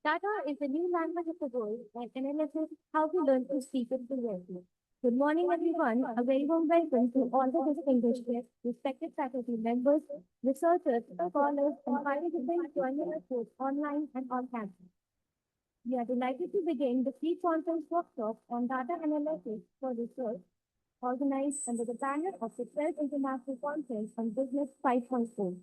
Tata is the new language of the world and analyzes how we learn to speak it fluently. Good morning, everyone. A very warm welcome to all the distinguished guests, respected faculty members, researchers, scholars, and participants joining us both online and on campus. We are delighted to begin the free conference workshop on data analytics for research, organized under the banner of the 12th International Conference on Business 5.0.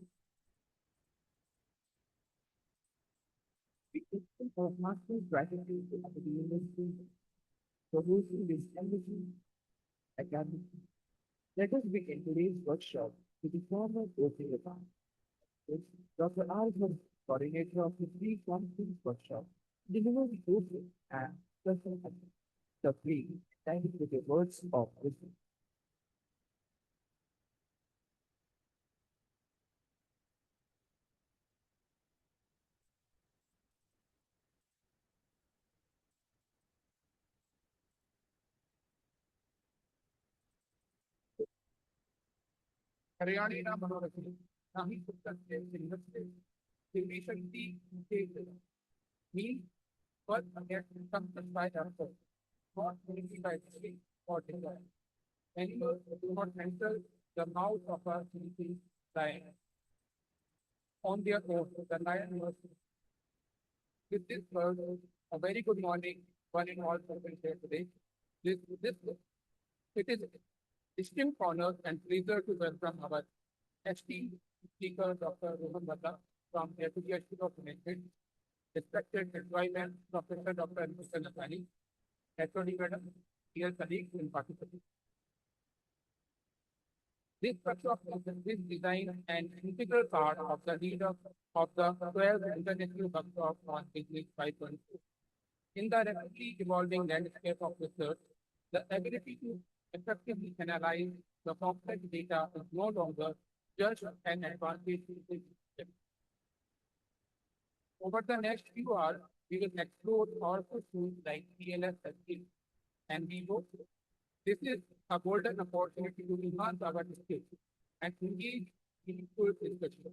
Of master strategy of the university, producing this energy academy. Let us begin today's workshop with the former opening remarks. Dr. Arthur, coordinator of the free conference workshop, delivers the opening and special the free. Thank you for the words of wisdom. Haryana मनोरंजन नाही पुस्तक industry the शक्ति means but again something by effort, not only by speech or desire. Animals do not enter the mouth of a sleeping lion on their own. The lion was with this word. A very good morning, one and all present here today. This it is distinct honor and pleasure to welcome our esteemed speaker, Dr. Rohan Bhatta from Association of United, respected employment Professor Dr. Mr. Natani, HOD Madam, dear colleagues and participants. This workshop is designed an integral part of the lead of the 12th International Workshop on Business 5.0. In the rapidly evolving landscape of research, the ability to effectively analyze the complex data is no longer just an advantage. Over the next few hours, we will explore powerful tools like TLS and Vivo. This is a golden opportunity to enhance our skills and engage in full discussion.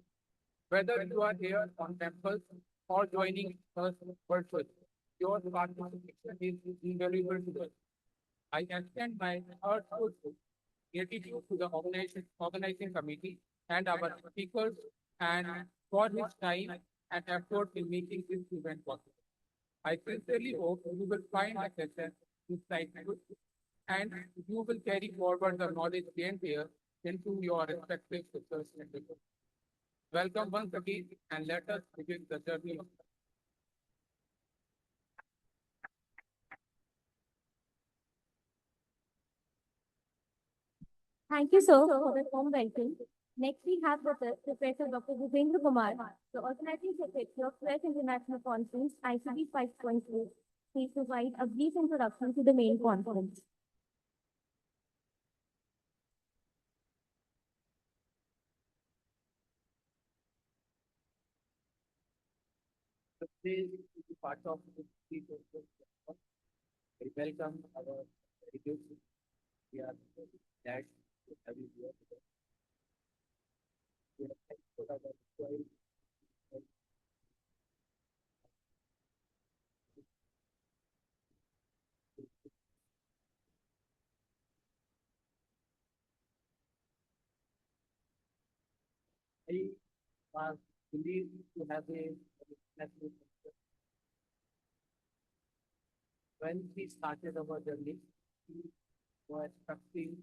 Whether you are here on campus or joining us virtually, your participation is invaluable to us. I extend my heartfelt gratitude to the organizing committee and our speakers and for his time and effort in making this event possible. I sincerely hope you will find the session insightful and you will carry forward the knowledge gained here into your respective research endeavors. Welcome once again and let us begin the journey of Thank you, sir, for the warm welcome. Next, we have with us Professor Dr. Bhupendra Kumar, the organizing secretary of 12th International Conference, ICB 5.0. Please provide a brief introduction to the main conference. this part of the we welcome our delegates. We are glad to have you here today. We are thankful for our choice. I was believed to have a national when we started our journey, we were expecting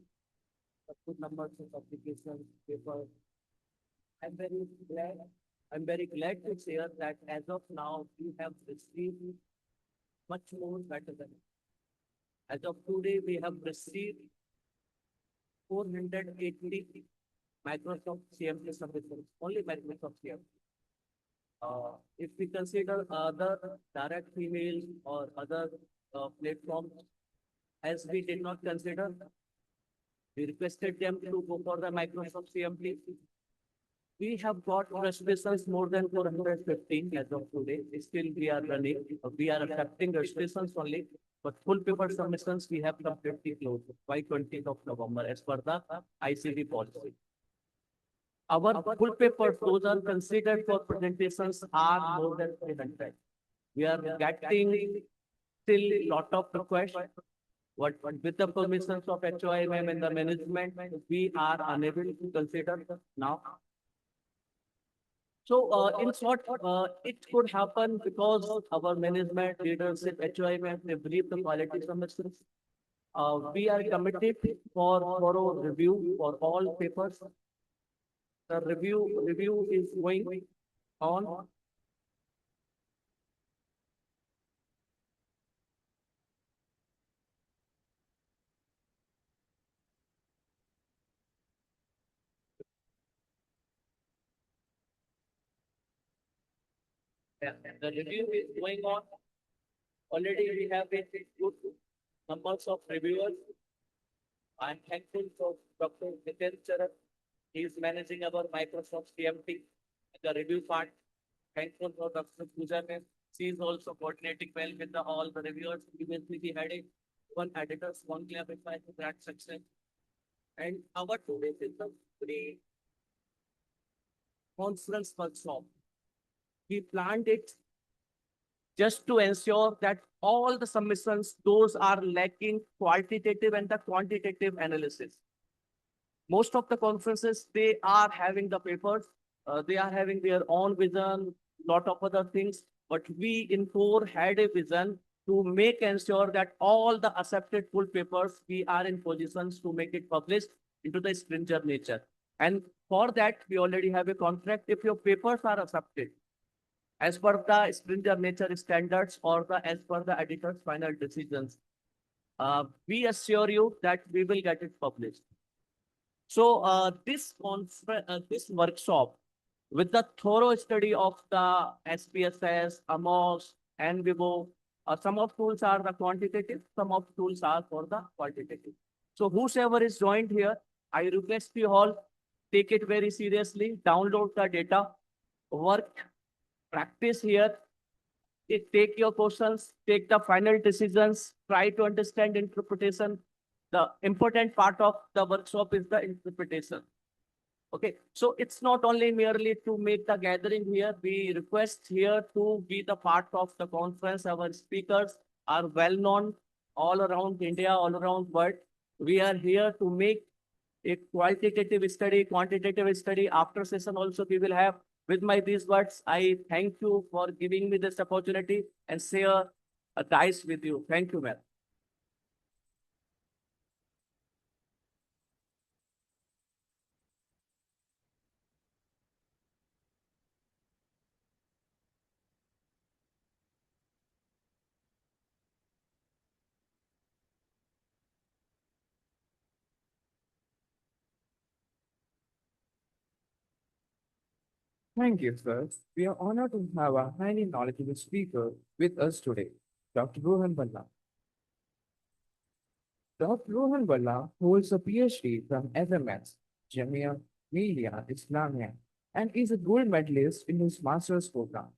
a good numbers of applications, papers. I'm very glad. I'm very glad to share that as of now, we have received much more better than. As of today, we have received 480 Microsoft CMT submissions, only Microsoft CMT. If we consider other direct emails or other platforms, as we did not consider, we requested them to go for the Microsoft CMT. We have got registrations more than 415 as of today. Still, we are running. We are accepting registrations only, but full paper submissions we have completely closed by 20th of November as per the ICD policy. Our full papers, those are considered for presentations, are more than 300. We are getting still lot of requests. But with the permissions of HOIM and the management, we are unable to consider now. So, in short, it could happen because our management, leadership, HOIM, they believe the quality submissions. We are committed for thorough review for all papers. The review is going on. Yeah, the review is going on. Already we have a good numbers of reviewers. I'm thankful for Dr. Nitin Charan. He is managing our Microsoft CMT, the review part. Thankful for Dr. Pooja ma'am. She is also coordinating well with all the reviewers. Previously, we had one editors, one clarify to that section. And our today is the pre-conference workshop. We planned it just to ensure that all the submissions, those are lacking qualitative and the quantitative analysis. Most of the conferences, they are having the papers, they are having their own vision, lot of other things, but we in core had a vision to make ensure that all the accepted full papers, we are in positions to make it published into the Springer nature. And for that, we already have a contract. If your papers are accepted, as per the Springer nature standards or as per the editor's final decisions, we assure you that we will get it published. So this workshop with the thorough study of the SPSS, AMOS, and Vivo, some of tools are the quantitative, some of tools are for the quantitative. So whosoever is joined here, I request you all take it very seriously, download the data, work, practice here, take your questions, take the final decisions, try to understand interpretation. The important part of the workshop is the interpretation. Okay, so it's not only merely to make the gathering here. We request here to be the part of the conference. Our speakers are well known all around India, all around world. We are here to make a qualitative study, quantitative study. After session also we will have. With my these words, I thank you for giving me this opportunity and share a dice with you. Thank you, ma'am. Thank you, sir. We are honored to have a highly knowledgeable speaker with us today, Dr. Rohan Balla. Dr. Rohan Balla holds a PhD from FMS, Jamia Millia Islamia, and is a gold medalist in his master's program,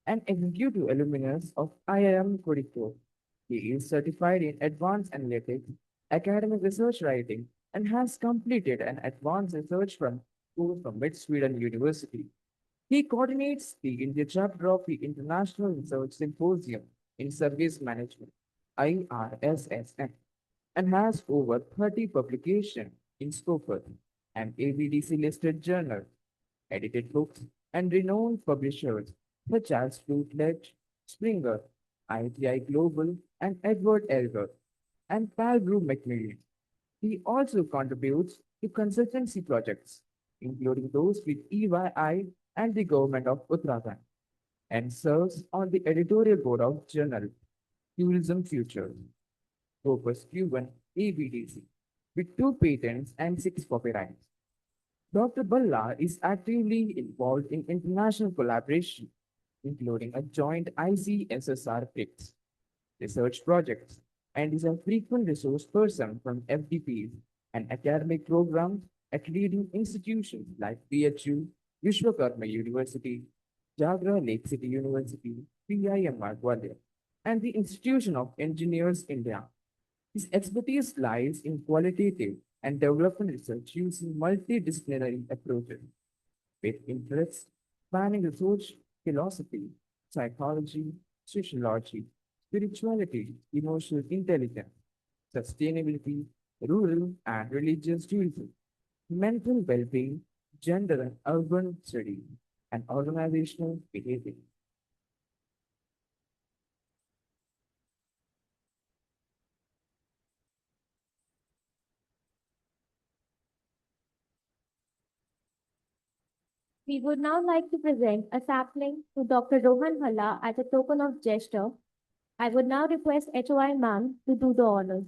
an executive alumnus of IIM Kodikor. He is certified in advanced analytics, academic research writing, and has completed an advanced research course from Mid Sweden University. He coordinates the India chapter of the International Research Symposium in Service Management, IRSSM, and has over 30 publications in Scopus, an ABDC listed journal, edited books, and renowned publishers such as Routledge, Springer, ITI Global, and Edward Elgar, and Palbrew Macmillan. He also contributes to consultancy projects, including those with EYI and the government of Uttarakhand, and serves on the editorial board of journal Tourism Future, Opus Q1 ABDC, with 2 patents and 6 copyrights. Dr. Balla is actively involved in international collaboration, including a joint ICSSR PICS research projects, and is a frequent resource person from FDPs and academic programs at leading institutions like PHU, Vishwakarma University, Jagra Lake City University, PIMR Gwalior, and the Institution of Engineers India. His expertise lies in qualitative and development research using multidisciplinary approaches, with interests spanning research, philosophy, psychology, sociology, spirituality, emotional intelligence, sustainability, rural and religious tourism, mental well-being, gender and urban studies, and organizational behavior. We would now like to present a sapling to Dr. Rohan Halla as a token of gesture. I would now request HOI ma'am to do the honors.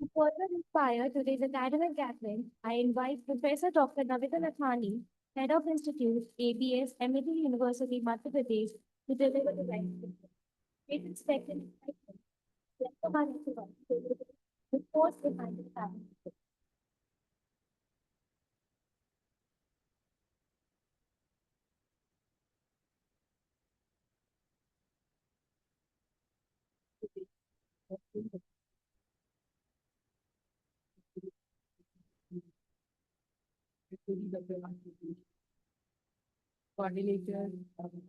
To further inspire today's academic gathering, I invite Professor Dr. Navita Nathani, Head of Institute, ABS, MIT University, Madhya Pradesh, to deliver the lecture. It is expected the force behind the family. Coordinator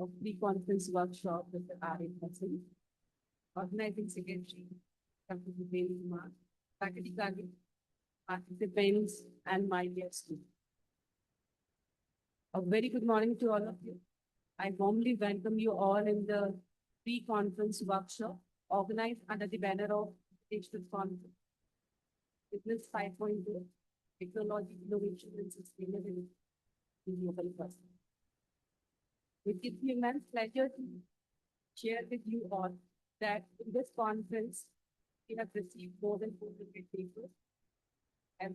of pre-conference workshop with the RA person, organizing secretary, Dr. Vivek Kumar, faculty guardian, participants, and my dear students. A very good morning to all of you. I warmly welcome you all in the pre-conference workshop organized under the banner of Digital Conference, Business 5.0, Technology, Innovation, and Sustainability in Global First. It gives me immense pleasure to share with you all that in this conference, we have received more than 400 papers, as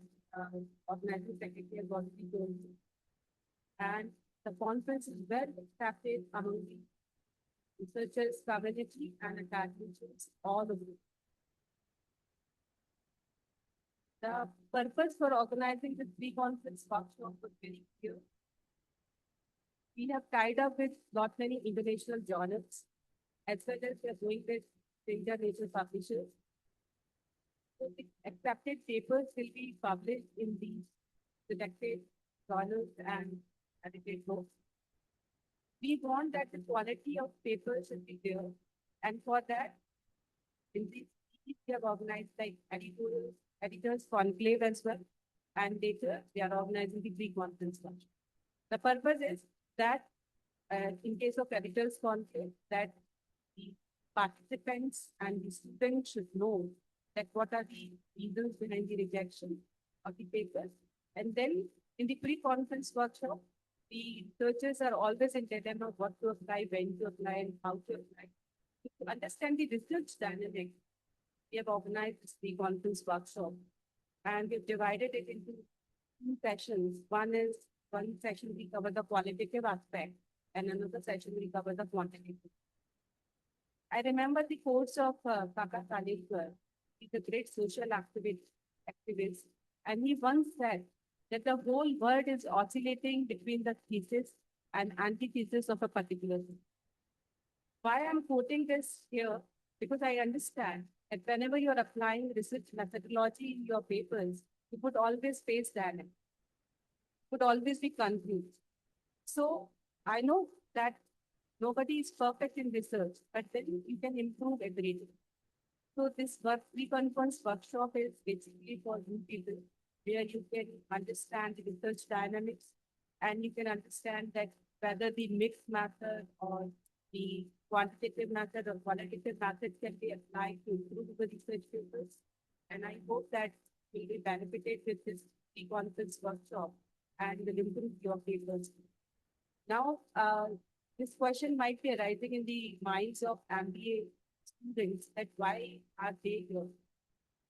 organizing secretary has already told you. And the conference is well accepted among the researchers, community, and academics all over. The purpose for organizing this pre-conference workshop was very clear. We have tied up with not many international journals, as well as we are going with international publishers. So the accepted papers will be published in the selected journals and edited books. We want that the quality of papers should be there. And for that, in this, we have organized like editors conclave as well. And later, we are organizing the pre-conference workshop. The purpose is that in case of editors conclave, that the participants and the students should know that what are the reasons behind the rejection of the papers. And then in the pre-conference workshop, the researchers are always in dilemma what to apply, when to apply, and how to apply. To understand the research dynamic, we have organized this pre-conference workshop and we've divided it into two sessions. One session we cover the qualitative aspect and another session we cover the quantitative. I remember the quotes of Kaka Kalekar. He's a great social activist, and he once said that the whole world is oscillating between the thesis and antithesis of a particular thing. Why I'm quoting this here? Because I understand that whenever you're applying research methodology in your papers, you could always face that. Could always be confused. So I know that nobody is perfect in research, but then you can improve every day. So this pre-conference workshop is basically for you people, where you can understand the research dynamics and you can understand that whether the mixed method or the quantitative method or qualitative method can be applied to improve the research papers. And I hope that will be benefited with this e-conference workshop and will improve your papers. Now, this question might be arising in the minds of MBA students that why are they here?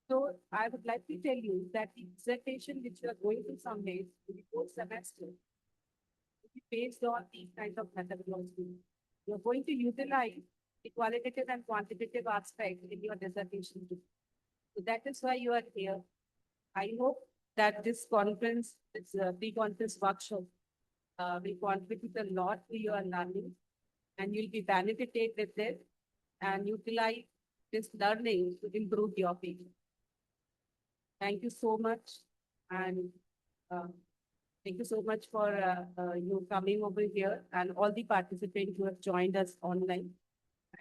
So I would like to tell you that the dissertation which you are going to submit in the fourth semester will be based on these kinds of methodology. You're going to utilize the qualitative and quantitative aspect in your dissertation. So that is why you are here. I hope that this conference, this pre-conference workshop, will contribute a lot to your learning, and you'll be benefited with it and utilize this learning to improve your field. Thank you so much, and uh, thank you so much for you coming over here and all the participants who have joined us online.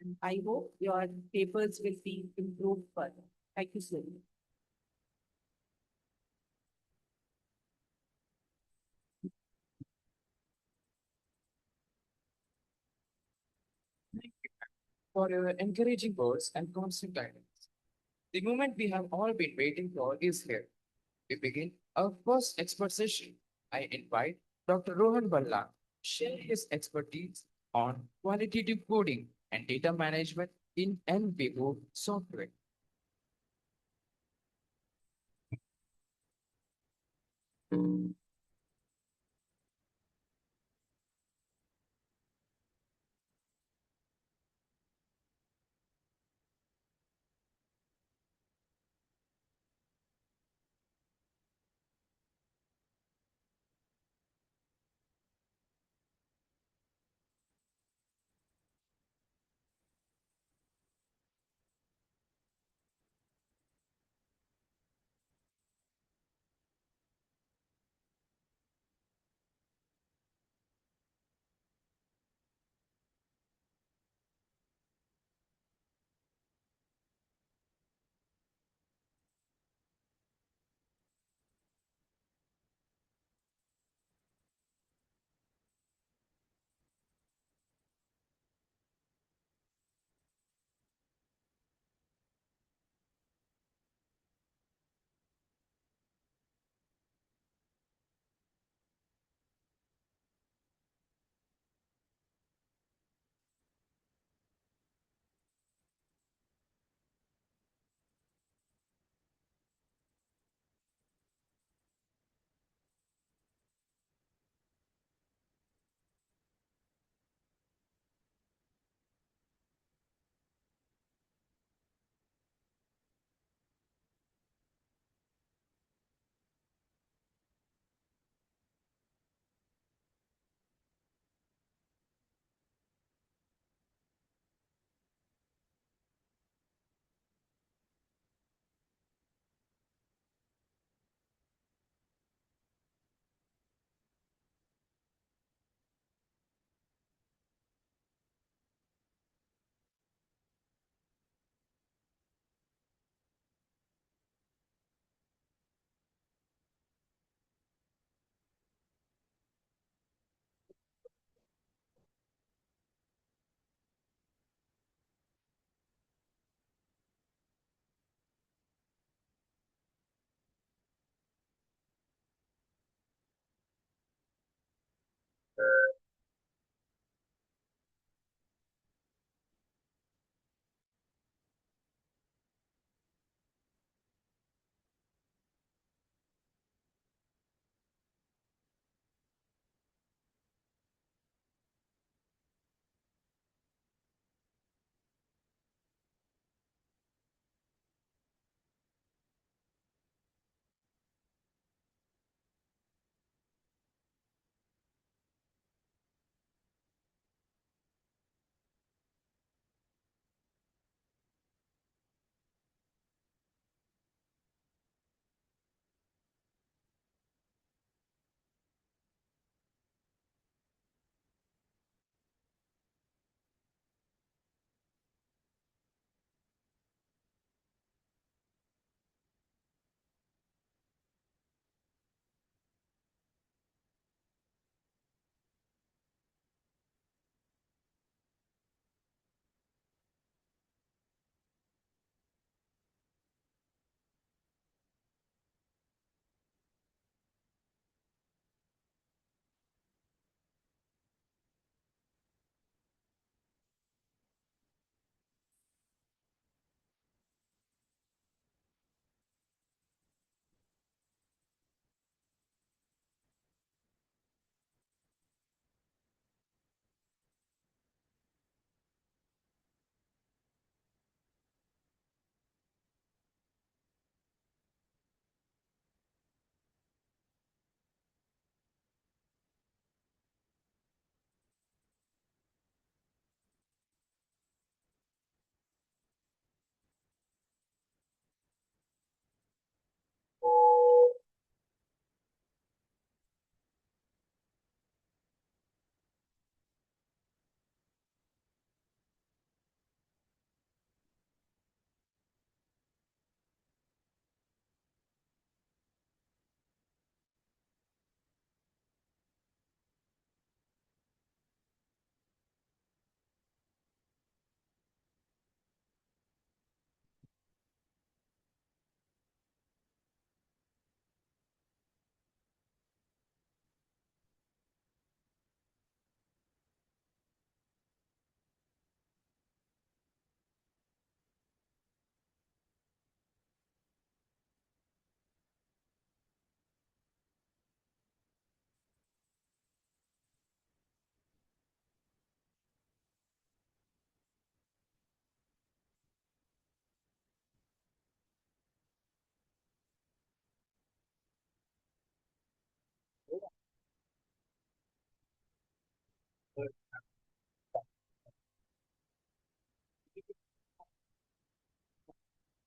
And I hope your papers will be improved further. Thank you so much. For your encouraging words and constant guidance. The moment we have all been waiting for is here. We begin our first expert session. I invite Dr. Rohan Balla to share his expertise on qualitative coding and data management in NBO software.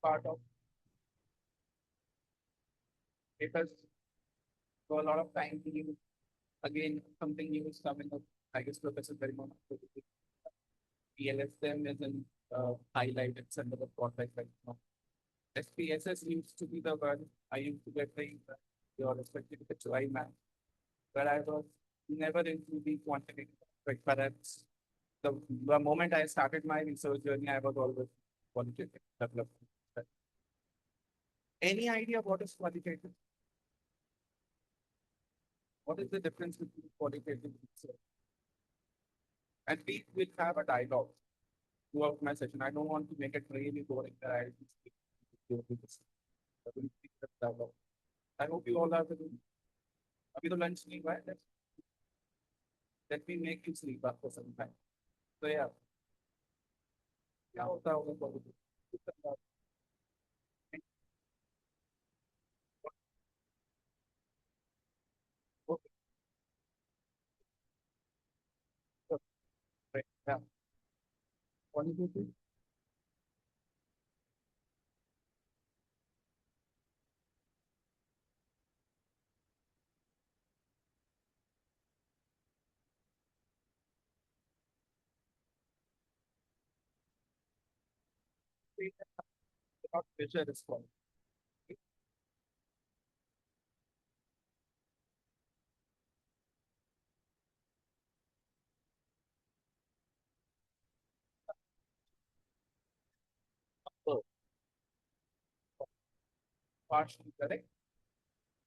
part of because for a lot of time new again something new is coming up. I guess Professor very much PLSM is in highlight it's under the spotlight right now. SPSS used to be the one I used to get the your respective the July math, but I was never into the quantitative aspect. Perhaps the moment I started my research journey, I was always qualitative development. Any idea what is qualitative? What is the difference between qualitative and research? And we will have a dialogue throughout my session. I don't want to make it really boring that I will speak to this. I will speak the dialogue. I hope you all are the अभी तो lunch नहीं हुआ है. Let me make you sleep after some time. So yeah, क्या होता होगा qualitative? Okay, so, right, yeah. Qualitative. Not measure response. So, partially correct.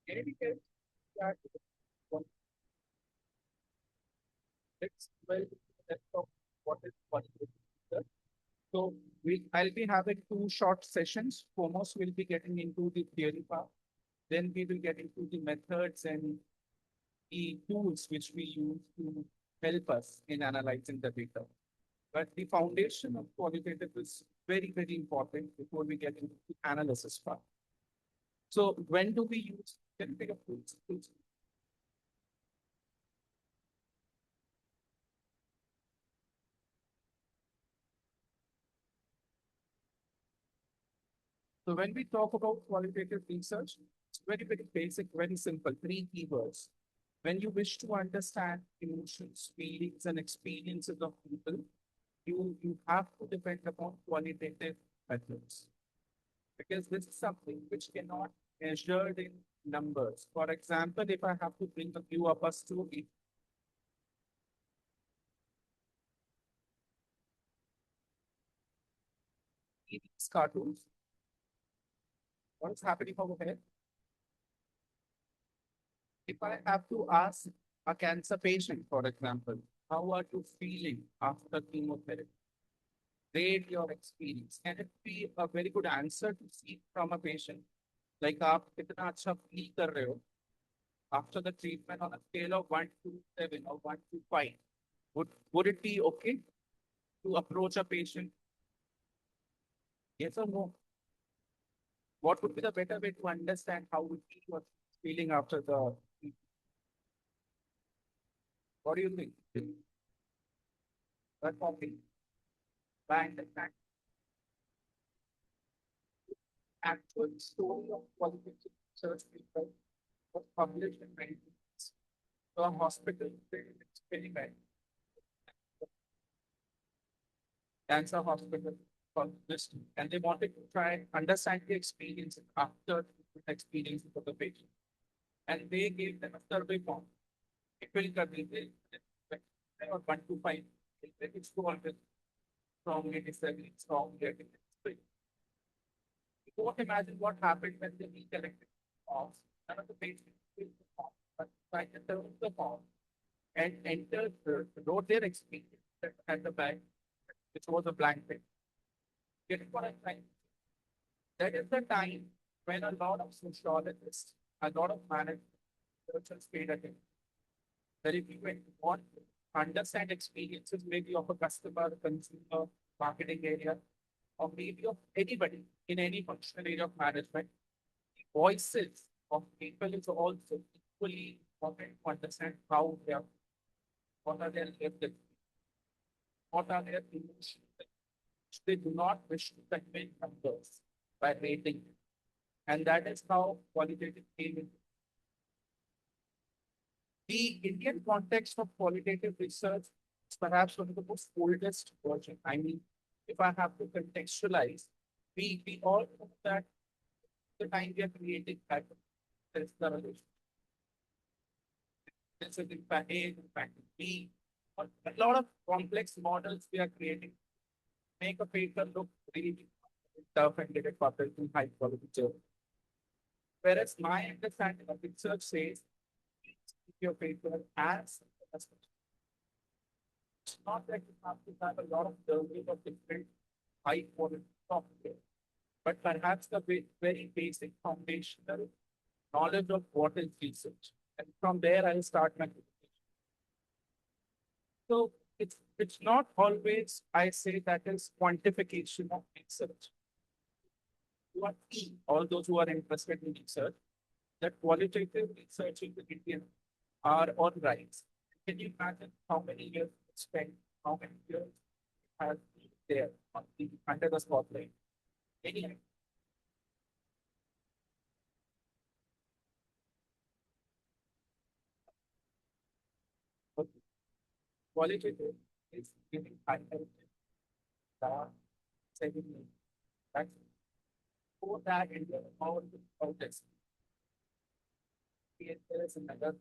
Any case, that one fix well that's of what is qualitative. So I'll be having two short sessions. Foremost, we'll be getting into the theory part. Then we will get into the methods and the tools which we use to help us in analyzing the data. But the foundation of qualitative is very, very important before we get into the analysis part. So when do we use, can you pick up tools? So when we talk about qualitative research, it's very, very basic, very simple, three keywords. When you wish to understand emotions, feelings, and experiences of people, you have to depend upon qualitative methods. Because this is something which cannot be measured in numbers. For example, if I have to bring a view of a story, these cartoons, what is happening over here? If I have to ask a cancer patient, for example, how are you feeling after chemotherapy? Rate your experience. Can it be a very good answer to seek from a patient? Like आप कितना अच्छा feel कर रहे हो after the treatment on a scale of 1 to 7 or 1 to 5? Would it be okay to approach a patient? Yes or no? What would be the better way to understand how he was feeling after the? What do you think? That copy by understand actual story of qualification research paper was published in 19. So a hospital experiment, cancer hospital published, and they wanted to try and understand the experience after the experience of the patient. And they gave them a survey form. It will convey or 1 to 5. It's always strongly disagree, strongly agree. You won't imagine what happened when they recollected forms. None of the patients filled the form, but by the term of the form and entered, wrote their experience at the back, which was a blank page. Getting what I'm trying? That is the time when a lot of sociologists, a lot of managers, researchers paid attention. That if you want to understand experiences, maybe of a customer, consumer, marketing area, or maybe of anybody in any functional area of management, the voices of people is also equally important to understand how they are. What are their lived experiences? What are their emotions? They do not wish to convey numbers by rating. And that is how qualitative came in. The Indian context of qualitative research is perhaps one of the most oldest version. I mean, if I have to contextualize, we all know that the time we are creating patterns, there's the relation. There's an impact A, impact B, a lot of complex models we are creating make a paper look really tough and get it published in high quality journal. Whereas my understanding of research says keep your paper as it's not that you have to have a lot of learning of different high quality software, but perhaps the very basic foundational knowledge of what is research. And from there, I'll start my presentation. So it's not always I say that is quantification of research. You are all those who are interested in research, that qualitative research in the Indian are on rise. Can you imagine how many years spent, how many years has been there on under the spotlight? Any qualitative is giving highlighted the segment. That's for that India all this. There is another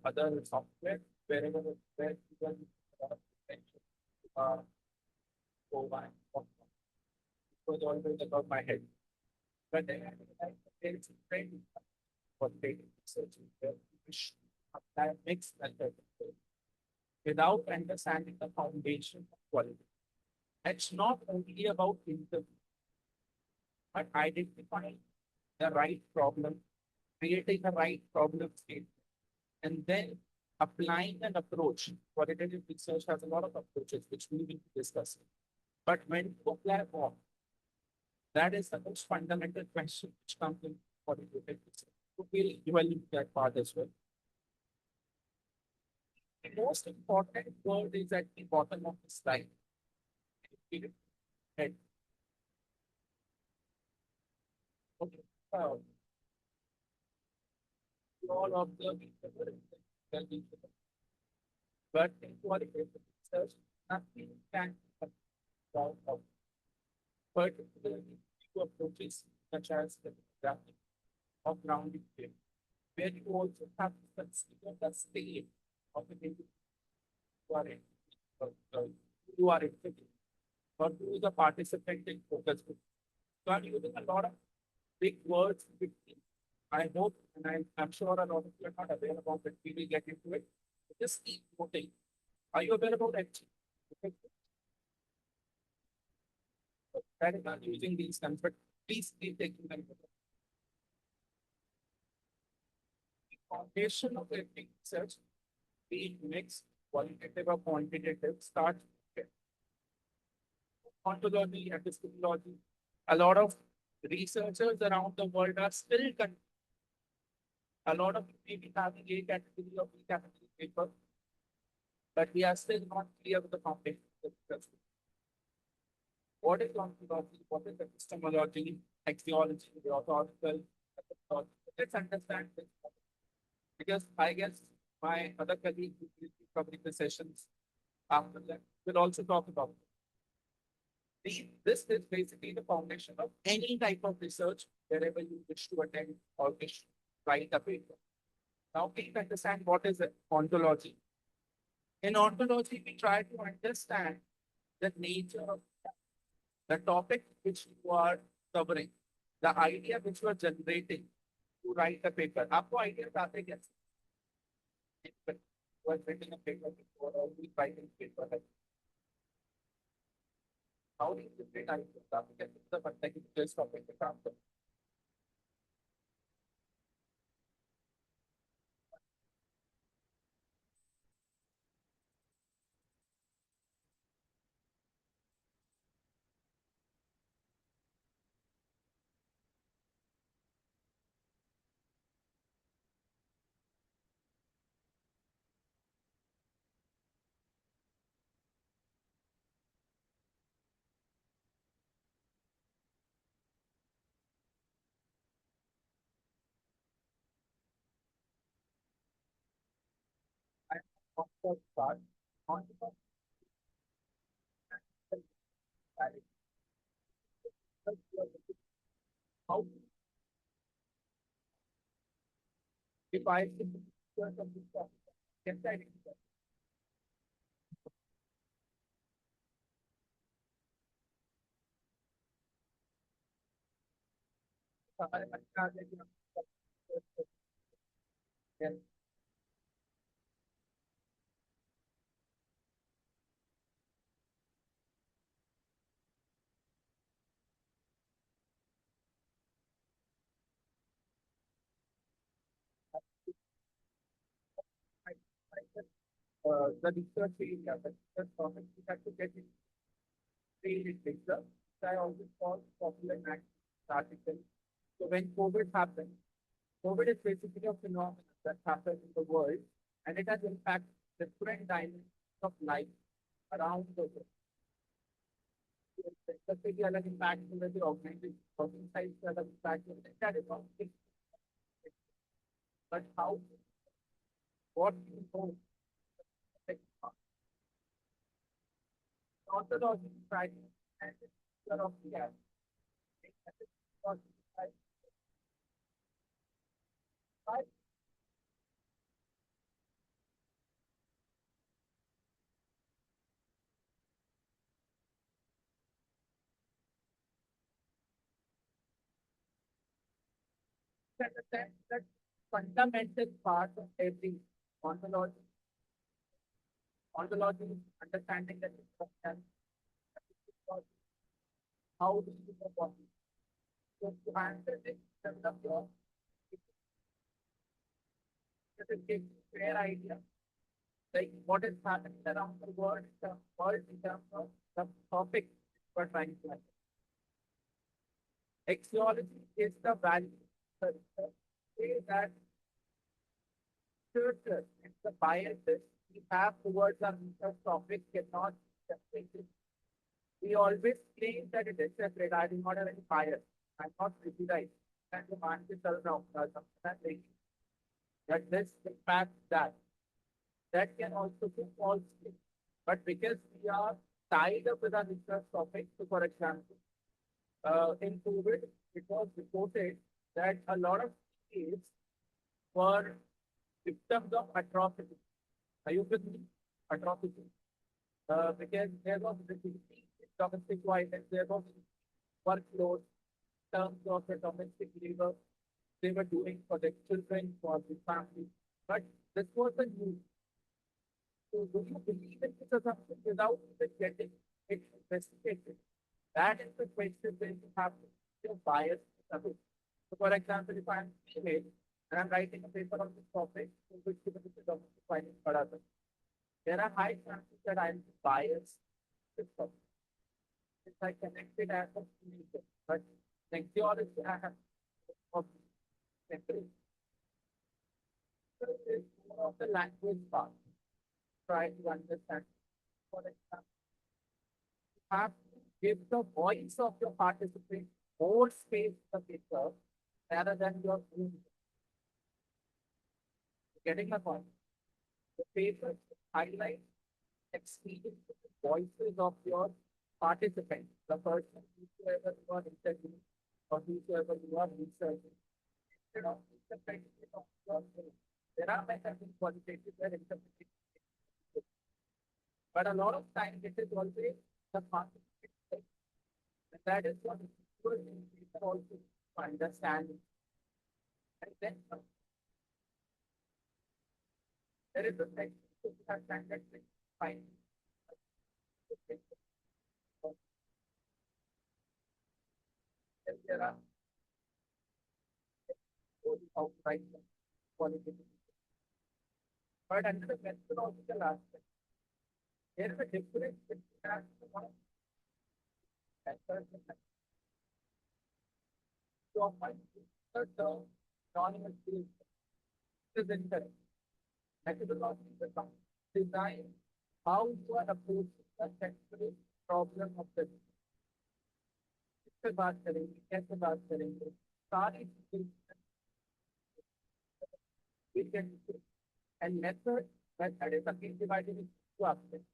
other software wherever where people uh, go by. It was always above my head. But then there is a trend for data research where we should apply mixed method without understanding the foundation of quality. It's not only about interview, but identifying the right problem, creating the right problem statement, and then applying an approach. Qualitative research has a lot of approaches, which we will be discussing. But when you apply one, that is the most fundamental question which comes in qualitative research. So we'll evaluate that part as well. The most important word is at the bottom of the slide. Head. Okay. All of the but in qualitative research, nothing can be solved out. Particularly two approaches such as the graphing or grounding theory, where you also have to consider the state of the individual who are in, who are activity, or who is a participant in focus group. So I'm using a lot of big words. I hope, and I'm sure a lot of you are not aware about it. We will get into it. Just keep noting. Are you aware about it? That is not using these terms, but please keep taking them. The foundation of every research, be it mixed, qualitative or quantitative, starts with ontology, epistemology. A lot of researchers around the world are still a lot of maybe having A category or B category paper, but we are still not clear with the foundation of the research. What is ontology? What is epistemology, axiology, the authorical? Let's understand this because I guess my other colleague who will be covering the sessions after that will also talk about it. This is basically the foundation of any type of research wherever you wish to attend or wish to write a paper. Now, please understand what is ontology. In ontology, we try to understand the nature of the topic which you are covering, the idea which you are generating to write a paper. आपको idea आते कैसे? You are writing a paper before or you writing paper. How do you generate ideas? आपको कैसे पता पड़ता है कि मुझे इस topic पे काम करना है? first part. On the first part, how if I of this topic, can I हमारे बच्चा आ जाएगी हम the research area, the research topic, we have to get it trained in picture. I always call popular article. So when COVID happened, COVID is basically a phenomenon that happens in the world and it has impacted different dimensions of life around the world. Especially अलग impact हुए the organization size से अलग impact होते हैं, that is not big. But how, what you know, like, ontology, right, and the of the app. Understand that fundamental part of every ontology. Ontology is understanding that it's how this is the body. So to answer this, develop your fair idea, like what is happening around the world in terms of the topic we're trying to answer. Axiology is the value say that filters and the biases we have towards our research topic cannot be separated. We always claim that it is separate. I do not have any bias. I'm not criticized. And the market around something that this impacts that. That can also be false. But because we are tied up with our research topic, so for example, in COVID, it was reported that a lot of kids were victims of atrocity. Are you with me? Atrocity. Because there was domestic violence, there was workload, terms of the domestic labor they were doing for their children, for the family. But this was the news. So do you believe in this assumption without even getting it investigated? That is the question that you have to your bias. So for example, if I'm female and I'm writing a paper on this topic, which is the domestic violence, there are high chances that I'm biased. This topic. If I connect it as a teenager, but sexuality I have of temporary. So it's more of the language part. Try to understand. For example, you have to give the voice of your participant more space in the paper rather than your own. Getting my point? The paper highlights experience the voices of your participants, the person whoever you are interviewing or whoever you are researching. Instead of the benefit of your own. There are methods in qualitative where interpretation is, but a lot of times it is always the participant. And that is what is good in people also to understand. And then there is a section to understand that fine. There are outright qualitative. But under the methodological aspect, there is a difference between one method of the term anonymous is incorrect. Methodology is the design how you are approaching the central problem of the किससे बात करेंगे कैसे बात करेंगे सारी चीजें we can and method Method is again divided into two aspects.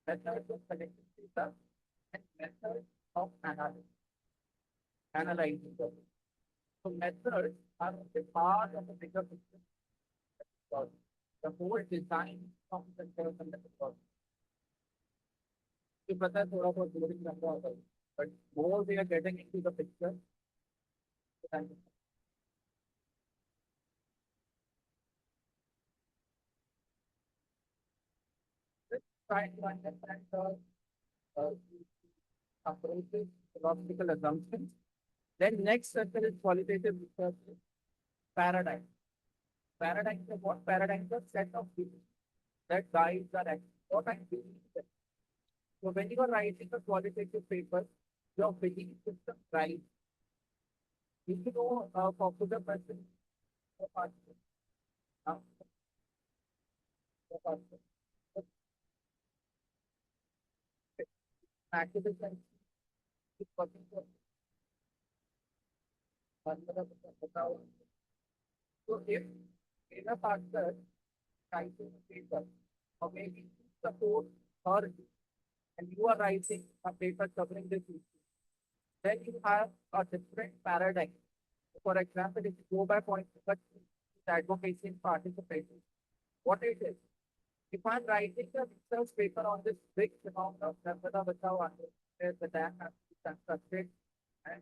Method of collecting data and method of analyzing them. So methods are a part of the bigger picture. Because the whole design of the development methodology. ये पता है थोड़ा बहुत boring लग रहा होगा, but more we are getting into the picture. Let's try to understand the uh, approaches, philosophical assumptions. Then next circle is qualitative research paradigm. Paradigm is what? Paradigm is a set of beliefs that guides our action. What I believe. So when you are writing a qualitative paper, your belief system guides. If you know a popular person, your partner, now, your partner, activism is working for partner, बताओ. So if in a partner writing a paper, or maybe support her, and you are writing a paper covering this issue, then you have a different paradigm. For example, if you go by point, but advocacy and participation, what it is. If I'm writing a research paper on this big amount of Narmada Bachao where the dam has to be constructed, and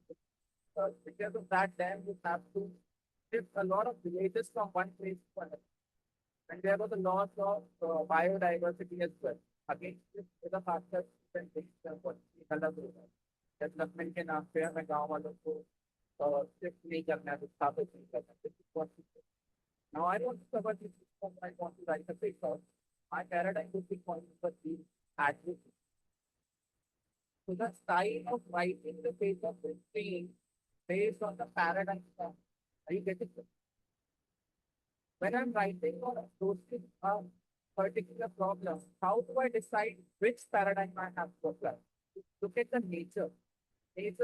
because of that dam, you have to shift a lot of villages from one place to another. And there was a loss of biodiversity as well. Against this, with a faster and what development के नाम पे हमें गाँव वालों को shift नहीं करना है, विस्थापित नहीं करना है. This is what we do. Now I want to cover this because I want to write a paper. My paradigm would be pointing for the advocacy. So the style of writing the paper will change based on the paradigm. Are you getting it? When I'm writing or approaching a particular problem, how do I decide which paradigm I have to apply? Look at the nature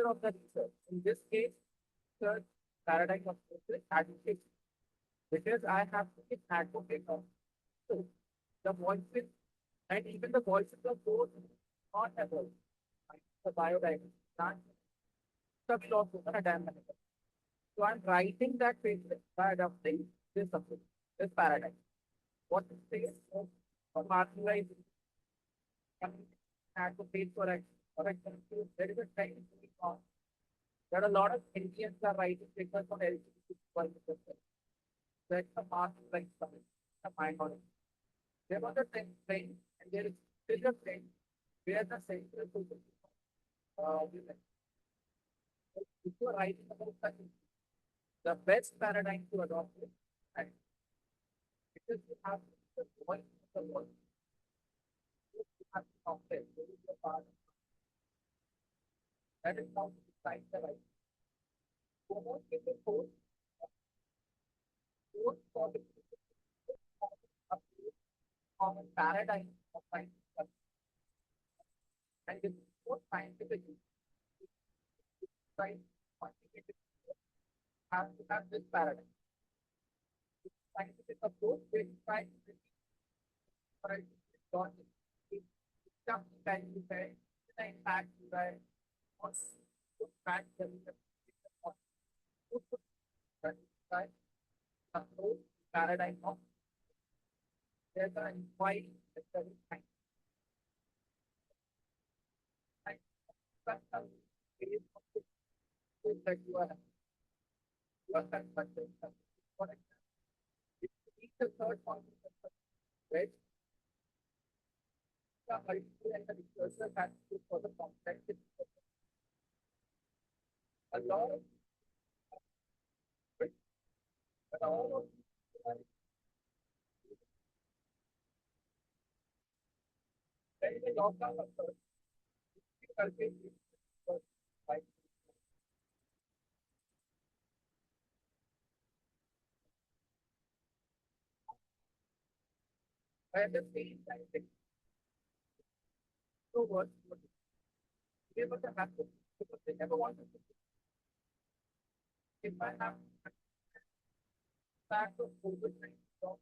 of the research. In this case, the paradigm of research advocacy. Because I have to be advocate of so the voices and even the voices of those not able the biodiversity plant sub loss over a dam manager. So I'm writing that paper by adopting this approach, this paradigm. What it says of marginalized advocate for example, there is a trend going on that a lot of Indians are writing papers on LGBT that the marginalized community, the minority. There was a trend, and there is still a trend where the central focus women. If you are writing about such issues, the best paradigm to adopt is and because you have the voice of the world, you have to compare. There is a part that is how to decide the right. So most people force for the common paradigm of science and it's more scientific. Right? Quantitative have to have this paradigm. Scientific approach which tries to logic. Something that you say, the impact you say, what's the fact that you right? Approach paradigm of there's an inquiry that is science. But it is that you are constructing something. For example, if you need the third one, right? The multiple and the researcher has to for the complexity. A lot of but all of there is a lot of research. You calculate it, like at the same time, so what be able to happen because they never wanted to. If I have back of COVID-19, so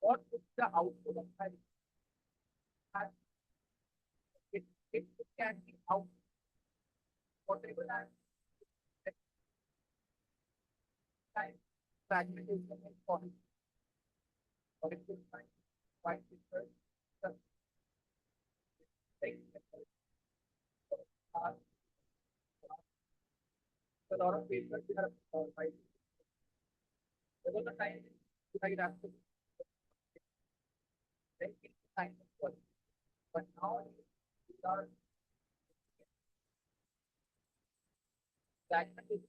What is the output of that? It can be out whatever that time fragment is the important. Or it will find quite different. A lot of people are right. There was a time like that time but now we are fragment is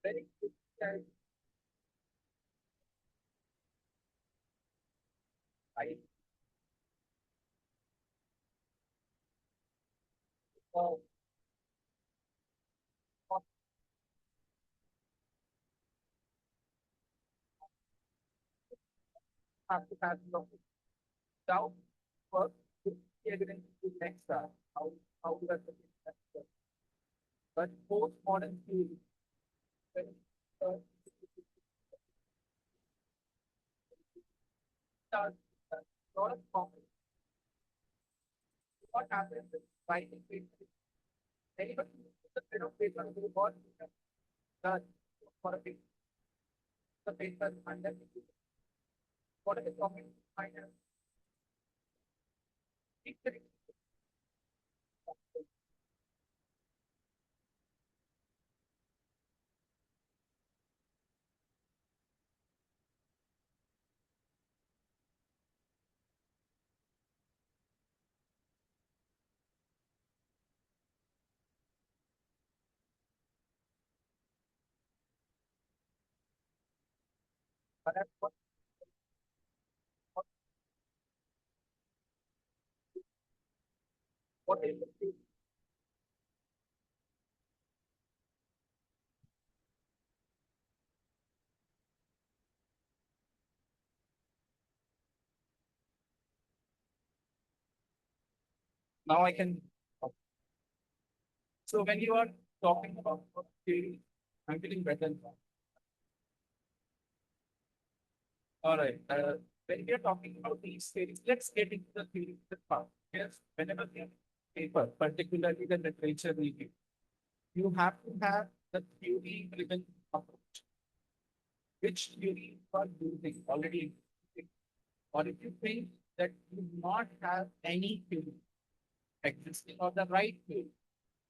very difficult. I so have to have no doubt work with the evidence to next how does the next work. But postmodern theory when, uh, starts a lot of problems. What happens is writing paper. Anybody the kind of paper who got done for a paper, the paper under what are the topics minor but that's what is the now I can so when you are talking about theory, I'm getting better now. All right. When we are talking about these theories, let's get into the theory part. Yes, whenever we have paper, particularly the literature review, you have to have the theory-driven approach. Which theory you are using already, or if you think that you do not have any theory existing or the right theory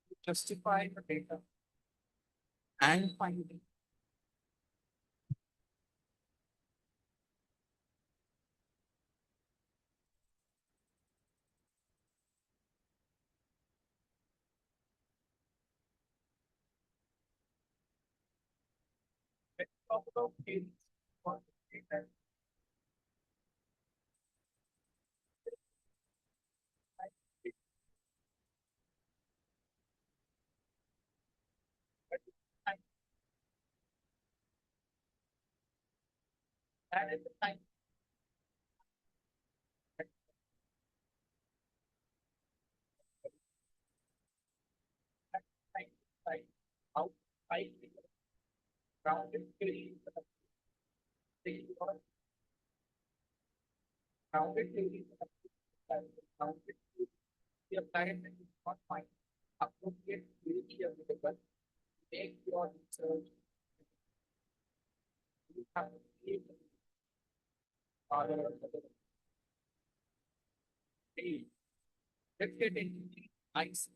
to justify the data and finding. Let's talk about theories for data. That is the time time time how I grounded theory grounded theory grounded theory the applied is not fine. Appropriate theory available make your research you have to create other theory. Let's get into the nice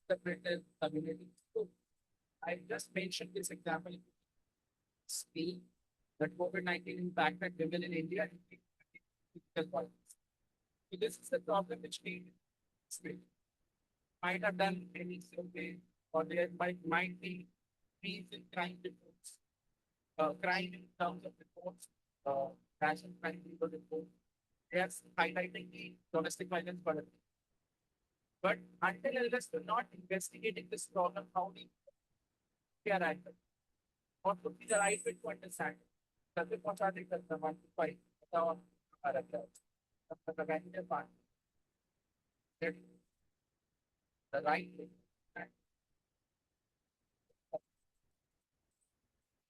interpretive ability. So I just mentioned this example Spain that COVID-19 impacted women in India. physical violence. So this is the problem which we might have done any survey, or there might be increase in crime reports, crime in terms of reports, passion crime people report. They are highlighting the domestic violence burden. But until unless we're not investigating this problem, how we arrive at what would be the right way to understand it? सबसे पहुंचा देकर जमान की file बताओ हमारा क्या तब तक लगाएंगे जब बात the right way and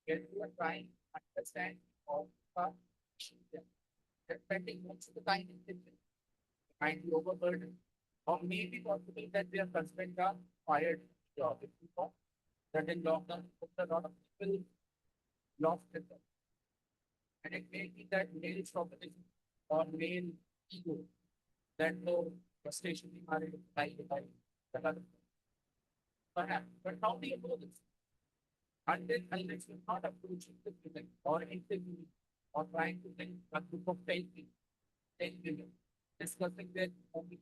get you are trying to understand all the issues depending most of the time in thinking might be overburdened or maybe possible that their husband are fired job if you know that in lockdown a lot of people lost their job. And it may be that male chauvinism or male ego that no frustration in our life, perhaps. But how do you know this? Until unless you're not approaching the women or interviewing or trying to think a group of 10 people, 10 women, discussing their only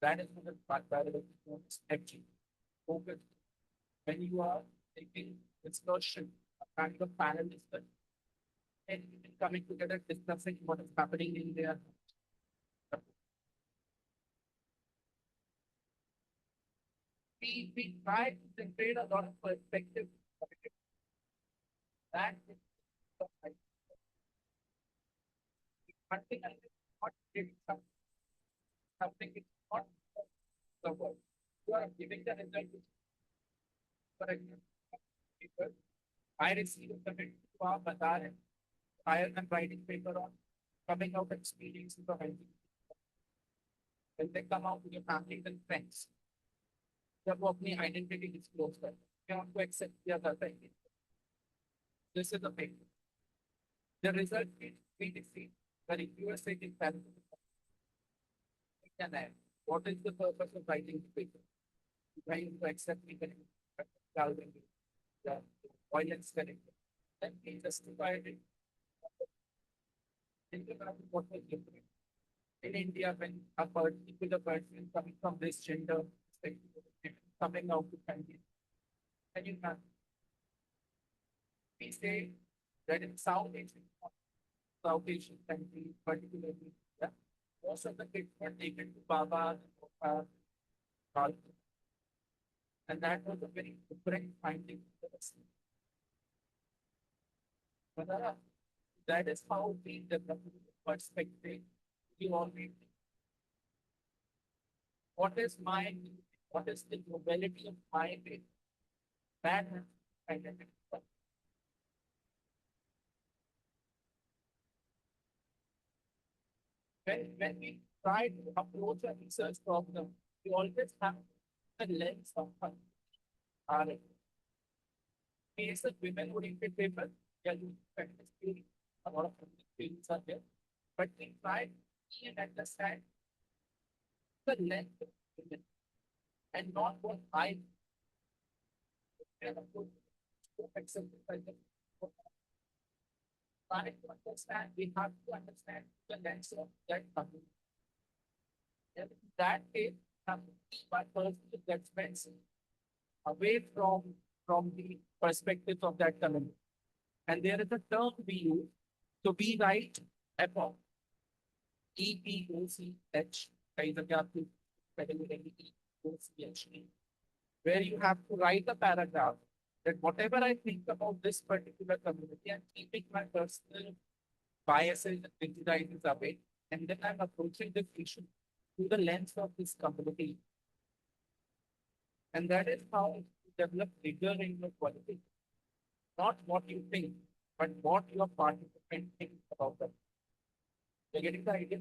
that is what the biology is actually focused. When you are taking discussion, a kind of panel discussion, and coming together discussing what is happening in their we try to generate a lot of perspective that is something I not giving something is not the world. You are giving the result for example. I received a comment to our Batar and higher than writing paper on coming out experiences of helping. When they come out with your families and friends, जब वो अपनी identity disclose करते हैं, क्या आपको accept किया जाता है? This is the thing. The result is we deceive. But if you are saying that, what is the purpose of writing the paper? Trying to accept me, the violence connected. Then we justify it. Think about what was different. In India, when a particular person coming from this gender, coming out to family, and you have, we say that in South Asian countries, particularly, yeah, most of the kids were taken to Baba, and that was a very different finding for us. But that is how we develop perspective. You already what is my what is the mobility of my faith? That identity. When we try to approach a research problem, we always have the lens of our case of women oriented paper, yeah, you practically a lot of things are there. But we try to understand the length of women and not what I can accept by the trying to understand, we have to understand the length of that community. And in that case, my personal judgments away from the perspective of that community. And there is a term we use. So we write EPOCH, EPOCH, where you have to write a paragraph that whatever I think about this particular community, I'm keeping my personal biases and prejudices away, and then I'm approaching this issue through the lens of this community. And that is how you develop rigor in your quality. Not what you think, but what your participant thinks about them. You're getting the idea?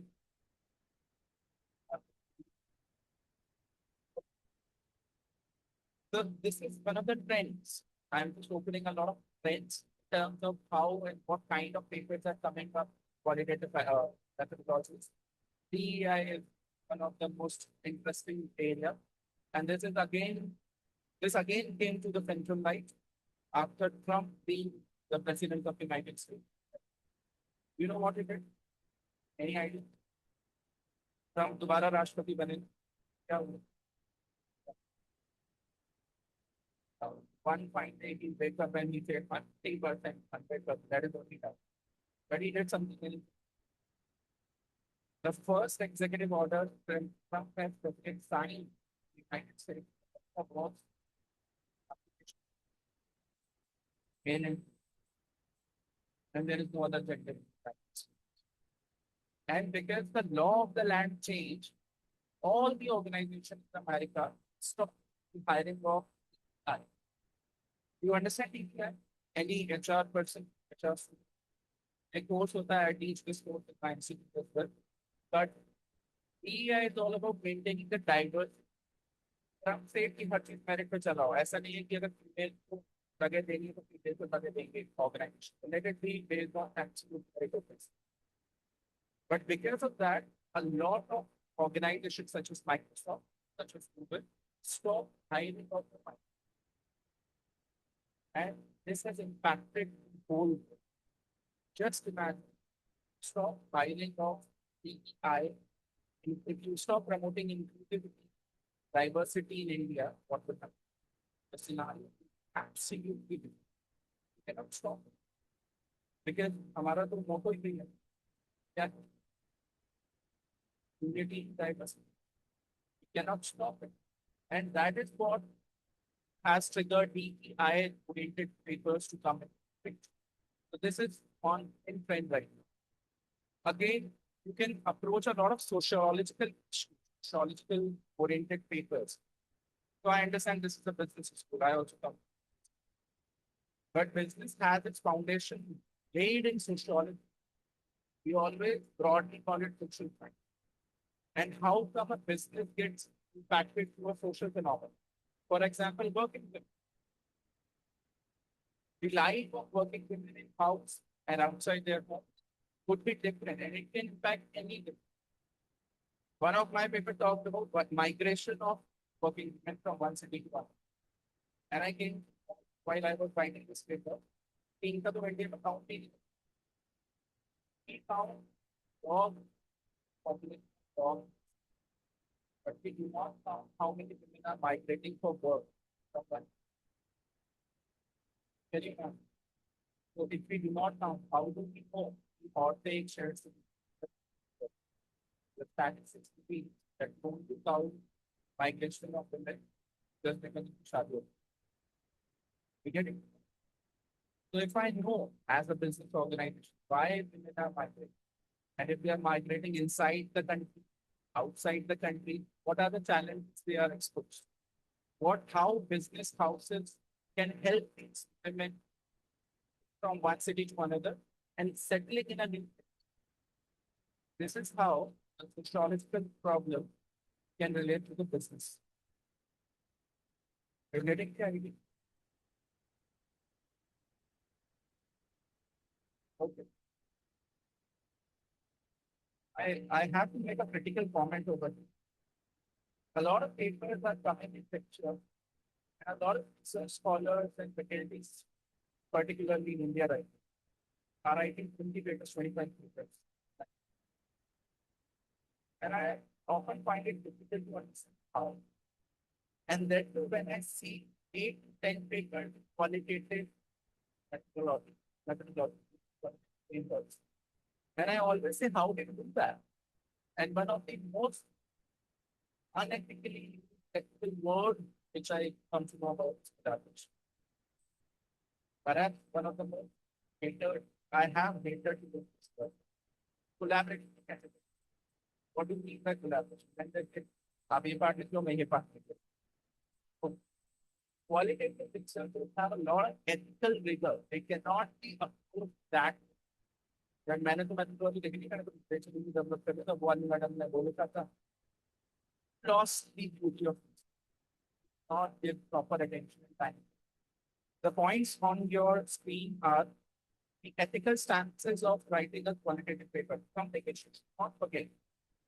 So this is one of the trends. I'm just opening a lot of trends in terms of how and what kind of papers are coming up, qualitative methodologies. DEI is one of the most interesting area. And this again came to the central light after Trump being the president of the United States. You know what it is? Any idea? हम दोबारा राष्ट्रपति बने क्या हुआ? 1.8 he wake up and he said 50%, 100%. That is what he does. But he did something else. The first executive order from Trump has President signed the United States was and there is no other executive. And because the law of the land changed, all the organizations in America stopped the hiring of AI. You understand EPI? Any HR person, HR a course होता है, I teach this course in my institute as well. But EI is all about maintaining the diverse. Trump से कि हर चीज merit पे चलाओ, ऐसा नहीं है कि अगर फीमेल को जगह देनी है तो फीमेल को जगह देंगे organisation. Let it be based on absolute merit. But because of that, a lot of organizations such as Microsoft, such as Google, stop hiring of the mind. And this has impacted the whole world. Just imagine, stop hiring of DEI. If you stop promoting inclusivity, diversity in India, what would happen? The scenario absolutely different. You cannot stop it. Because हमारा तो motto ही है क्या? Unity, diversity. You cannot stop it. And that is what has triggered DEI-oriented papers to come in. So this is on in trend right now. Again, you can approach a lot of sociological oriented papers. So I understand this is a business school. I also come. But business has its foundation laid in sociology. We always broadly call it social science. And how come a business gets impacted through a social phenomenon? For example, working women. The life of working women in house and outside their home would be different, and it can impact any different. One of my papers talked about what migration of working women from one city to another. And I came while I was writing this paper, in the Indian accounting, we found dog population dog, but we do not count how many women are migrating for work from one. Very fun. So if we do not count, how do we know the orthodox shares the statistics to be that don't count migration of women just because of shadow? We get it? So if I know as a business organization why women are migrating, and if they are migrating inside the country, outside the country, what are the challenges they are exposed? How business houses can help these women from one city to another and settling in a new. This is how a sociological problem can relate to the business. Relating to idea. Okay. I have to make a critical comment over here. A lot of papers are coming in picture, and a lot of research scholars and faculties, particularly in India right now, are writing 20 papers, 25 papers. And I often find it difficult to understand how. And then when I see 8 to 10 papers, qualitative methodology, papers, and I always say, how did you do that? And one of the most unethically technical word which I come to know about is collaboration. Perhaps one of the most hated, I have hated to this word. Collaborating. What do you mean by collaboration? When they say, आप ये part लिखो, मैं ये part लिखो. Qualitative itself will have a lot of ethical rigor. They cannot be approved that. जब मैंने तो methodology देखी नहीं, मैंने तो basically develop कर दिया था, वो वाली मैडम ने बोला था, lost the beauty of it, not give proper attention and time. The points on your screen are the ethical stances of writing a qualitative paper. Something it should not forget.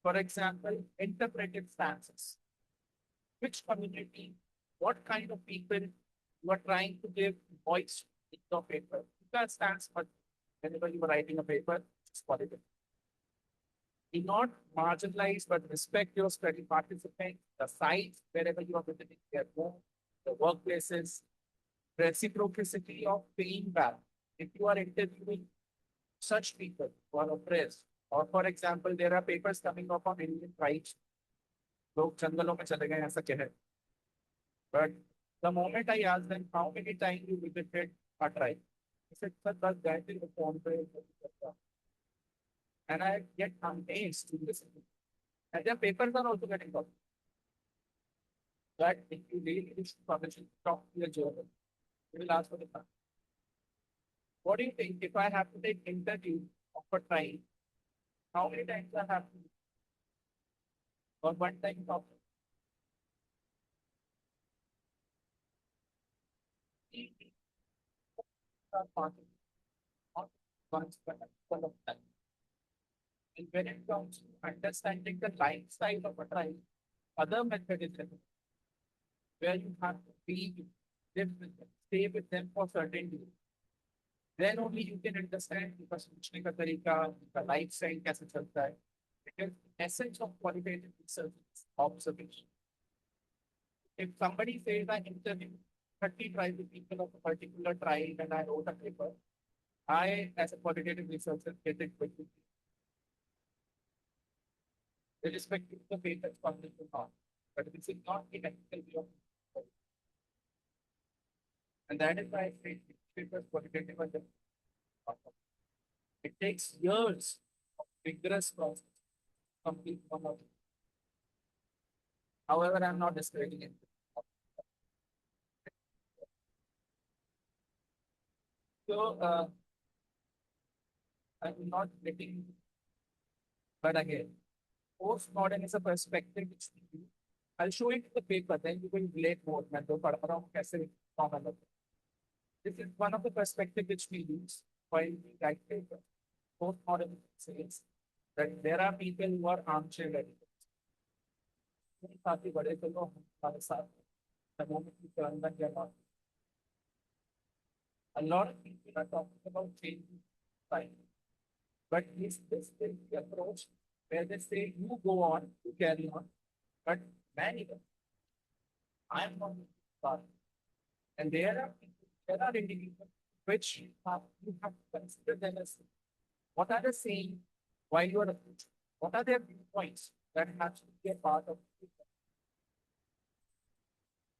For example, interpretive stances. Which community, what kind of people you are trying to give voice in your paper. You can stance, but whenever you are writing a paper, it's qualitative. Do not marginalize, but respect your study participants, the sites wherever you are visiting their home, the workplaces, reciprocity of paying back. If you are interviewing such people who are oppressed, or for example, there are papers coming up on Indian rights. लोग जंगलों में चले गए ऐसा कह but the moment I ask them how many times you visited a tribe, they said, "Sir, बस गए थे तो phone पे and I get amazed to listen. And their papers are also getting published. But if you really wish to publish it, talk to your journal. You will ask for the fund. What do you think if I have to take interview of a tribe? How many times I have to? Or one time talk? Once, but one of time. And when it comes to understanding the lifestyle of a tribe, other method is where you have to be live with them, stay with them for certain days. Then only you can understand उनका सोचने का तरीका, उनका lifestyle कैसे चलता है. Because the essence of qualitative research is observation. If somebody says I interviewed 30 tribal people of a particular tribe and I wrote a paper, I, as a qualitative researcher, get it quickly. Irrespective of the paper published or not. But this is not the ethical view of it. And that is why I say papers qualitative and it takes years of rigorous process to complete one of it. However, I'm not discouraging it. So, I'm not getting, but again, postmodern is a perspective which we use. I'll show you the paper, then you will relate more. मैं तो पढ़ रहा हूँ कैसे form है. This is one of the perspectives which we use while we write paper. Postmodern says that there are people who are armchair editors. काफी बड़े तो लोग हमारे साथ the moment we turn the camera. A lot of people are talking about changing time. But is this the approach where they say you go on, you carry on, but many I am not part. And there are individuals which you have to consider them as what are they saying while you are approaching? What are their viewpoints that have to be a part of it?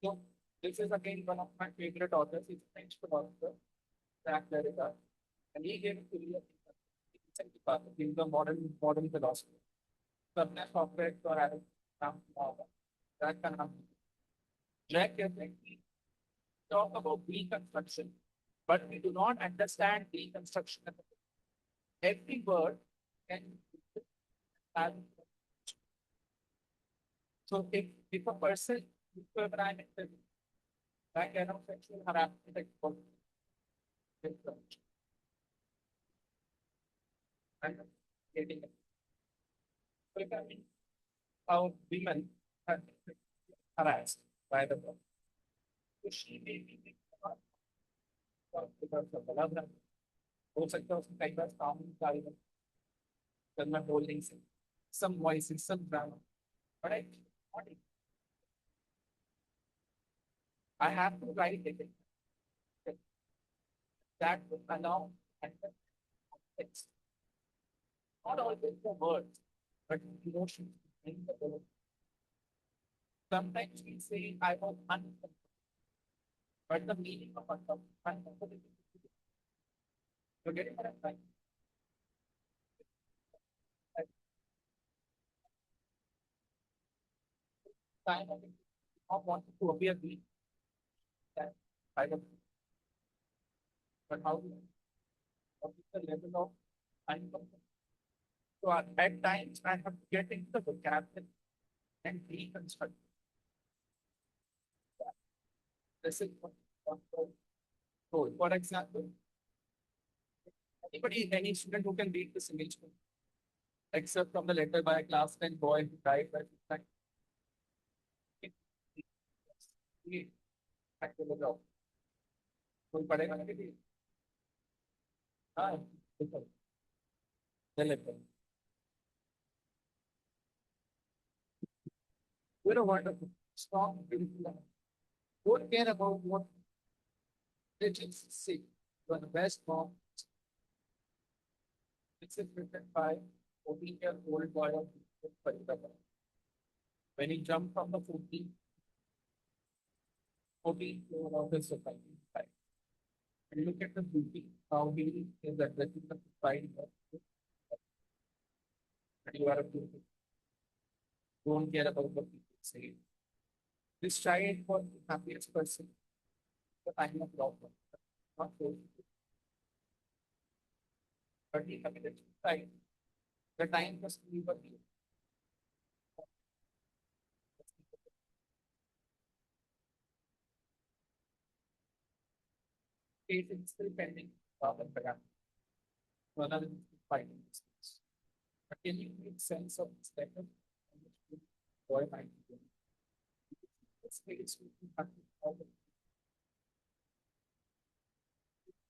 So this is again one of my favorite authors. He's a French philosopher, Jacques Derrida, and he gave it to me in the modern philosophy. सबने software और Adam काम किया होगा. Jack का नाम. Jack कहते हैं कि talk about reconstruction, but we do not understand reconstruction. Every word can have. So if a person, if I am that kind of sexual harassment, like and dating. So if I mean how women are harassed by the world, so she may be because of the love that हो सकता है उसमें कई बार काम कार्य करना बोलने से some voices, some drama, but I have to write it that would allow context, not always the words, but emotions in the word. Sometimes we say I was uncomfortable, but the meaning of uncomfortable. You're getting what I'm trying. Time of not wanting to appear weak. That I don't. But what is the level of uncomfortable? So at times I have to get into the vocabulary and reconstruct. This is what so, for example, any student who can read this image, except from the letter by a class 10 boy who died by suicide. Actually, no. कोई पढ़ेगा ना कि हाँ बिल्कुल We're a wonderful, strong, beautiful. Don't care about what religions say. You're the best mom. This is written by 14-year-old boy of Kolkata. When he jumped from the 14 floor of his society. And look at the beauty, how he is addressing the society. And you are a beauty. Don't care about what people say. This child was the happiest person at the time of lockdown. Not so, but he committed suicide. The time was we were case is still pending. Rather than fighting this case. But can you make sense of this letter? Boy might be doing? This case will be happening all the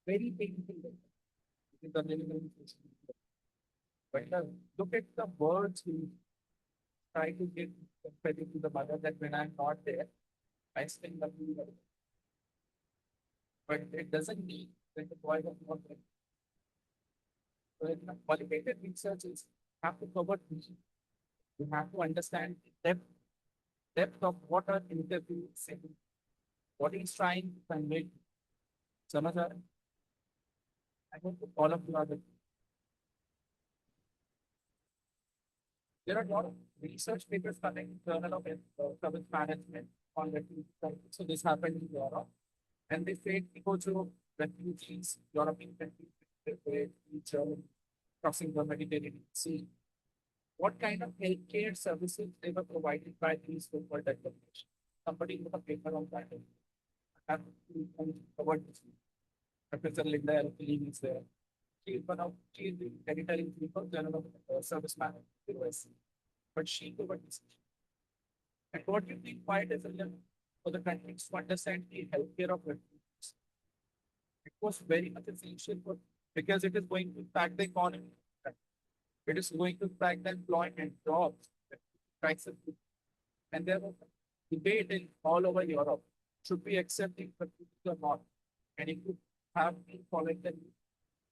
very painful letter. It is a minimal case. But look at the words we try to give credit to the mother that when I'm not there, I still love you. But it doesn't mean that the boy was not there. So in qualitative researches have to cover this. You have to understand the depth of what an interview is saying, what he's trying to convey. समझ आ रहा है? I hope all of you are the. There are a lot of research papers coming in Journal of Service Management on refugees. So this happened in Europe, and they say people to refugees, European countries, Germany, crossing the Mediterranean Sea. What kind of healthcare services they were provided by these local developers? Somebody wrote a paper on that. I have covered this. Professor Linda Elfling is there. She is one of she is the editor in chief of Journal of Service Management, US. But she covered this. And what do you think why it is relevant for the countries to understand the healthcare of refugees? It was very much essential for because it is going to impact the economy. It is going to impact the employment, jobs, prices. And there was a debate in all over Europe. Should we accept the refugees or not? And if you have been following the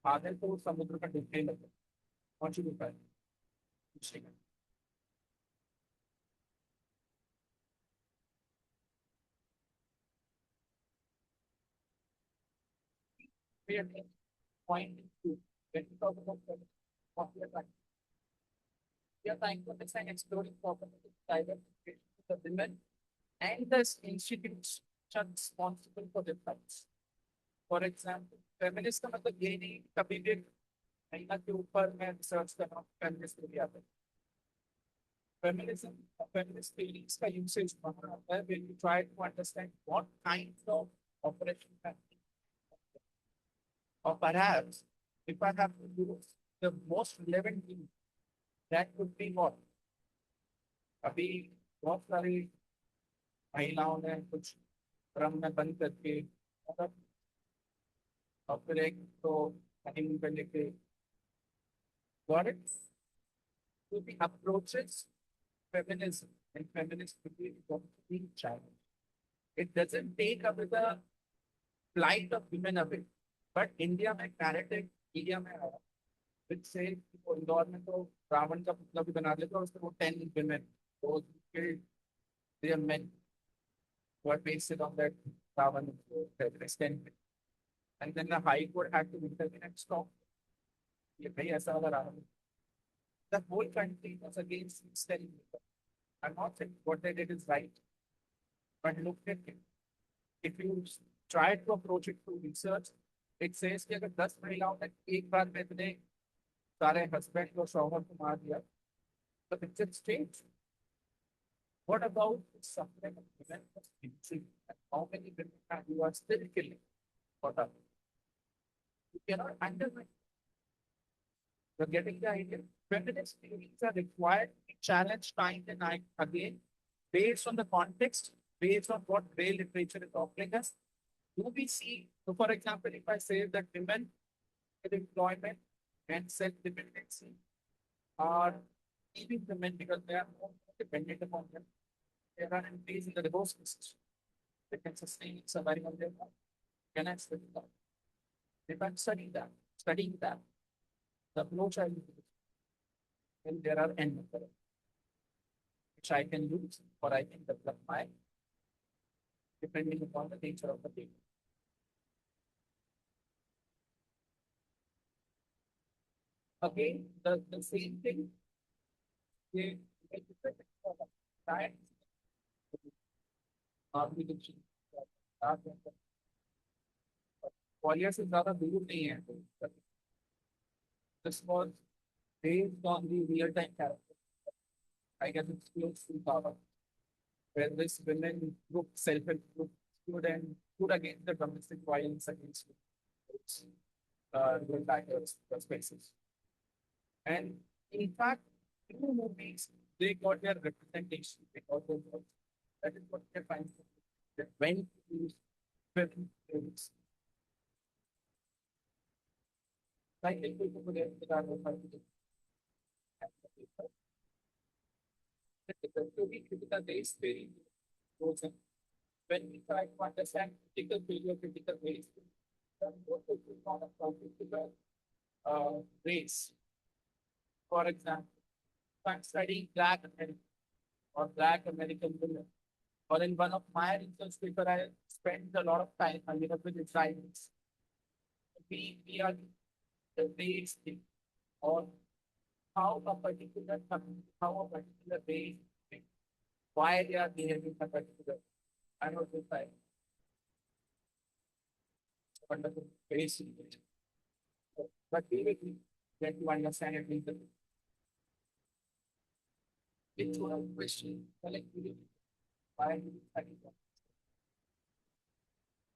आधे तो समुद्र का डूबने लगा और शुरू कर point two when we talk about what we are trying. We are trying to understand exploring properly diversification of the women and the institutes which are responsible for their rights. For example, feminist का मतलब ये नहीं कभी भी महिला के ऊपर मैं रिसर्च कर रहा हूँ फेमिनिस्ट को भी आता है feminism, feminist feelings का usage वहाँ आता है when you try to understand what kinds of operation can be. Or perhaps if I have to use the most relevant thing, that could be what? अभी बहुत सारी महिलाओं ने कुछ ड्रम में बंद करके मतलब और फिर एक तो हनीमून पे लेके got it? So the approaches feminism and feminist being challenged. It doesn't take away the plight of women away, but India में narrative India में आया, which says वो इंदौर में तो रावण का पुतला भी बना देता और उसमें वो 10 women, those who killed their men, who are based on that Ravan terrorist 10 men. And then the High Court had to intervene and stop. ये भाई ऐसा वाला Ravan. The whole country was against stealing. I'm not saying what they did is right, but look at it. If you try to approach it through research, it says कि अगर 10 महिलाओं ने एक बार में इतने सारे husband और शौहर को मार दिया, तो it's a state. What about the suffering of women was intriguing? And how many women you are still killing? What are you cannot undermine. You're getting the idea. Feminist feelings are required to be challenged time and night again, based on the context, based on what Grey literature is offering us. Do we see, so for example, if I say that women with employment and self-dependency are leaving the men because they are more dependent upon them. They are in place in the reverse system. They can sustain surviving on their own. Can I study that? If I'm studying that, the approach I use, then there are n methods which I can use or I can develop my depending upon the nature of the data. Again, the same thing. They Warriors is ज्यादा दूर नहीं है. This was based on the real time character. I guess it's close to power. Where this women group, self-help group, stood and stood against the domestic violence against the tigers, the spaces. And in fact, through movies, they got their representation because of that is what they find. That when these film films, like people who get the to be critical based theory goes in. When we try to understand critical failure, critical ways, then what is the kind of critical race? For example, if I'm studying Black American or Black American women, or in one of my research paper, I spent a lot of time on with Israelis. We are the race thing, or how a particular how a particular race thing, why they are behaving a particular. I know this I wonderful race. But we will get to understand it in the into a question collectively. Why do we study that?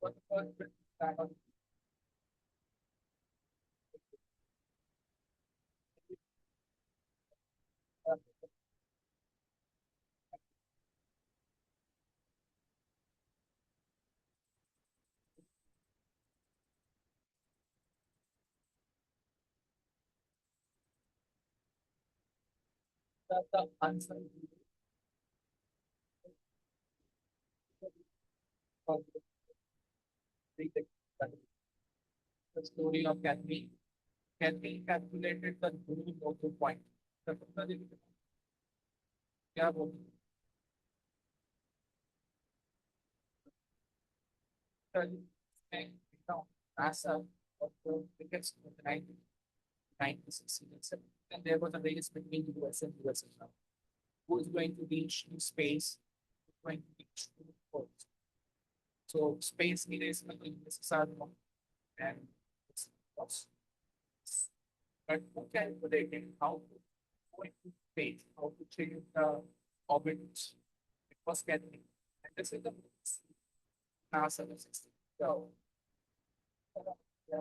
What the first that on the answer of the story of Catherine. Catherine calculated the moon of the point. The क्या बोलते हैं NASA of the biggest of the 1960s and 70s. And there was a race between the US and USSR. Who is going to reach new space? Who's going to reach new ports? So space race between USSR and US. But who calculated how to go into space, how to change the orbits? It was Catherine. And this is the NASA system. So, yeah.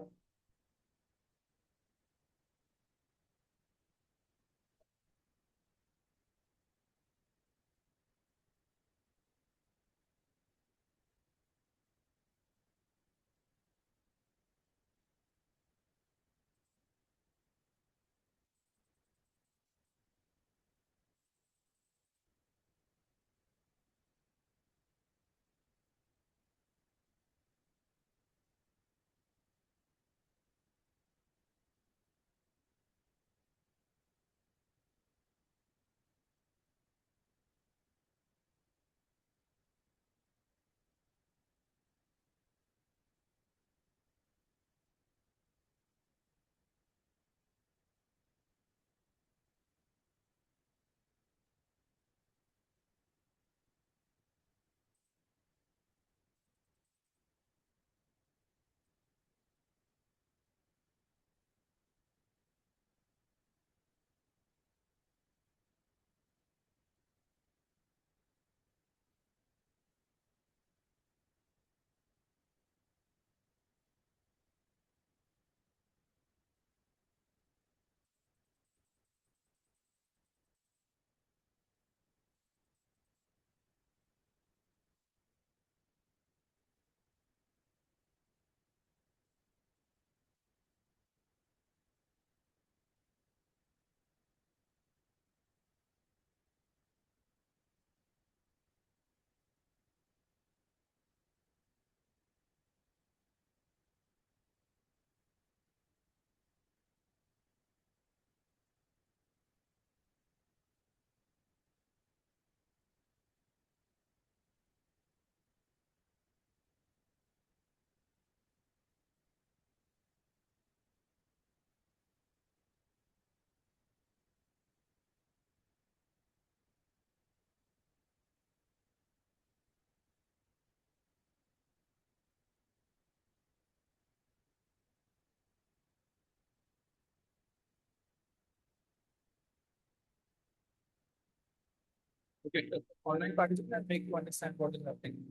Okay, the online participant make you understand what is happening.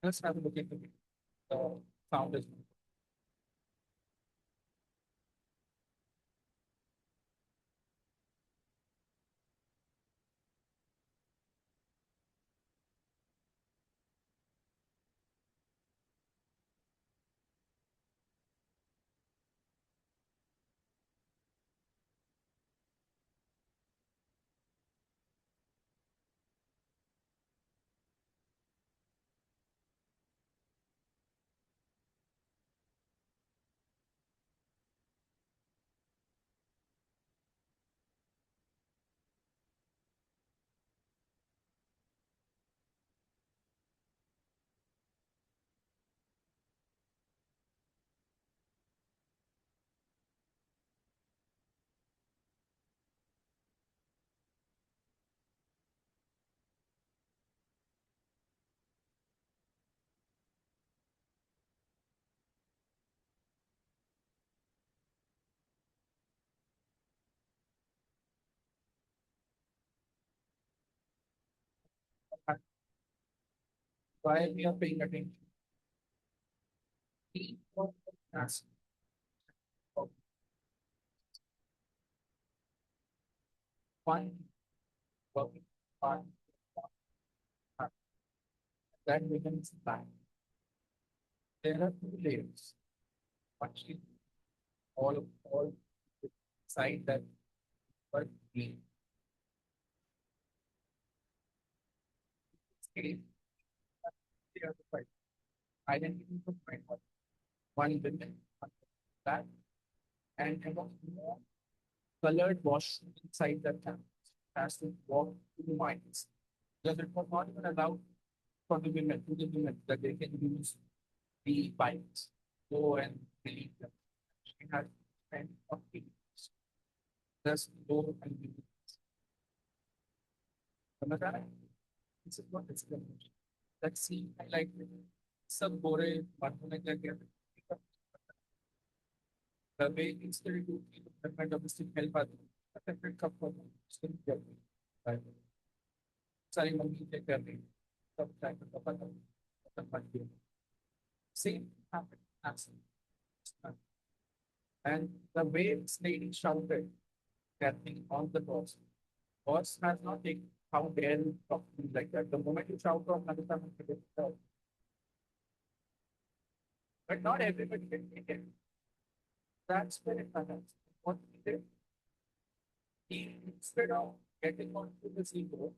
Let's have a look at the founders. Why we are paying attention? That's one working part that begins back. There are two layers. Actually, all side that were clean. Clean. They are the right. Identity of right. One women, that and about more colored wash inside the tank has to walk to the mines. Because it was not even allowed for the women, to the women, that they can use the bikes, go and relieve them. She had spent 40 years. Just go and relieve them. This is what it's going to. Let's see, I like some bore, but when I get the way it's still do the kind of still help us. A separate cup for still get me. Right. Sorry, mummy, take care of me. Some type of a same happened. Absolutely. And the way this lady shouted, getting on the boss. Boss has not taken how dare you talk to me like that. The moment you shout from another time, but not everybody can take it. That's where it happens. What he did, he instead of getting onto the ego,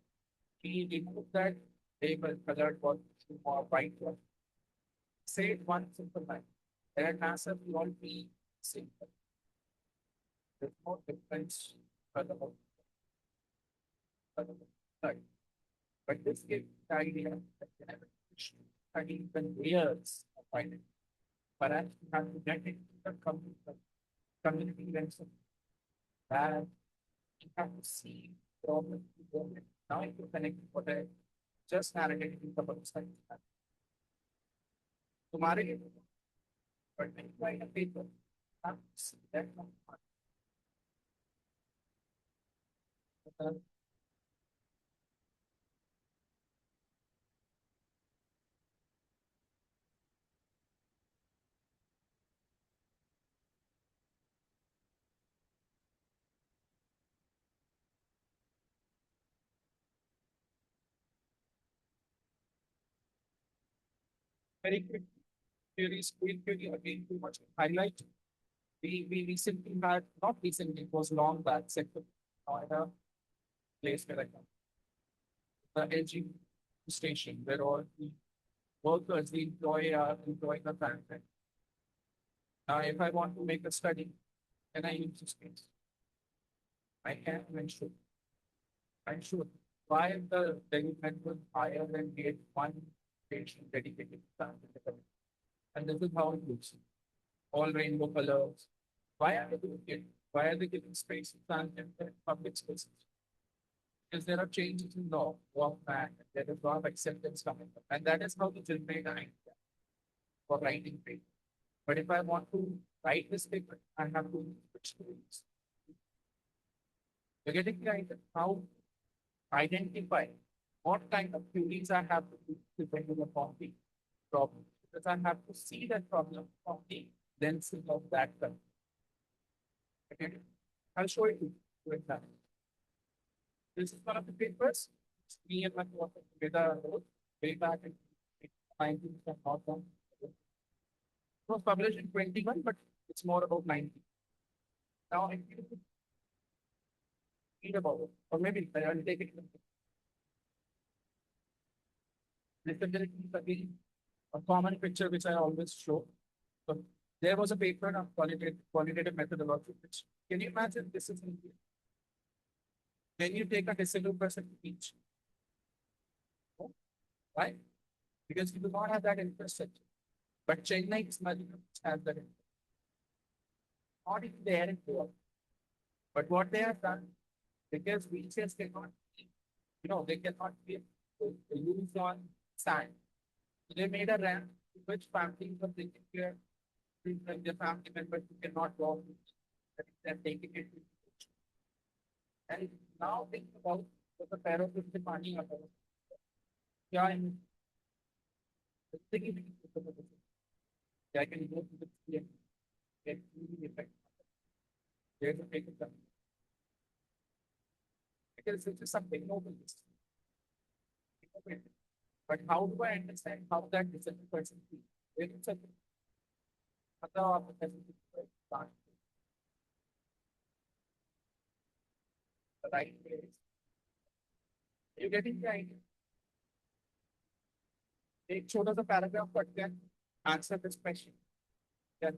he removed that label, colored one or white one. Say one simple line. There has to all be simple. There's no difference for the whole. Right. But this gives the idea that whenever you study the layers of identity, perhaps you have to get into the community lenses that you have to see problem to problem. Now if you connect what I just narrated in the website, तुम्हारे but when you write a paper, you have to see that very quick theories, quickly again too much highlight. We recently had, not recently, it was long back, sector, Noida, place where I come. The LG station where all the workers, the employee are employing the factory. Now, if I want to make a study, can I use the space? I can and should. I should. Why the development was higher than get one station dedicated to that? And this is how it looks. All rainbow colors. Why are they doing it? Why are they giving space to public spaces? Because there are changes in law of man, there is a lot of acceptance coming up. And that is how the generate an idea for writing paper. But if I want to write this paper, I have to switch to this. You're getting the idea identify what kind of queries I have to do depending upon the problem. Because I have to see that problem from the density of that problem. Okay, I'll show it to you with that. This is one of the papers. It's me and my co-author together wrote way back in 19 from Northern. It was published in 21, but it's more about 19. Now, if you read about it, or maybe I'll take it. Disability is again a common picture which I always show. So there was a paper on qualitative methodology. Which can you imagine this is in India? Can you take a disabled person to teach? No? Right? Because you do not have that infrastructure. But Chennai is much has that infrastructure. Not even there in Goa. But what they have done, because wheelchairs cannot, they cannot be used on sand. So they made a ramp which families were taking care of their family members who cannot walk. They're taking it to the beach. And now think about what the parents of the money are. Yeah, I'm thinking I can go to the sea and get the effect. There's a paper coming. Because it is something noble. But how do I understand how that disabled person feels? There is a other opportunity to start the right place. You getting the idea? It showed us a paragraph, but then answer this question. Then,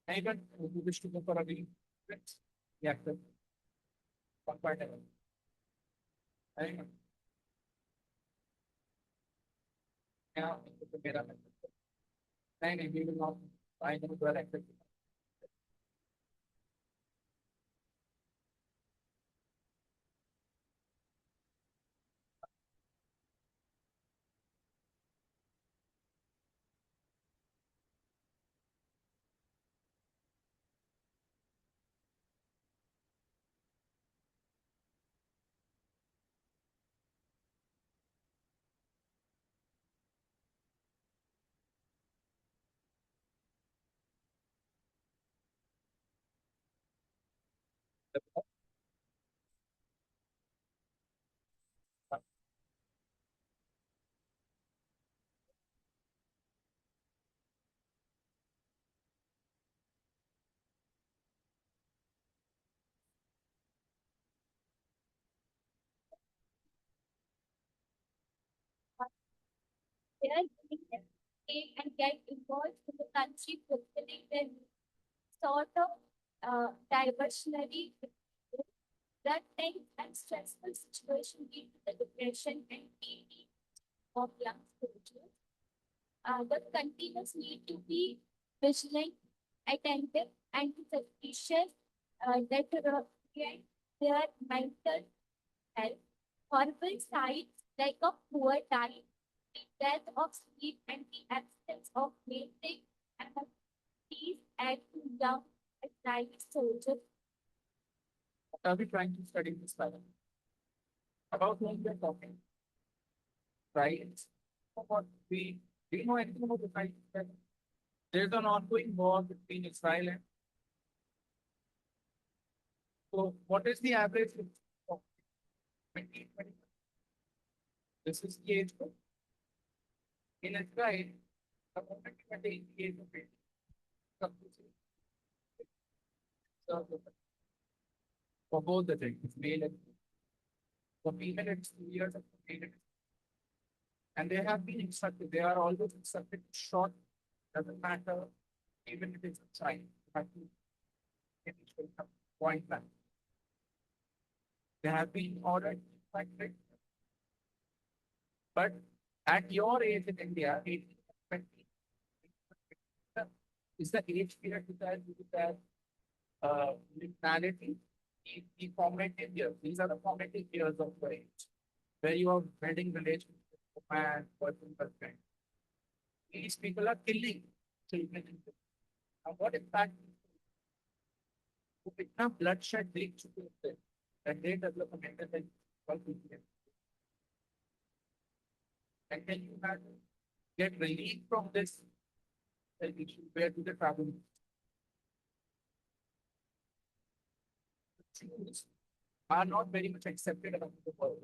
anyone who wish to go for a reading, yeah, the 1.11. Anyone? Yeah, it's a better method. And we will not find them well accepted. They are doing them and get involved in the country fulfilling their sort of diversionary that tense and stressful situation lead to the depression and PD of young soldiers. The continuous need to be vigilant, attentive, and suspicious that create their mental health. Horrible sights like a poor diet, the death of sleep, and the absence of basic amenities add to young anxiety soldiers. What are we trying to study this paragraph? About whom we're talking, right? What we do you know anything about the fight? There's an ongoing war between Israel and so what is the average of 2020? This is the age group. In Israel, the moment you attain the age of 20, so for both the genders, male and female. For female, it's 2 years of male. And they have been instructed, they are always instructed to short, doesn't matter, even if it's a child, you have to finish with a point blank. They have been ordered like that. But at your age in India, 18 to 20 is the age period with that mentality, the formative years. These are the formative years of your age, where you are building relations with a man, person, husband. These people are killing children. Now, what impact? इतना bloodshed देख चुके होते हैं and they develop a mental health called PTSD. And then you have to get relief from this health issue. Where do they travel? Jews are not very much accepted around the world,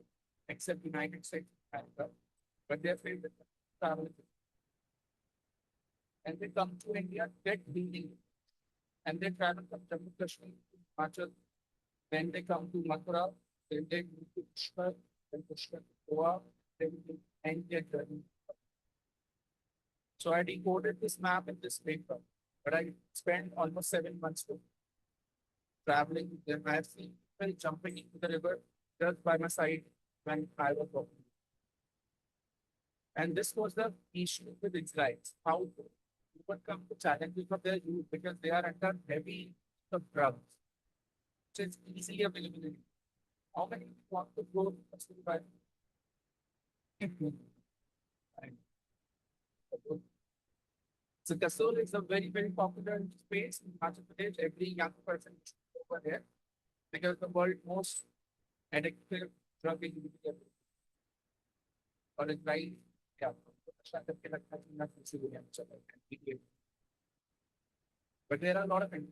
except United States and Canada, but they are favorite travel. And they come to India, get healing, and they travel from Jammu Kashmir to Himachal. Then they come to Mathura, then they move to Pushkar, then Pushkar to Goa, then they end their journey. So I decoded this map in this paper, but I spent almost 7 months to traveling with them. I have seen people jumping into the river just by my side when I was walking. And this was the issue with Israelites, how to overcome the challenges of their youth because they are under heavy of drugs, which is easily available. In India. How many people want to go to Kasur by? So Kasur is a very, very popular space in Himachal Pradesh. Every young person should go over there because the world's most addictive drug is illegal. और Israel क्या अच्छा करके रखा कि ना किसी को नहीं चला है but there are a lot of things.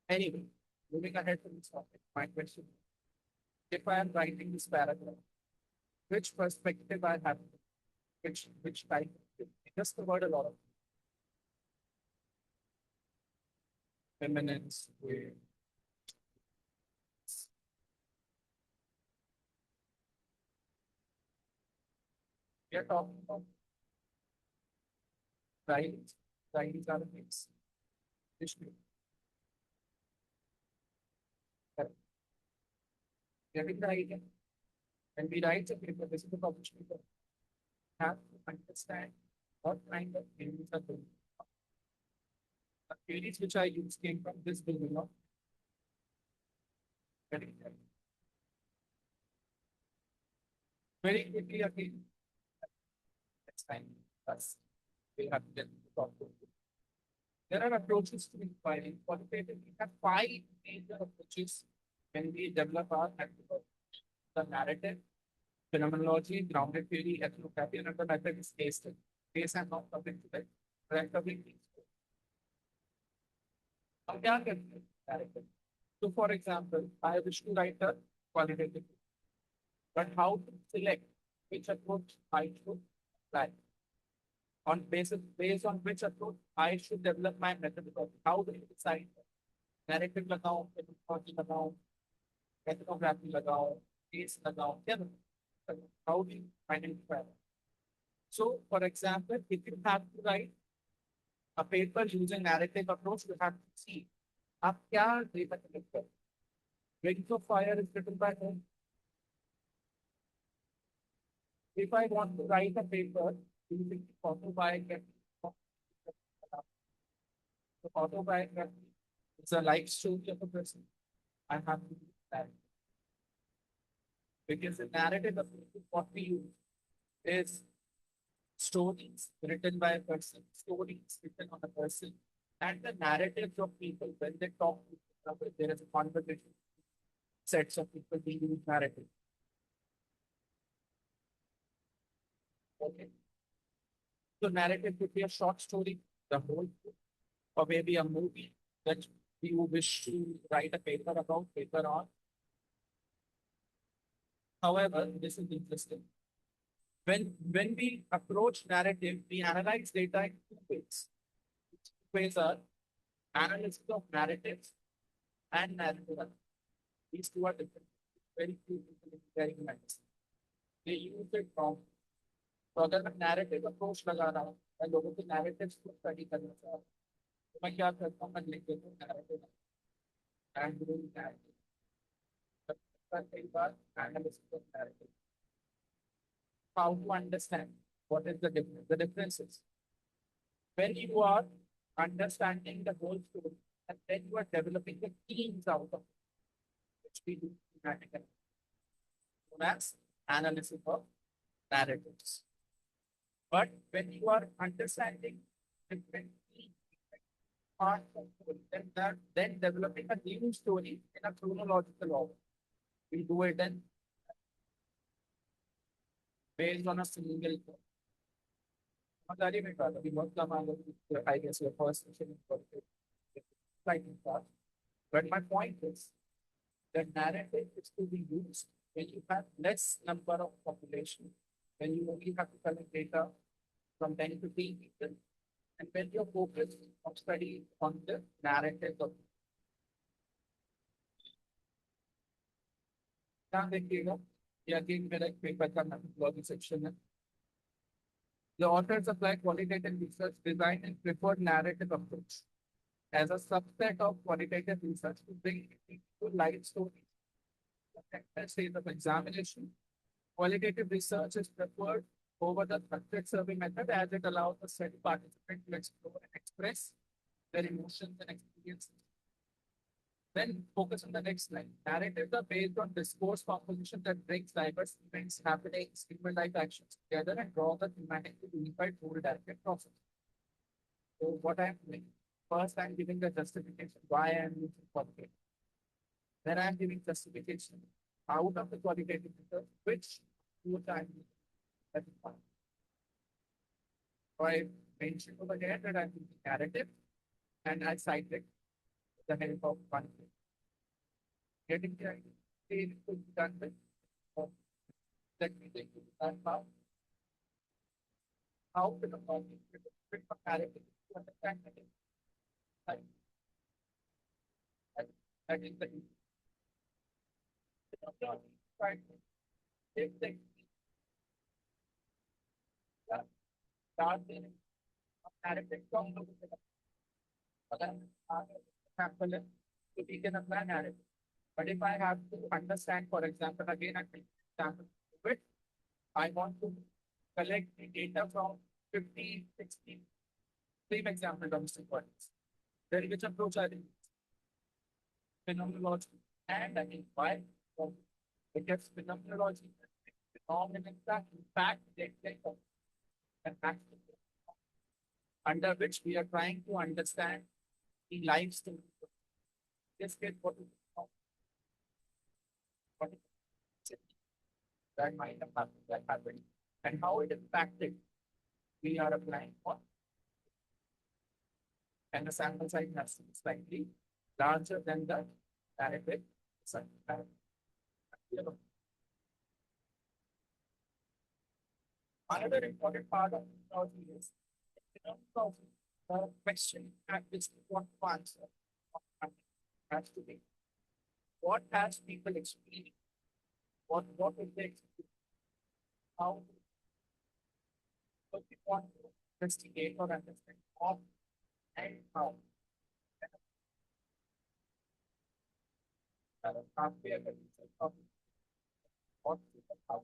Anyway, moving ahead to this topic, my question: if I am writing this paragraph, which perspective I have, which type? I just covered a lot of feminines. We are talking about rights. Rights are things. Getting the idea. When we write a paper, this is the published paper. Have to understand what kind of theories are going on. The theories which I use came from this building of very quickly again. Next time, that's we'll have to get to talk to you. There are approaches to inquiry. Qualitatively, we have 5 major approaches when we develop our method. The narrative, phenomenology, grounded theory, ethnography, and another method is case study. Case and not public today. Correct public. हम क्या करते हैं? Narrative. So, for example, I wish to write a qualitative, but how to select which approach I should apply? On based on which approach I should develop my methodology. How do you decide? Narrative लगाओ, phenomenology लगाओ, ethnography लगाओ, case लगाओ, क्या लगाओ? How do you identify? So, for example, if you have to write a paper using narrative approach, you have to see आप क्या data collect कर. Wings of Fire is written by whom? If I want to write a paper using autobiography, the autobiography is a life story of a person. I have to do that. Because the narrative of what we use is stories written by a person, stories written on a person, and the narratives of people when they talk to each other, there is a conversation, sets of people being use narrative. Okay. So narrative could be a short story, the whole book, or maybe a movie that you wish to write a paper about later on. However, this is interesting. When we approach narrative, we analyze data in 2 ways. Two ways are analysis of narratives and narrative. These two are different. Very few people in very medicine. They use it from. तो अगर मैं narrative approach लगा रहा हूँ, मैं लोगों के narratives को study करना चाह रहा हूँ, तो मैं क्या करता हूँ, मैं लिख देता हूँ narrative and doing narrative. but कई बार analysis of narrative. How to understand what is the difference? The difference is when you are understanding the whole story and then you are developing the themes out of it, which we do thematically. So that's analysis of narratives. But when you are understanding different themes, parts of the story, then developing a new story in a chronological order. We do it in based on a single code. Magari mein baat, abhi bahut kama I guess your first question is slightly fast. But my point is the narrative is to be used when you have less number of population, when you only have to collect data from 10 to 15 people, and when you're focused on study on the narrative of ध्यान देखिएगा ये again मेरा एक paper का methodology section है. The authors apply qualitative research design and preferred narrative approach as a subset of qualitative research to bring to light stories. Let's say of examination. Qualitative research is preferred over the structured survey method as it allows the study participant to explore and express their emotions and experiences. Then focus on the next line. Narratives are based on discourse composition that brings diverse events, happenings, human life actions together and draw the thematic to unified goal-directed process. So what I'm doing, first I'm giving the justification why I'm using qualitative. Then I'm giving justification out of the qualitative research, which two I'm using. That is one. So I mentioned over there that I'm using narrative and I cited the help of one. Getting the idea. It could be done with let me take that now. How to the problem with narrative to understand the that that is the right. Take the start the narrative from the example so we can apply narrative. But if I have to understand, for example, again, I take example of it, I want to collect the data from 50, 60, same example, domestic violence. Then which approach I think? Phenomenology. And I think why? Because phenomenology, phenomenon, in fact, they take an act under which we are trying to understand the life story. This case, what is that might have happened, that happened, and how it impacted. We are applying for, and the sample size has to be slightly larger than the narrative size. Another important part of technology is the question at which what to answer has to be. What has people experienced? What is the experience? How what we want to investigate or understand how and how. Not be able to of what how.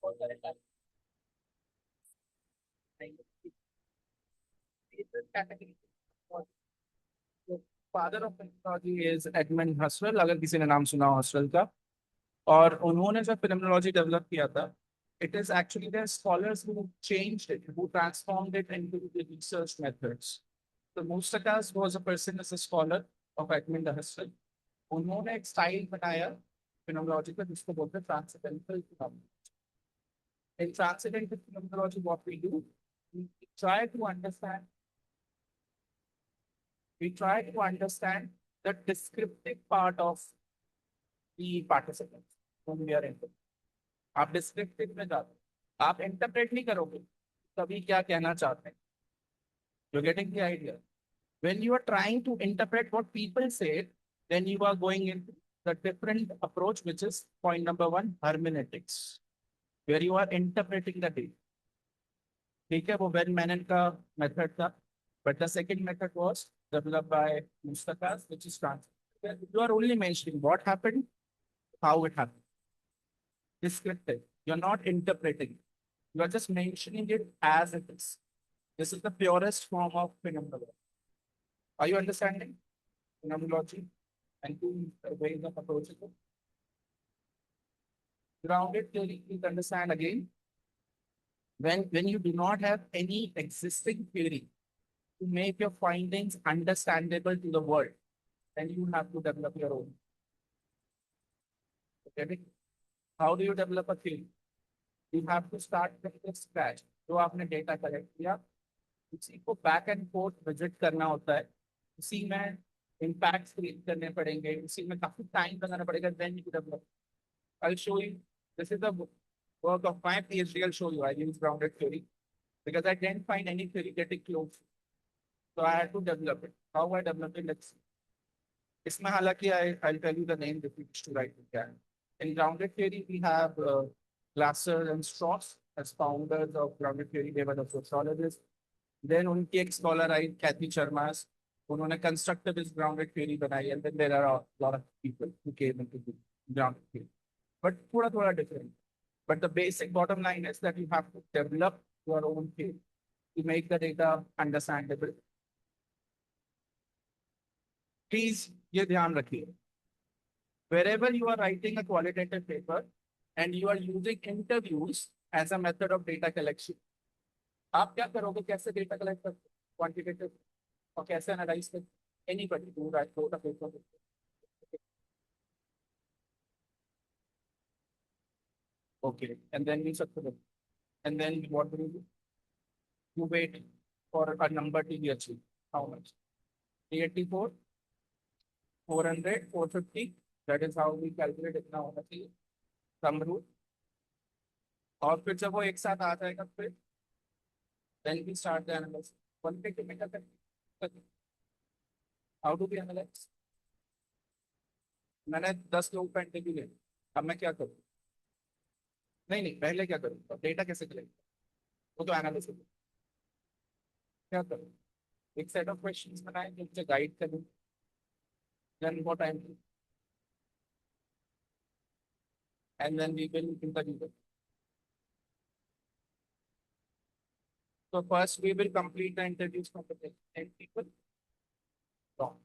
For the category. Father of technology is Edmund Haswell, अगर किसी ने नाम सुना हो Haswell का. और उन्होंने जब फिनोमेनोलॉजी डेवलप किया था, it is actually the scholars who changed it, who transformed it into the research methods. So Mustakas was a person as a scholar of Edmund Husserl. उन्होंने एक स्टाइल बनाया फिनोमेनोलॉजी का जिसको बोलते हैं transcendental phenomenology. In transcendental phenomenology, what we do, we try to understand the descriptive part of the participants whom we are into. आप descriptive में जाते हैं, आप interpret नहीं करोगे तभी क्या कहना चाहते हैं. You're getting the idea. When you are trying to interpret what people say, then you are going into the different approach, which is point number one, hermeneutics, where you are interpreting the data. ठीक है, वो when मैनन का method था, but the second method was developed by Mustakas, which is translated. You are only mentioning what happened, how it happened. Descriptive. You're not interpreting. You are just mentioning it as it is. This is the purest form of phenomenology. Are you understanding phenomenology and two ways of approaching it? Grounded theory, please understand again. When you do not have any existing theory to make your findings understandable to the world, then you have to develop your own. Okay? How do you develop a theory? You have to start from the scratch. जो आपने data collect किया, उसी को back and forth visit करना होता है. उसी में impacts create करने पड़ेंगे. उसी में काफी time लगाना पड़ेगा. Then you develop. I'll show you. This is the work of my PhD. I'll show you. I use grounded theory because I didn't find any theory getting close. So I had to develop it. How I developed it, let's see. इसमें हालांकि I'll tell you the name if you wish to write it down. In grounded theory, we have Glasser and Strauss as founders of grounded theory. They were the sociologists. Then उनकी एक scholar आई Kathy Charmas. उन्होंने constructivist grounded theory बनाई. And then there are a lot of people who came into the grounded theory. But थोड़ा different. But the basic bottom line is that you have to develop your own theory to make the data understandable. Please ये ध्यान रखिए. Wherever you are writing a qualitative paper and you are using interviews as a method of data collection, आप क्या करोगे? कैसे data collect करते? Quantitative और कैसे analyze करते? Anybody who wrote a paper. Okay, and then you submit. And then what do? You wait for a number to be achieved. How much? 384, 400, 450. That is how we calculate it now. Thumb rule. और फिर जब वो एक साथ आ जाएगा फिर then we start the analysis. One thing to make a how do we analyze? मैंने 10 लोग का इंटरव्यू ले. अब मैं क्या करूँ? नहीं पहले क्या करूँ? डेटा कैसे कलेक्ट? वो तो एनालिसिस. क्या करूँ? एक सेट ऑफ क्वेश्चंस बनाए जो मुझे गाइड करूँ. Then what I do? And then we will interview them. So first we will complete the interviews from the 10 people. Wrong.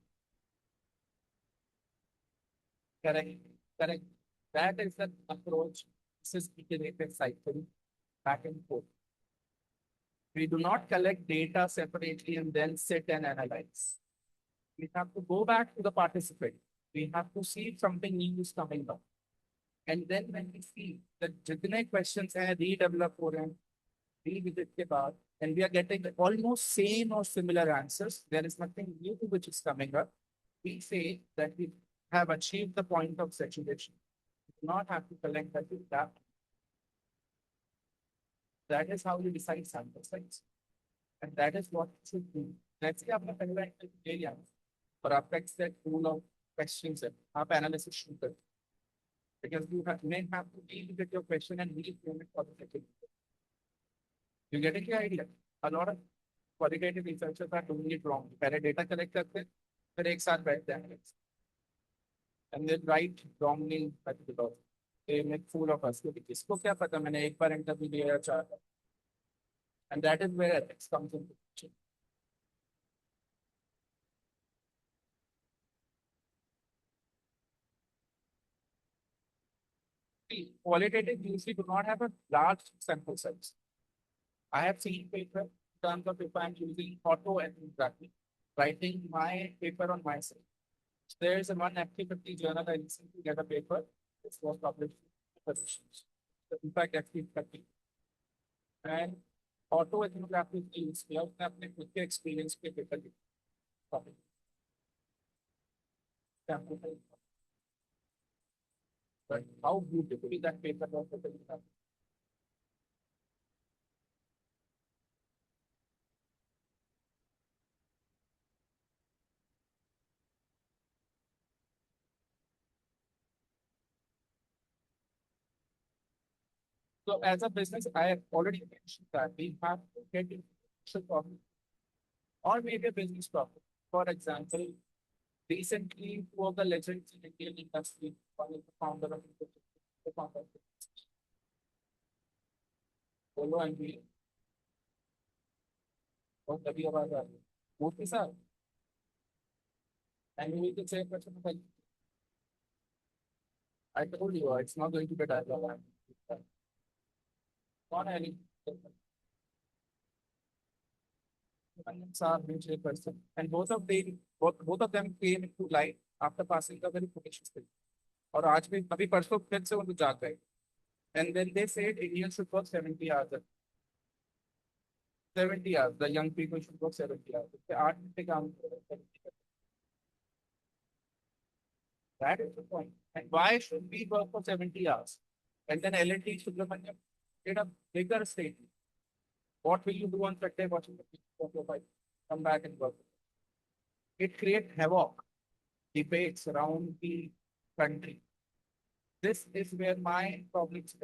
Correct. That is the approach. This is iterative cycle, back and forth. We do not collect data separately and then sit and analyze. We have to go back to the participant. We have to see if something new is coming up. And then when we see that जितने questions हैं redevelop हो रहे हैं, revisit के बाद, and we are getting almost same or similar answers, there is nothing new which is coming up. We say that we have achieved the point of saturation. We do not have to collect that data. That is how you decide sample size. And that is what you should do. Let's say आपने पहला interview ले लिया और आपका एक set pool of questions है, आप analysis शुरू करें. Because you may have to revisit your question and reframe it for the second. You getting the idea? A lot of qualitative researchers are doing it wrong. पहले data collect करते हैं, फिर एक साथ बैठते हैं. And then write wrongly because they make fool of us. क्योंकि किसको क्या पता मैंने एक बार इंटरव्यू दिया या 4 बार. And that is where ethics comes into picture. Qualitative usually do not have a large sample size. I have seen paper in terms of if I'm using auto and interactive, writing my paper on myself. There is a one FT50 journal I recently get a paper. This was published in positions. In fact, FT50. And auto ethnographic is with the experience paper. But how beautifully that paper was written. So as a business, I have already mentioned that we have to get information problem or maybe a business problem. For example, recently two of the legends in the Indian industry, one is the founder of the founder of Polo and we और तभी आवाज आ रही है. वो के साथ and you can say question like I told you it's not going to be dialogue. Not any Abhimanyans are mutual person, and both of them came into light after passing the very foolish stage. और आज भी अभी परसों फिर से उनको जाग गए. And then they said Indians should work 70 hours. 70 hours. The young people should work 70 hours. If they 8 घंटे काम करें, 70 hours. That is the point. And why should we work for 70 hours? And then L&T Subramaniam did a bigger statement. What will you do on Saturday watching the fight? Come back and work. It creates havoc, debates around the country. This is where my problem is.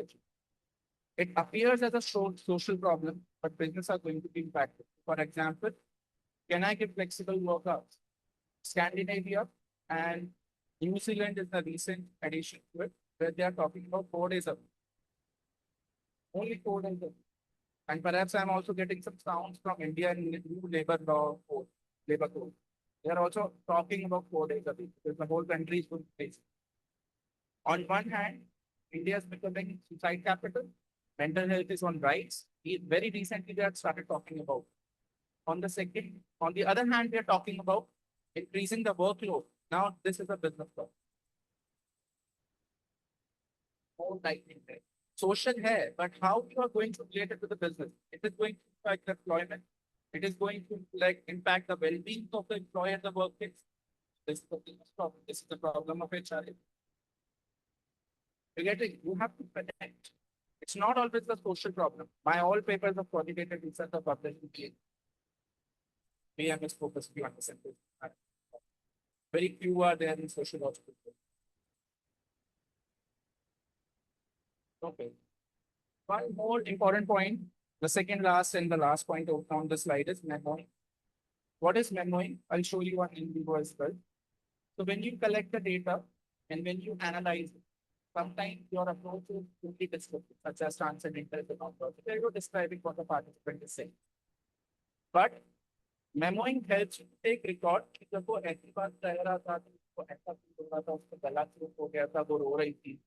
It appears as a social problem, but business are going to be impacted. For example, can I give flexible work hours? Scandinavia and New Zealand is the recent addition to it, where they are talking about 4 days a week. Only 4 days a week. And perhaps I'm also getting some sounds from India in the new labor law code, labor code. They are also talking about 4 days a week because the whole country is going to face. On one hand, India is becoming suicide capital. Mental health is on rise. Very recently, they had started talking about. On the other hand, we are talking about increasing the workload. Now, this is a business problem. More tightening there. Social hair, but how you are going to relate it to the business? It is going to impact the employment. It is going to impact the well-being of the employer and the workplace. This is the business problem. This is the problem of HR. You have to connect. It's not always the social problem. My all papers of qualitative research are published in PhD. PM is focused on the center. Very few are there in sociological. Okay. One more important point, the second last and the last point on the slide is memoing. What is memoing? I'll show you one in vivo as well. So when you collect the data and when you analyze it, sometimes your approach is fully descriptive, such as transcendental economics. There you describing what the participant is saying. But memoing helps you take record कि जब वो ऐसी बात कह रहा था तो उसको ऐसा फील हो रहा था उसको गला चुप हो गया था वो रो रही थी.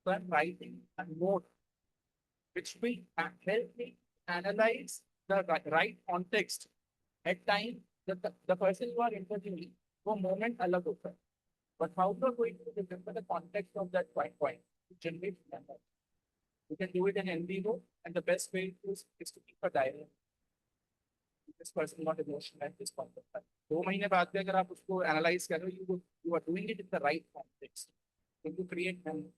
So I'm writing a note which will help me analyze the right context. At times, the person you are interviewing, वो moment अलग होता है. But how you are going to remember the context of that point to generate memory? You can do it in NVO, and the best way is to keep a diary. This person not emotional at this point of time. 2 महीने बाद भी अगर आप उसको analyze कर रहे हो, you are doing it in the right context. So you create memory.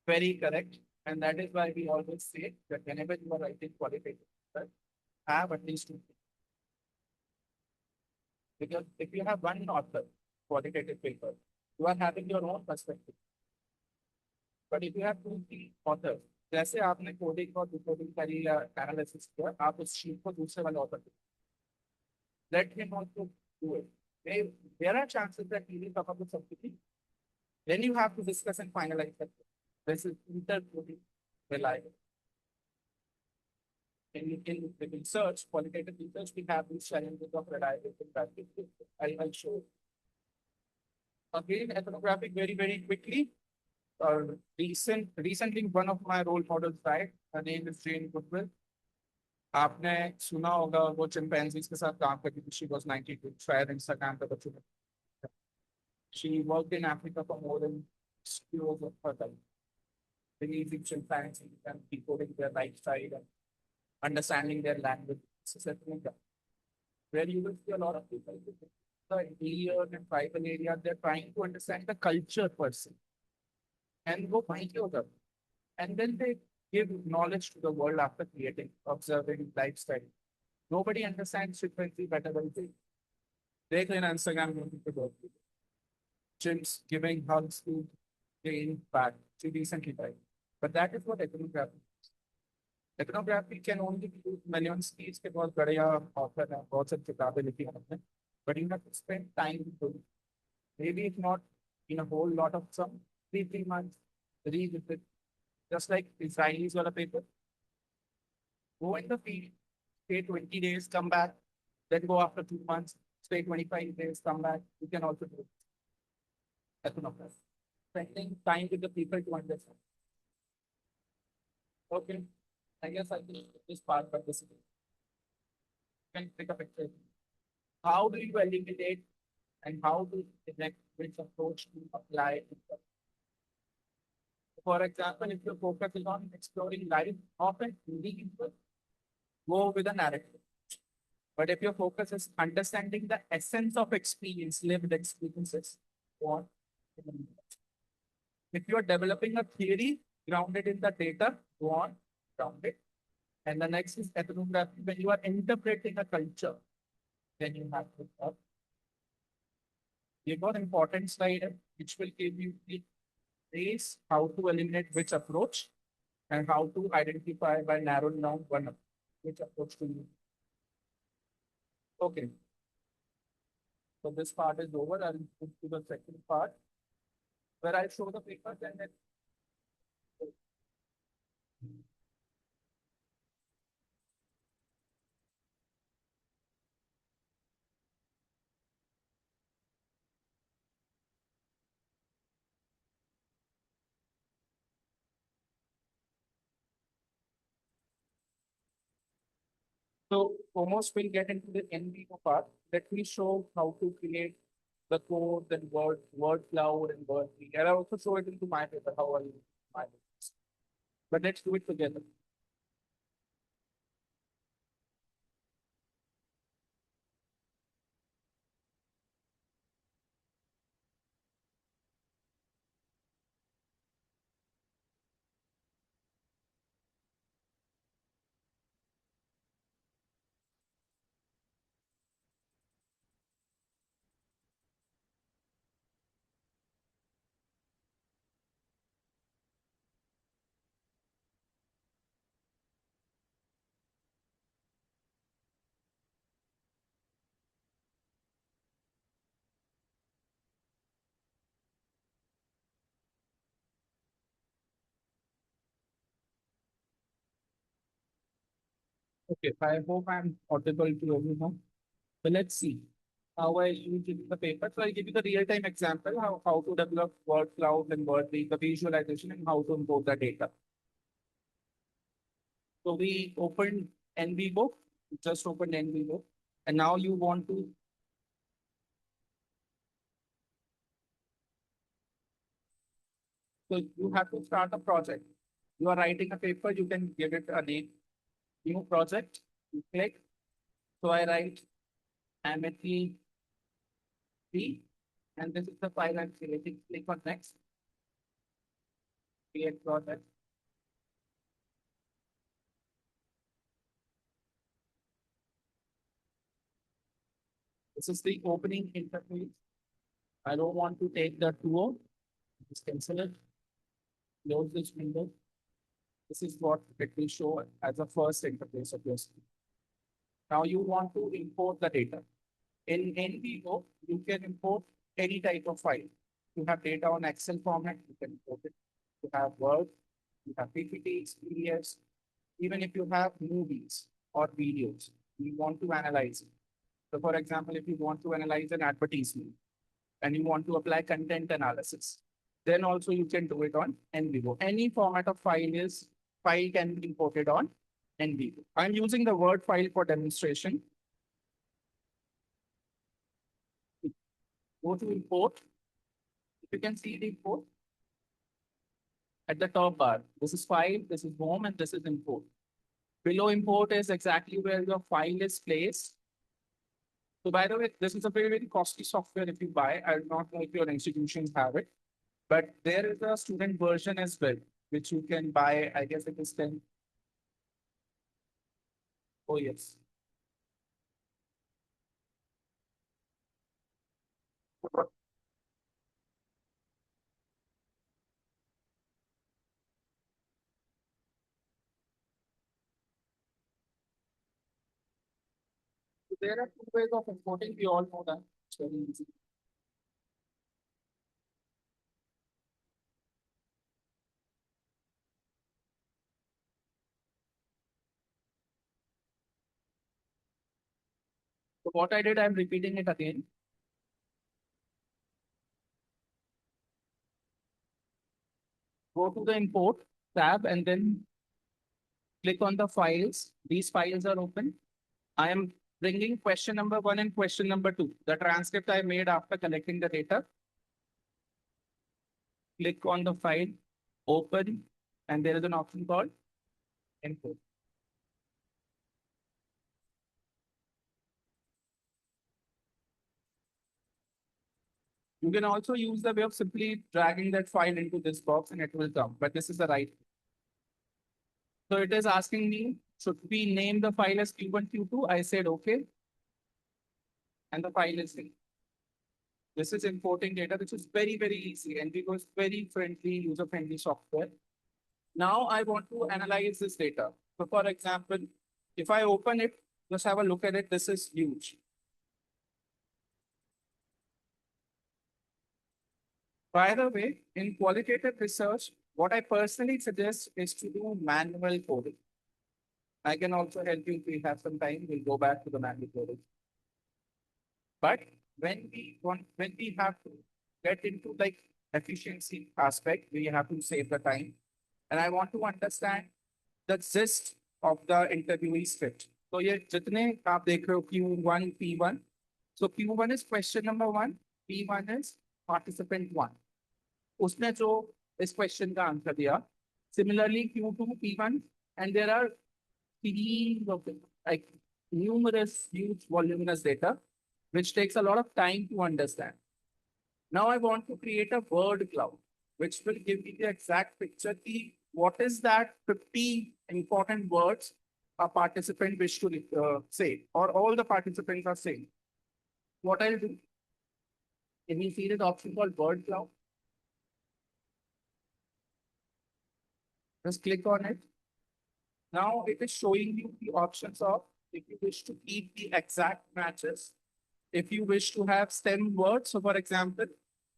Very correct. And that is why we always say that whenever you are writing qualitative, have at least 2. Because if you have one author, qualitative paper, you are having your own perspective. But if you have 2, 3 authors, जैसे आपने coding और decoding करी या analysis किया, आप उस sheet को दूसरे वाले author let him also do it. There are chances that he will come up with something. Then you have to discuss and finalize that. This is intercoding reliable. In research, qualitative research, we have these challenges of reliability. I'll show. Again, ethnographic very quickly. Recently, one of my role models died. Her name is Jane Goodwill. आपने सुना होगा वो chimpanzees के साथ काम करती थी. She was 92. शायद Instagram पे बच्चों ने. She worked in Africa for more than 6 years of her life. Releasing chimpanzees and decoding their lifestyle and understanding their language. Where you will see a lot of people in the interior and tribal area, they're trying to understand the culture per se. And go find yoga. And then they give knowledge to the world after creating, observing lifestyle. Nobody understands chimpanzee better than they. They can Instagram people. Chimps giving hugs to gain back. She recently died. But that is what ethnography is. Ethnography can only be used millions speeds के बहुत बड़े author हैं, बहुत सारी किताबें लिखी हैं, but you have to spend time to do it. Maybe if not in a whole lot of some 3 months, revisit. Just like Israelis wala paper. Go in the field, stay 20 days, come back, then go after 2 months, stay 25 days, come back. You can also do it. Ethnography. Spending time with the people to understand. Okay. I guess I can this part participate. Can take a picture. How do you eliminate and how to select which approach to apply? For example, if your focus is on exploring life, often lead go with a narrative. But if your focus is understanding the essence of experience, lived experiences, what? If you are developing a theory grounded in the data, go on, grounded. And the next is ethnography. When you are interpreting a culture, then you have to have. You got important slide which will give you the ways how to eliminate which approach and how to identify by narrowing down one which approach to use. Okay, so this part is over. I'll move to the second part where I show the papers and then. So almost we'll get into the NVO part. Let me show how to create the code and word cloud and word tree. And I'll also show it into my paper how I use my papers. But let's do it together. Okay, I hope I'm audible to everyone. But let's see how I use it in the paper. So I'll give you the real-time example how to develop word cloud and word tree, the visualization and how to import the data. So we opened NVBook, just opened NVBook, and now you want to. So you have to start a project. You are writing a paper, you can give it a name. New project, you click. So I write Amity B, and this is the file I'm creating. Click on next, create project. This is the opening interface. I don't want to take the tour. Just cancel it. Close this window. This is what it will show as a first interface of your screen. Now you want to import the data. In NVO, you can import any type of file. You have data on Excel format, you can import it. You have Word, you have PPTs, PDFs, even if you have movies or videos, you want to analyze it. So for example, if you want to analyze an advertisement and you want to apply content analysis, then also you can do it on NVO. Any format of file can be imported on NVO. I'm using the Word file for demonstration. Go to import. If you can see the import at the top bar, this is file, this is home, and this is import. Below import is exactly where your file is placed. So by the way, this is a very, very costly software if you buy. I do not know if your institutions have it, but there is a student version as well, which you can buy. I guess it is 10. Oh, yes. So there are two ways of importing. We all know that. It's very easy. So what I did, I'm repeating it again. Go to the import tab and then Click on the files. These files are open. I am bringing question number 1 and question number 2. The transcript I made after collecting the data. Click on the file, open, and there is an option called import. You can also use the way of simply dragging that file into this box and it will come, but this is the right. So it is asking me, should we name the file as Q1, Q2? I said, okay. And the file is in. This is importing data, which is very, very easy and because very friendly, user-friendly software. Now I want to analyze this data. So for example, if I open it, just have a look at it, this is huge. By the way, in qualitative research, what I personally suggest is to do manual coding. I can also help you if we have some time, we'll go back to the manual coding. But when we have to get into like efficiency aspect, we have to save the time. And I want to understand the gist of the interviewee script. So ये जितने आप देख रहे हो Q1, P1. So Q1 is question number 1, P1 is participant 1. उसने जो इस question का answer दिया. Similarly Q2, P1, and there are series of like numerous huge voluminous data, which takes a lot of time to understand. Now I want to create a word cloud, which will give me the exact picture. What is that 50 important words a participant wish to say, or all the participants are saying. What I'll do, can you see this option called word cloud? Just click on it. Now it is showing you the options of if you wish to keep the exact matches, if you wish to have stem words. So for example,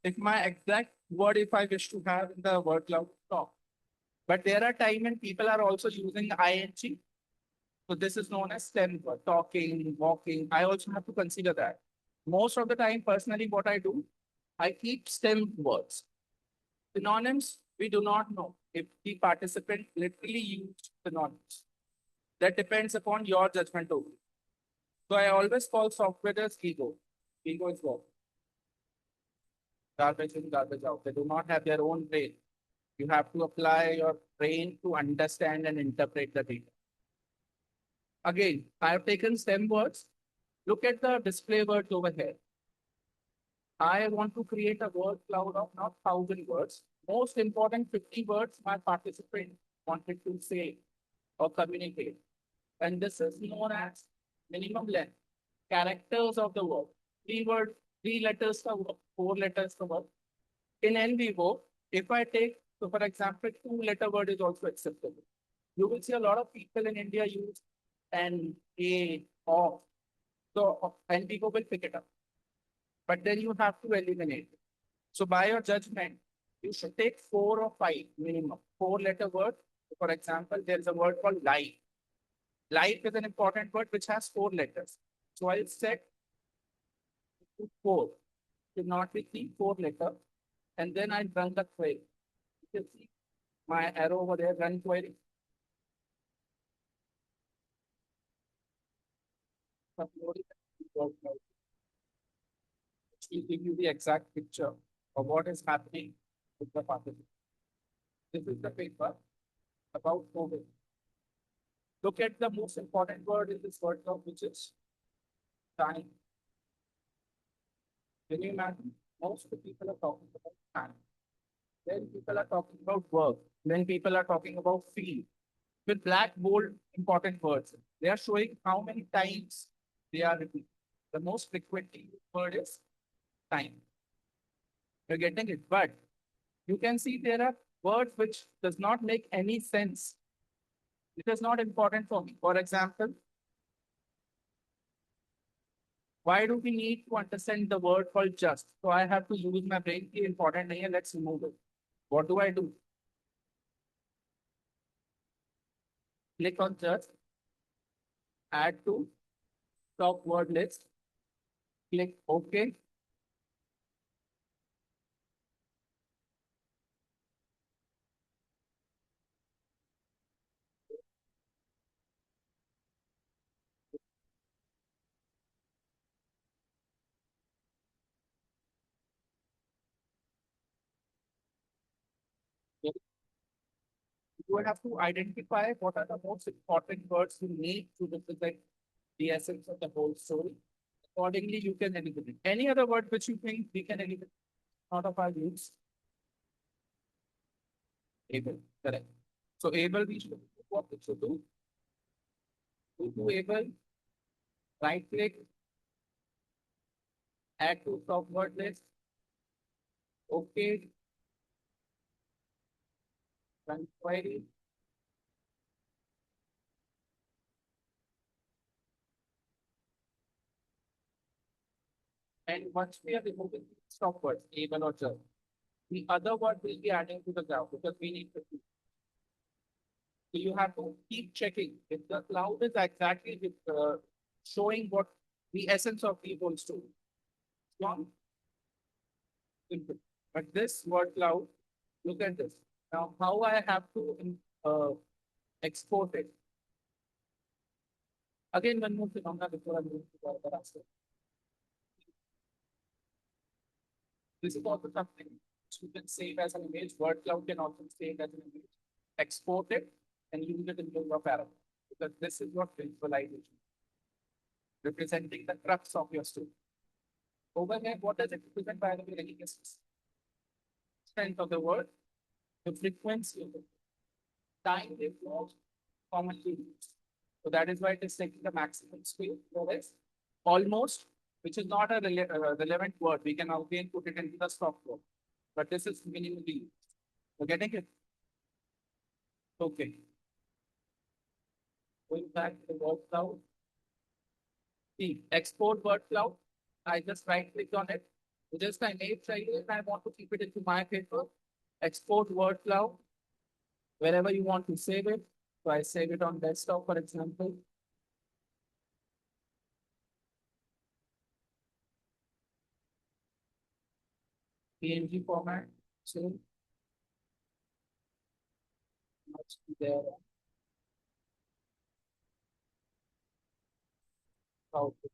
if my exact word, if I wish to have in the word cloud, talk. But there are times when people are also using ing. So this is known as stem word, talking, walking. I also have to consider that. Most of the time, personally, what I do, I keep stem words. Synonyms, we do not know if the participant literally used synonyms. That depends upon your judgment only. So I always call software as ego. Ego is what? Garbage in, garbage out. They do not have their own brain. You have to apply your brain to understand and interpret the data. Again, I have taken stem words. Look at the display words over here. I want to create a word cloud of not 1,000 words. Most important 50 words my participant wanted to say or communicate. And this is known as minimum length, characters of the word. 3 letters per word, 4 letters per word. In N vivo, if I take, so for example, 2-letter word is also acceptable. You will see a lot of people in India use N, A, O. So, and people will pick it up. But then you have to eliminate. So by your judgment, you should take 4 or 5 minimum, 4-letter word. For example, there is a word called life. Life is an important word which has 4 letters. So I'll set to 4. Should not be 3, 4-letter. And then I run the query. You can see my arrow over there, run query. Upload it. Which will give you the exact picture of what is happening with the participant. This is the paper about COVID. Look at the most important word in this word cloud, which is time. Can you imagine? Most of the people are talking about time. Then people are talking about work. Then people are talking about field. With black, bold, important words. They are showing how many times they are repeating. The most frequently used word is time. You're getting it, but you can see there are words which does not make any sense. It is not important for me. For example, why do we need to understand the word called just? So I have to use my brain. Important nahi hai, let's remove it. What do I do? Click on just, add to top word list, click OK. you have to identify what are the most important words you need to represent the essence of the whole story. Accordingly, you can eliminate any other word which you think we can eliminate out of our use. Able, correct. So able, we should what we should do. Go to able, right click, add to top word list. Okay, run query. And once we are removing stop words, able or just, the other word will be adding to the graph because we need to. So you have to keep checking if the cloud is exactly showing what the essence of the whole story. Long, simple. But this word cloud, look at this. Now, how I have to uh, export it. Again, one more phenomena before I move to the other aspect. This is also something which you can save as an image. Word cloud can also save as an image. Export it and use it in your paragraph. Because this is what visualization representing the crux of your story. Over here, what does it represent by the way? Any guesses? Strength of the word, the frequency of the time they flow, commonly used. So that is why it is taking the maximum space. Whereas almost, which is not a relevant word, we can again put it into the stop word. But this is minimally used. You're getting it? Okay. Going back to the word cloud. See, export word cloud. I just right click on it. Just I made and I want to keep it into my paper. Export word cloud. Wherever you want to save it. So I save it on desktop, for example. PNG format. So must be there. How to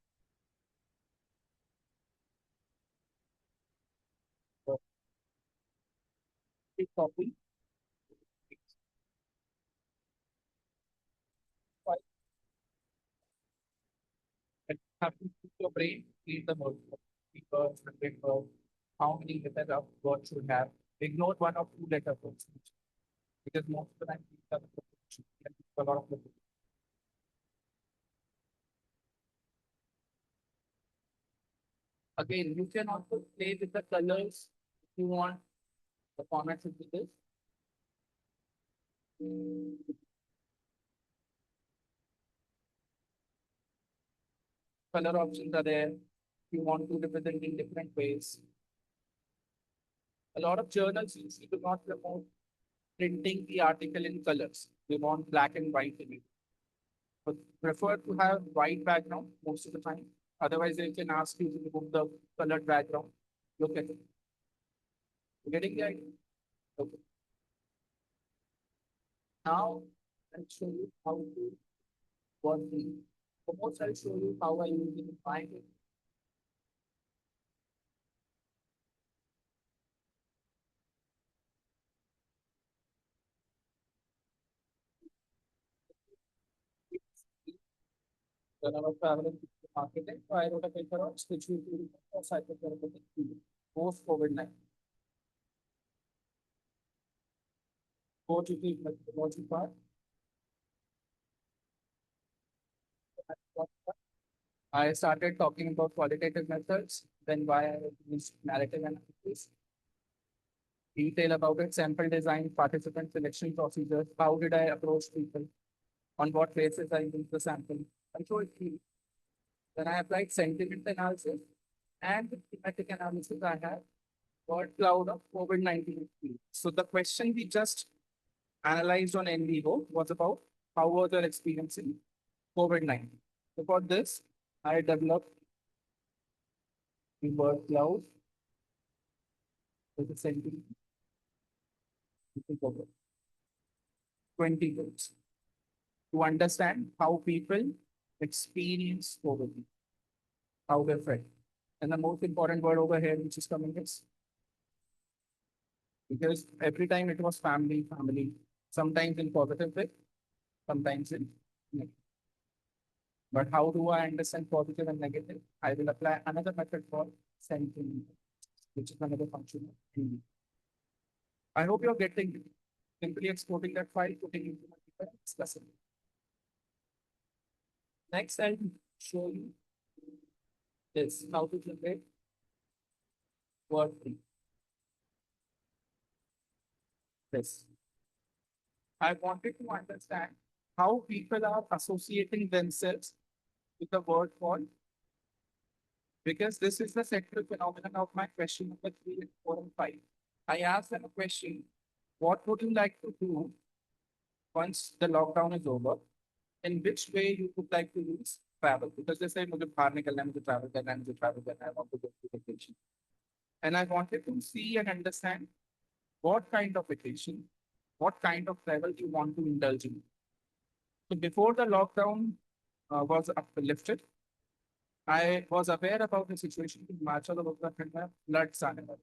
copy. And have to put your brain, read the word. Because remember how many letters of words should have. Ignore one or two letter words. Because most of the time these are a lot of the again, you can also play with the colors if you want. The format should be this. Color options are there. If you want to represent in different ways. A lot of journals usually do not promote printing the article in colors. They want black and white in it. But prefer to have white background most of the time. Otherwise, they can ask you to remove the colored background. Look at it. You getting the idea? Okay. Now, I'll show you how to work the. Suppose I'll show you how I use it in my game. When I was traveling to marketing, so I wrote a paper on spiritual tourism or psychotherapeutic field post COVID-19. Go to the methodology part. I started talking about qualitative methods, then why I used narrative analysis, detail about it, sample design, participant selection procedures, how did I approach people, on what basis I used the sample, and so it came. Then I applied sentiment analysis and the thematic analysis I have word cloud of COVID-19. So the question we just analyzed on NVO was about how was your experience in COVID-19. So for this, I developed the word cloud with a sentiment. 20 words to understand how people experience poverty, how they felt. And the most important word over here, which is coming is because every time it was family, family. sometimes in positive way, sometimes in negative. But how do I understand positive and negative? I will apply another method called sampling, which is another function of ND. I hope you're getting it. Simply exporting that file, putting it into my paper, discussing it. Next, I'll show you this, how to generate word tree. This. I wanted to understand how people are associating themselves with the word called, because this is the central phenomenon of my question number 3, 4, and 5. I asked them a question: what would you like to do once the lockdown is over? In which way you would like to use travel? Because they say, मुझे बाहर निकलना है, मुझे travel करना है, मुझे travel करना है, I want to go to vacation. And I wanted to see and understand what kind of vacation, what kind of travel you want to indulge in. So before the lockdown was lifted, I was aware about the situation in Himachal और Uttarakhand में floods आने वाले.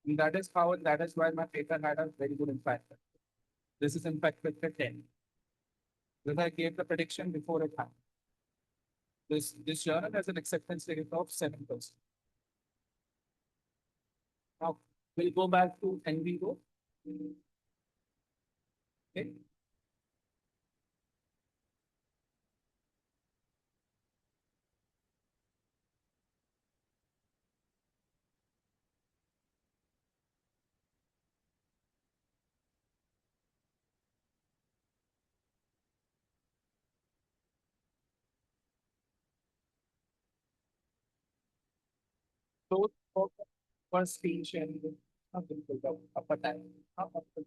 And that is how, that is why my paper had a very good impact. This is impact factor 10. Because I gave the prediction before it happened. This journal has an acceptance rate of 7%. Now we'll go back to NVO. Okay. So for first station, बिल्कुल अब पता है. अब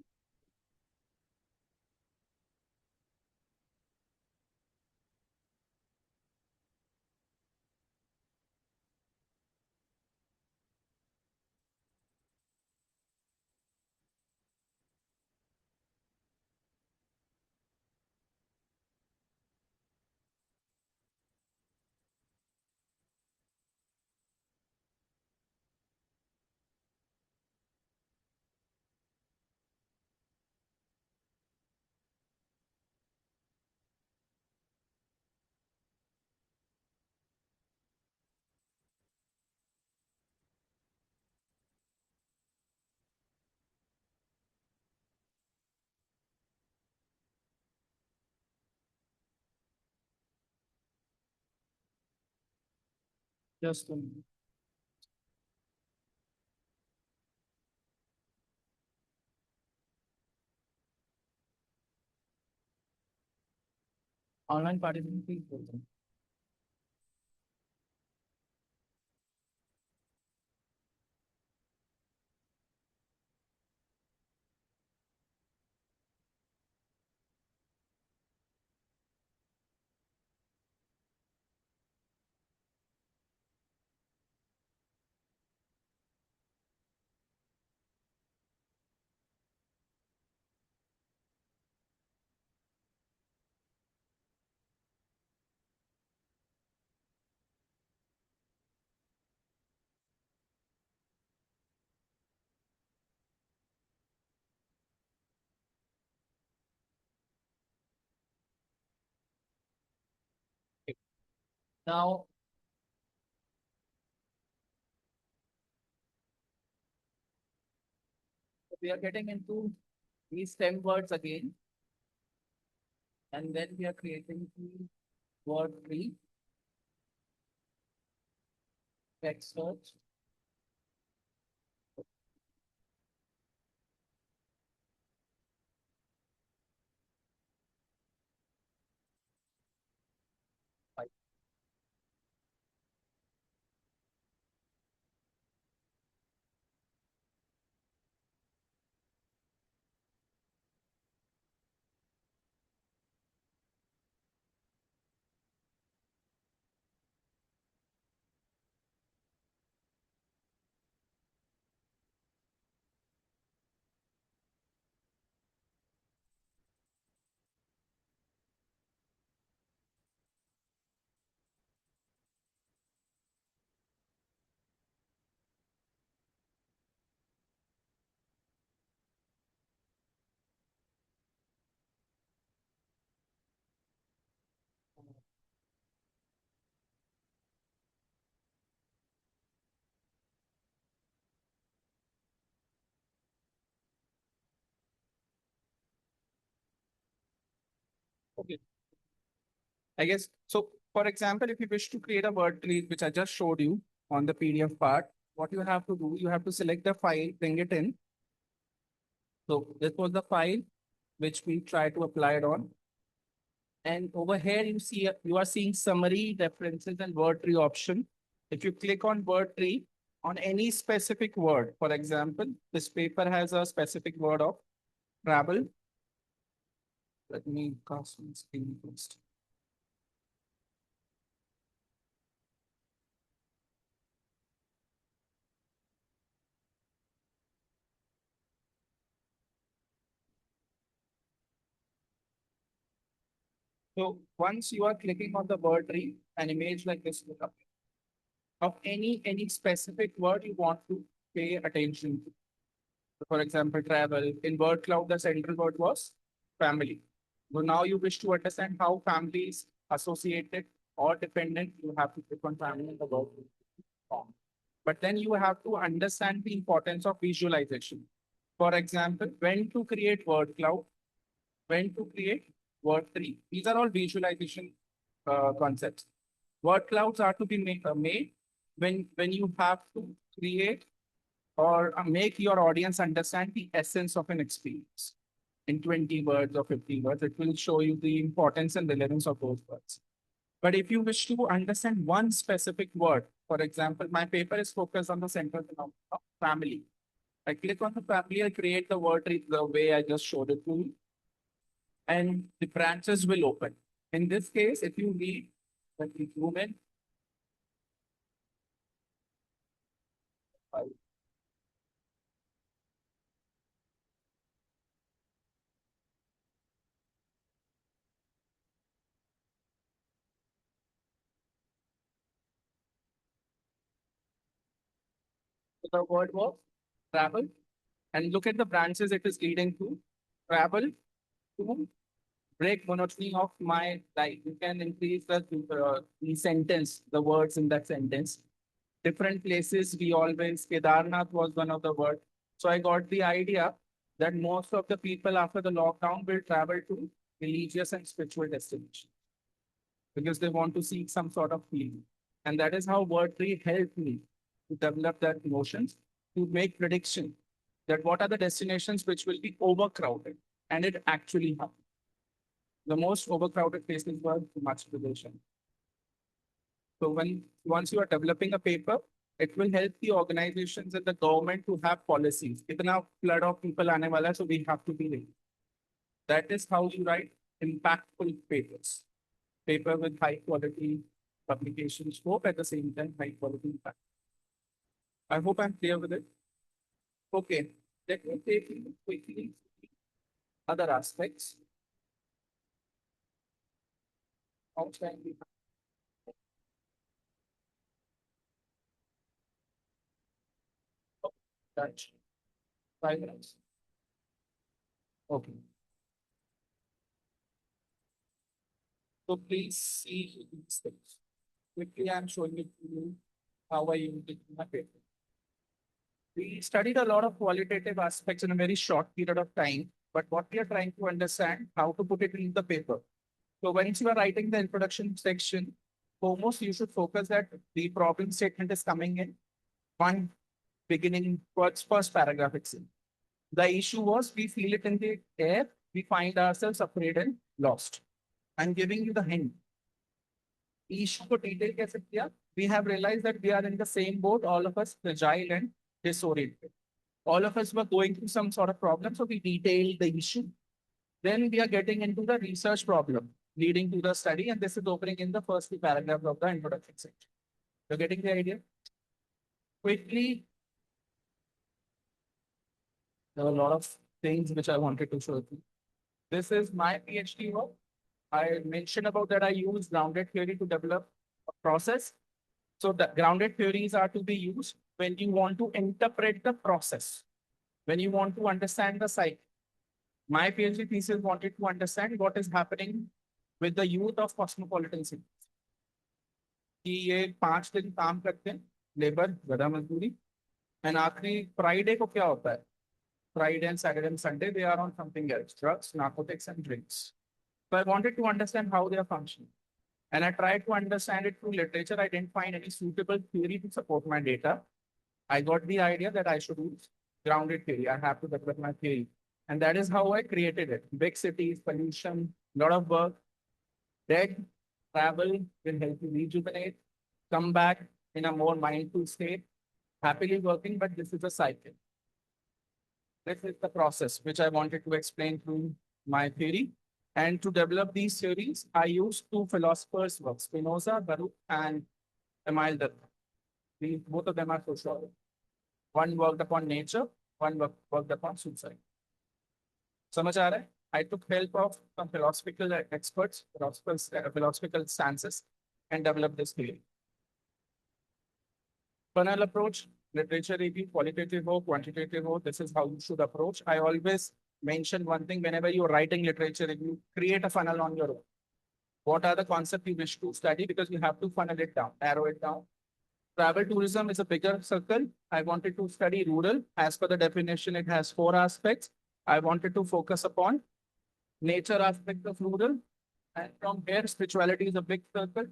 just online participation. Now we are getting into these 10 words again, and then we are creating the word tree, text search. Okay. I guess so. For example, if you wish to create a word tree, which I just showed you on the PDF part, what you have to do, you have to select the file, bring it in. So this was the file which we try to apply it on. And over here, you are seeing summary, references, and word tree option. If you click on word tree on any specific word, for example, this paper has a specific word of travel. Let me cast my screen first. So once you are clicking on the word tree, an image like this will appear of any specific word you want to pay attention to. So for example, travel. In word cloud, the central word was family. So now you wish to understand how family is associated or dependent. You have to click on family in the word form. But then you have to understand the importance of visualization. For example, when to create word cloud, when to create word tree. These are all visualization concepts. Word clouds are to be made when you have to create or make your audience understand the essence of an experience in 20 words or 50 words. It will show you the importance and relevance of those words. But if you wish to understand one specific word, for example, my paper is focused on the central phenomenon of family. I click on the family, I create the word tree the way I just showed it to you, and the branches will open. In this case, if you read the improvement, the word was travel, and look at the branches it is leading to. Travel to break monotony of my life. You can increase the sentence, the words in that sentence. Different places we always, Kedarnath was one of the words. So I got the idea that most of the people after the lockdown will travel to religious and spiritual destinations because they want to seek some sort of healing. And that is how Wordtree helped me to develop that notions, to make prediction that what are the destinations which will be overcrowded. And it actually happened. The most overcrowded places were Himachal Pradesh. So once you are developing a paper, it will help the organizations and the government to have policies. Itna flood of people aane wala hai, so we have to be ready. That is how you write impactful papers. Paper with high quality publication scope at the same time high quality impact. I hope I'm clear with it. Okay, let me take you quickly other aspects. Outline the Dutch. 5 minutes. Okay. So please see these things. Quickly, I'm showing it to you how I use it in my paper. We studied a lot of qualitative aspects in a very short period of time, but what we are trying to understand, how to put it in the paper. So once you are writing the introduction section, foremost you should focus that the problem statement is coming in one beginning first paragraph itself. The issue was we feel it in the air, we find ourselves afraid and lost. I'm giving you the hint. Issue को detail कैसे किया? We have realized that we are in the same boat, all of us fragile and disoriented. All of us were going through some sort of problem, so we detailed the issue. Then we are getting into the research problem leading to the study, and this is opening in the first two paragraphs of the introduction section. You're getting the idea? Quickly, there are a lot of things which I wanted to show you. This is my PhD work. I mentioned about that I use grounded theory to develop a process. So the grounded theories are to be used when you want to interpret the process, when you want to understand the cycle. My PhD thesis wanted to understand what is happening with the youth of cosmopolitan cities. कि ये 5 दिन काम करते हैं, labour, गधा मजदूरी, and आखिरी Friday को क्या होता है? Friday and Saturday and Sunday, they are on something else, drugs, narcotics, and drinks. So I wanted to understand how they are functioning. And I tried to understand it through literature. I didn't find any suitable theory to support my data. I got the idea that I should use grounded theory. I have to develop my theory. And that is how I created it. Big cities, pollution, lot of work, dead, travel will help you rejuvenate, come back in a more mindful state, happily working, but this is a cycle. This is the process which I wanted to explain through my theory. And to develop these theories, I used two philosophers' works, Spinoza, Baruch, and Emile Durkheim. Both of them are sociologists. One worked upon nature, one worked upon suicide. समझ आ रहा है? I took help of some philosophical experts, philosophical stances, and developed this theory. Funnel approach, literature review, qualitative or quantitative or this is how you should approach. I always mention one thing whenever you're writing literature review, create a funnel on your own. What are the concepts you wish to study? Because you have to funnel it down, narrow it down. Travel tourism is a bigger circle. I wanted to study rural. As per the definition, it has 4 aspects. I wanted to focus upon nature aspect of rural. And from here, spirituality is a big circle.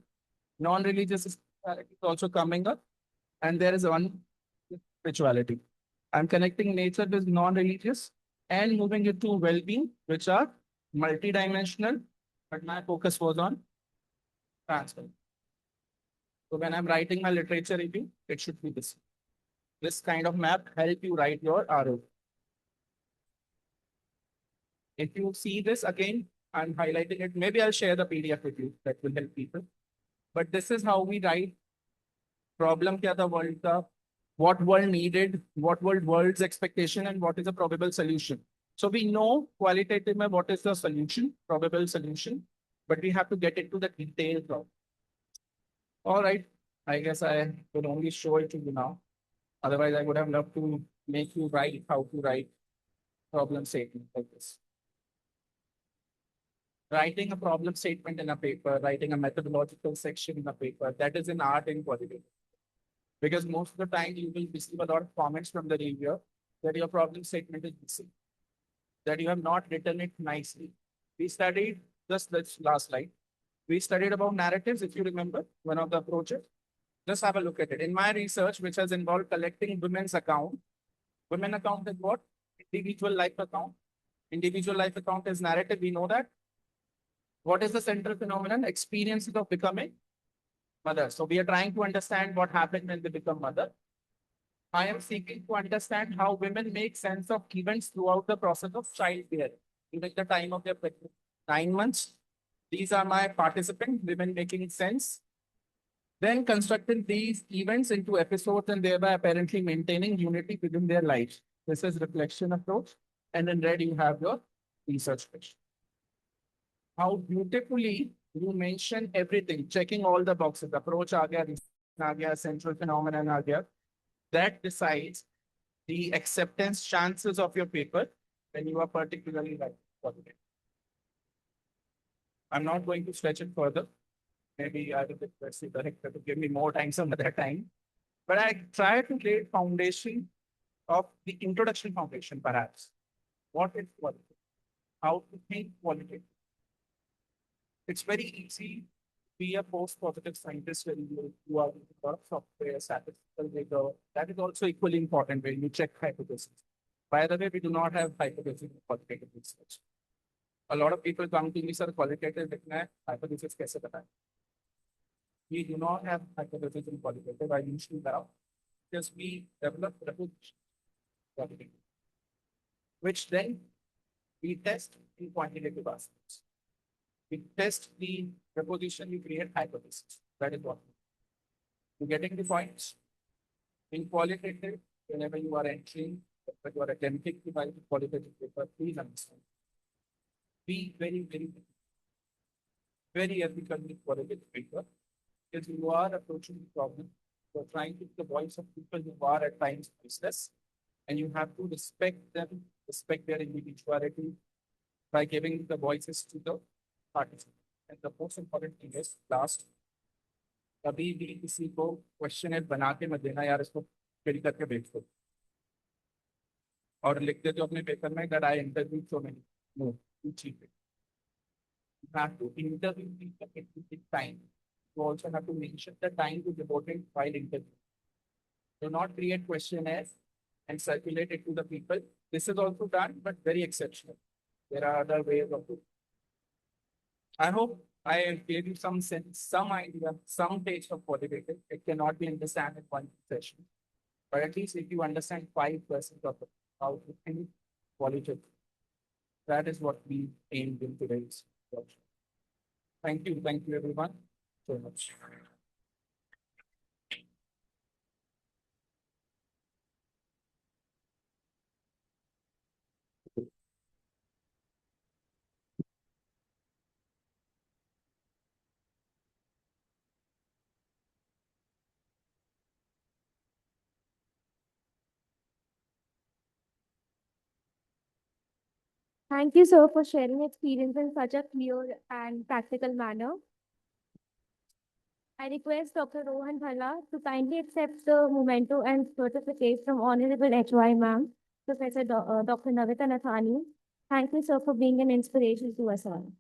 Non-religious spirituality is also coming up. And there is one spirituality. I'm connecting nature with non-religious and moving it to well-being, which are multidimensional, but my focus was on transfer. So when I'm writing my literature review, it should be this. This kind of map help you write your RO. If you see this again, I'm highlighting it. Maybe I'll share the PDF with you that will help people. But this is how we write problem kya tha world ka, what world needed, what world's expectation, and what is a probable solution. So we know qualitative mein what is the solution, probable solution, but we have to get into the detailed problem. All right, I guess I could only show it to you now. Otherwise, I would have loved to make you write how to write problem statement like this. Writing a problem statement in a paper, writing a methodological section in a paper, that is an art in quality. Because most of the time you will receive a lot of comments from the reviewer that your problem statement is missing, that you have not written it nicely. We studied just this last slide. We studied about narratives, if you remember, one of the approaches. Just have a look at it. In my research, which has involved collecting women's account, women account is what? Individual life account. Individual life account is narrative, we know that. What is the central phenomenon? Experiences of becoming mother. So we are trying to understand what happened when they become mother. I am seeking to understand how women make sense of events throughout the process of childbearing, during the time of their pregnancy. 9 months. These are my participants, women making sense. Then constructing these events into episodes and thereby apparently maintaining unity within their lives. This is reflection approach. And in red, you have your research question. How beautifully you mention everything, checking all the boxes. Approach aa gaya, central phenomenon aa gaya. That decides the acceptance chances of your paper when you are particularly right. I'm not going to stretch it further. Maybe I will request the director to give me more time some other time. But I try to lay foundation of the introduction foundation, perhaps. What is quality? How to think quality? It's very easy to be a post-positive scientist when you are with a lot of software, statistical rigor. That is also equally important when you check hypothesis. By the way, we do not have hypothesis in qualitative research. A lot of people come to me, sir, qualitative hypothesis kaise bataye? We do not have hypothesis in qualitative. I usually have because we develop proposition, which then we test in quantitative aspects. We test the proposition, we create hypothesis. That is what. You getting the points? In qualitative, whenever you are entering, when you are attempting to write a qualitative paper, please understand. Be very ethical with qualitative paper. Because you are approaching the problem, you are trying to get the voice of people who are at times voiceless, and you have to respect them, respect their individuality by giving the voices to the participants. And the most important thing is last, कभी भी किसी को question बना के मत देना यार इसको फिल करके भेज दो और लिख देते हो अपने पेपर में that I interviewed so many. No, you cheat it. You have to interview people at the time. You also have to mention the time to devote it while interviewing. Do not create questionnaires and circulate it to the people. This is also done, but very exceptional. There are other ways of doing. I hope I gave you some sense, some idea, some taste of qualitative. It cannot be understood in one session, but at least if you understand 5% of it, how to think qualitative, that is what we aimed in today's workshop. Thank you everyone so much. Thank you, sir, for sharing experience in such a clear and practical manner. I request Dr. Rohan Bhalla to kindly accept the memento and certificate from Honorable HY Ma'am, Dr. Navita Nathani. Thank you, sir, for being an inspiration to us all.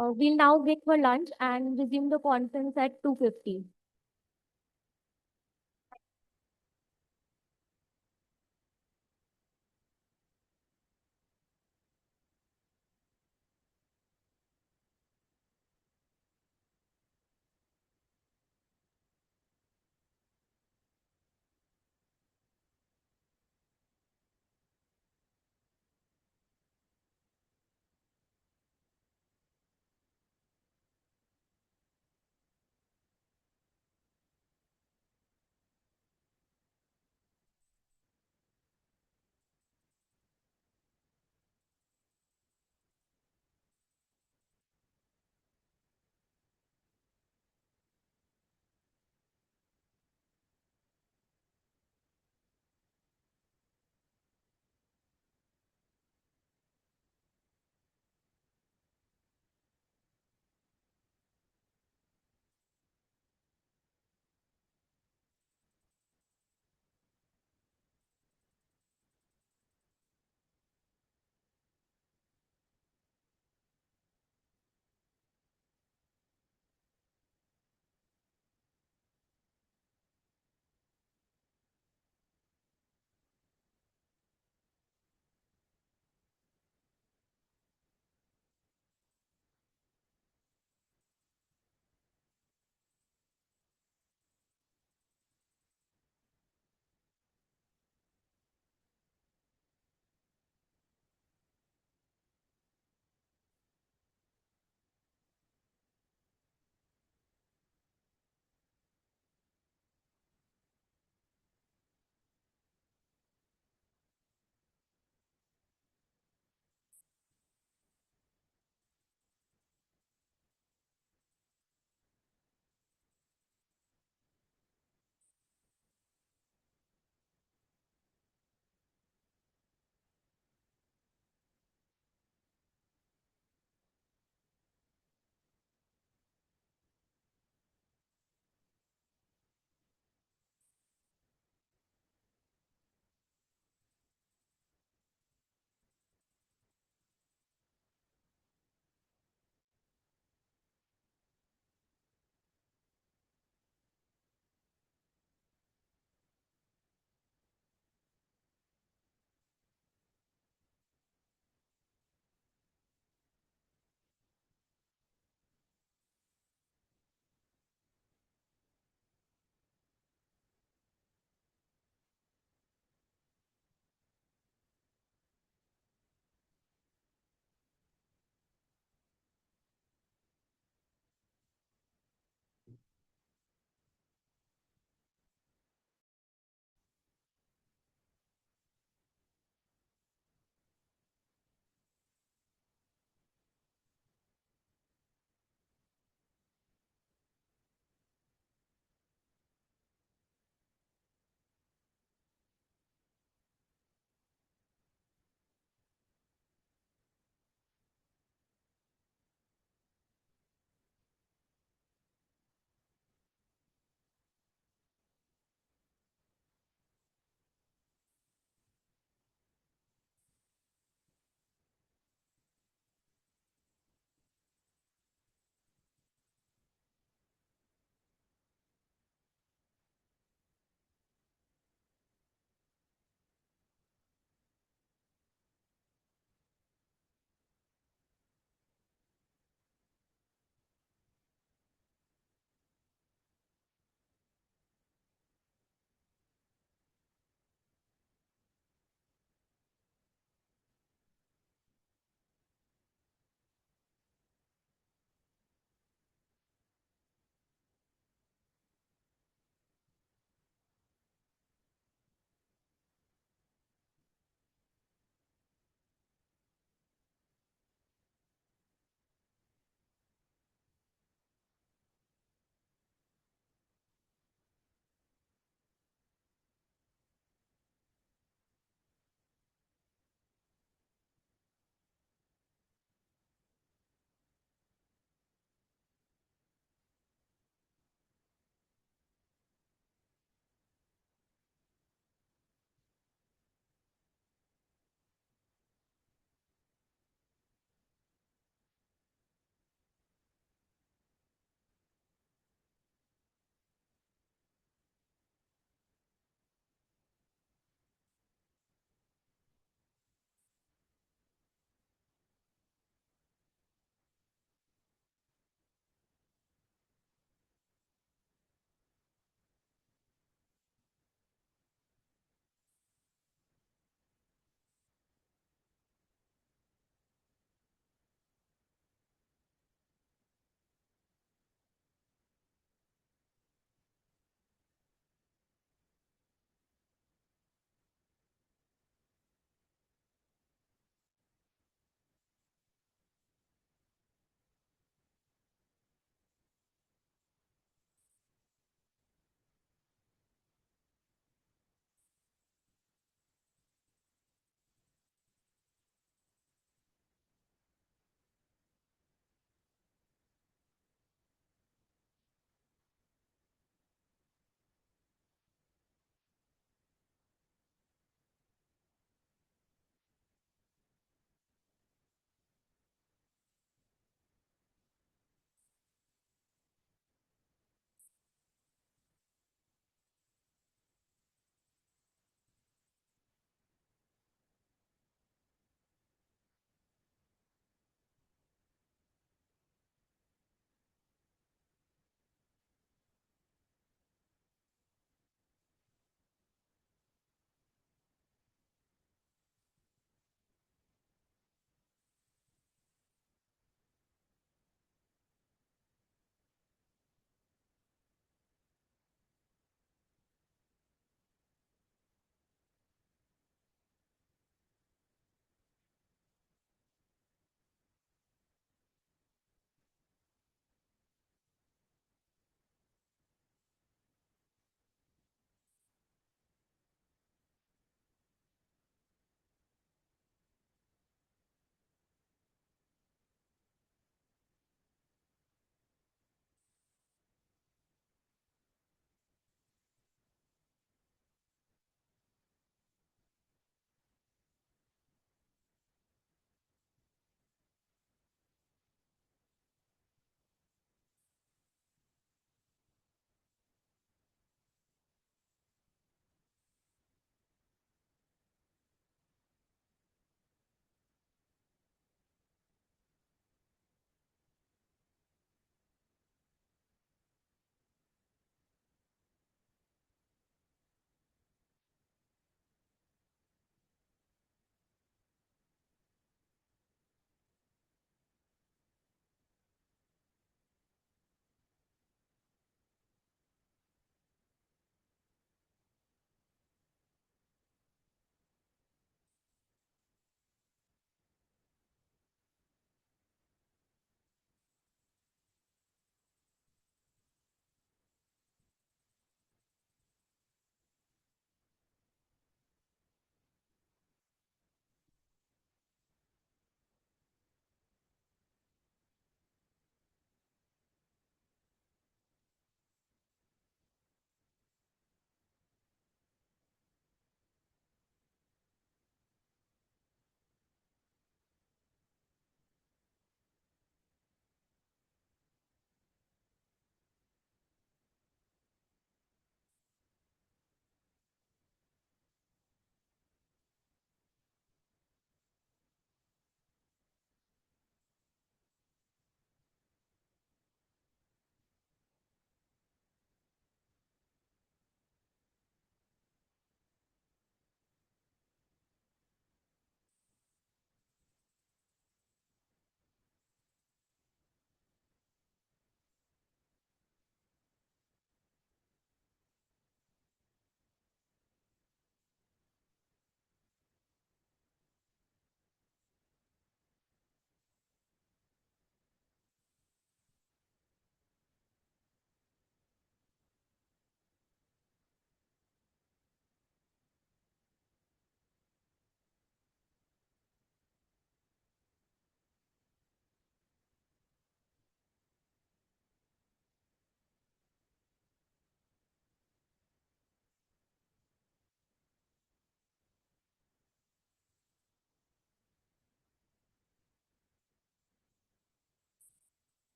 We'll now break for lunch and resume the conference at 2:50.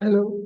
Hello.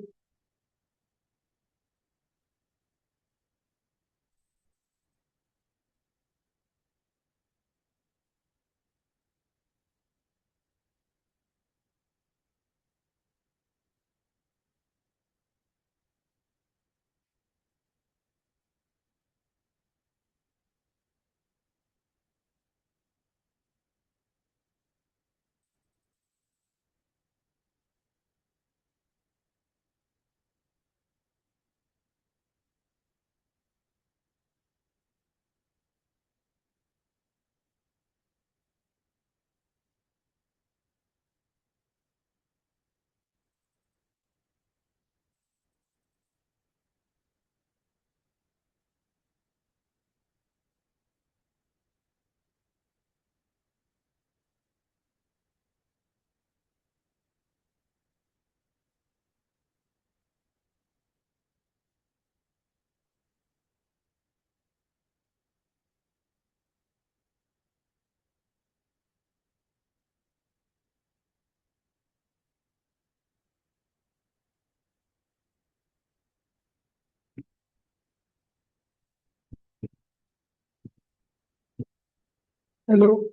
Hello.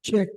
Check.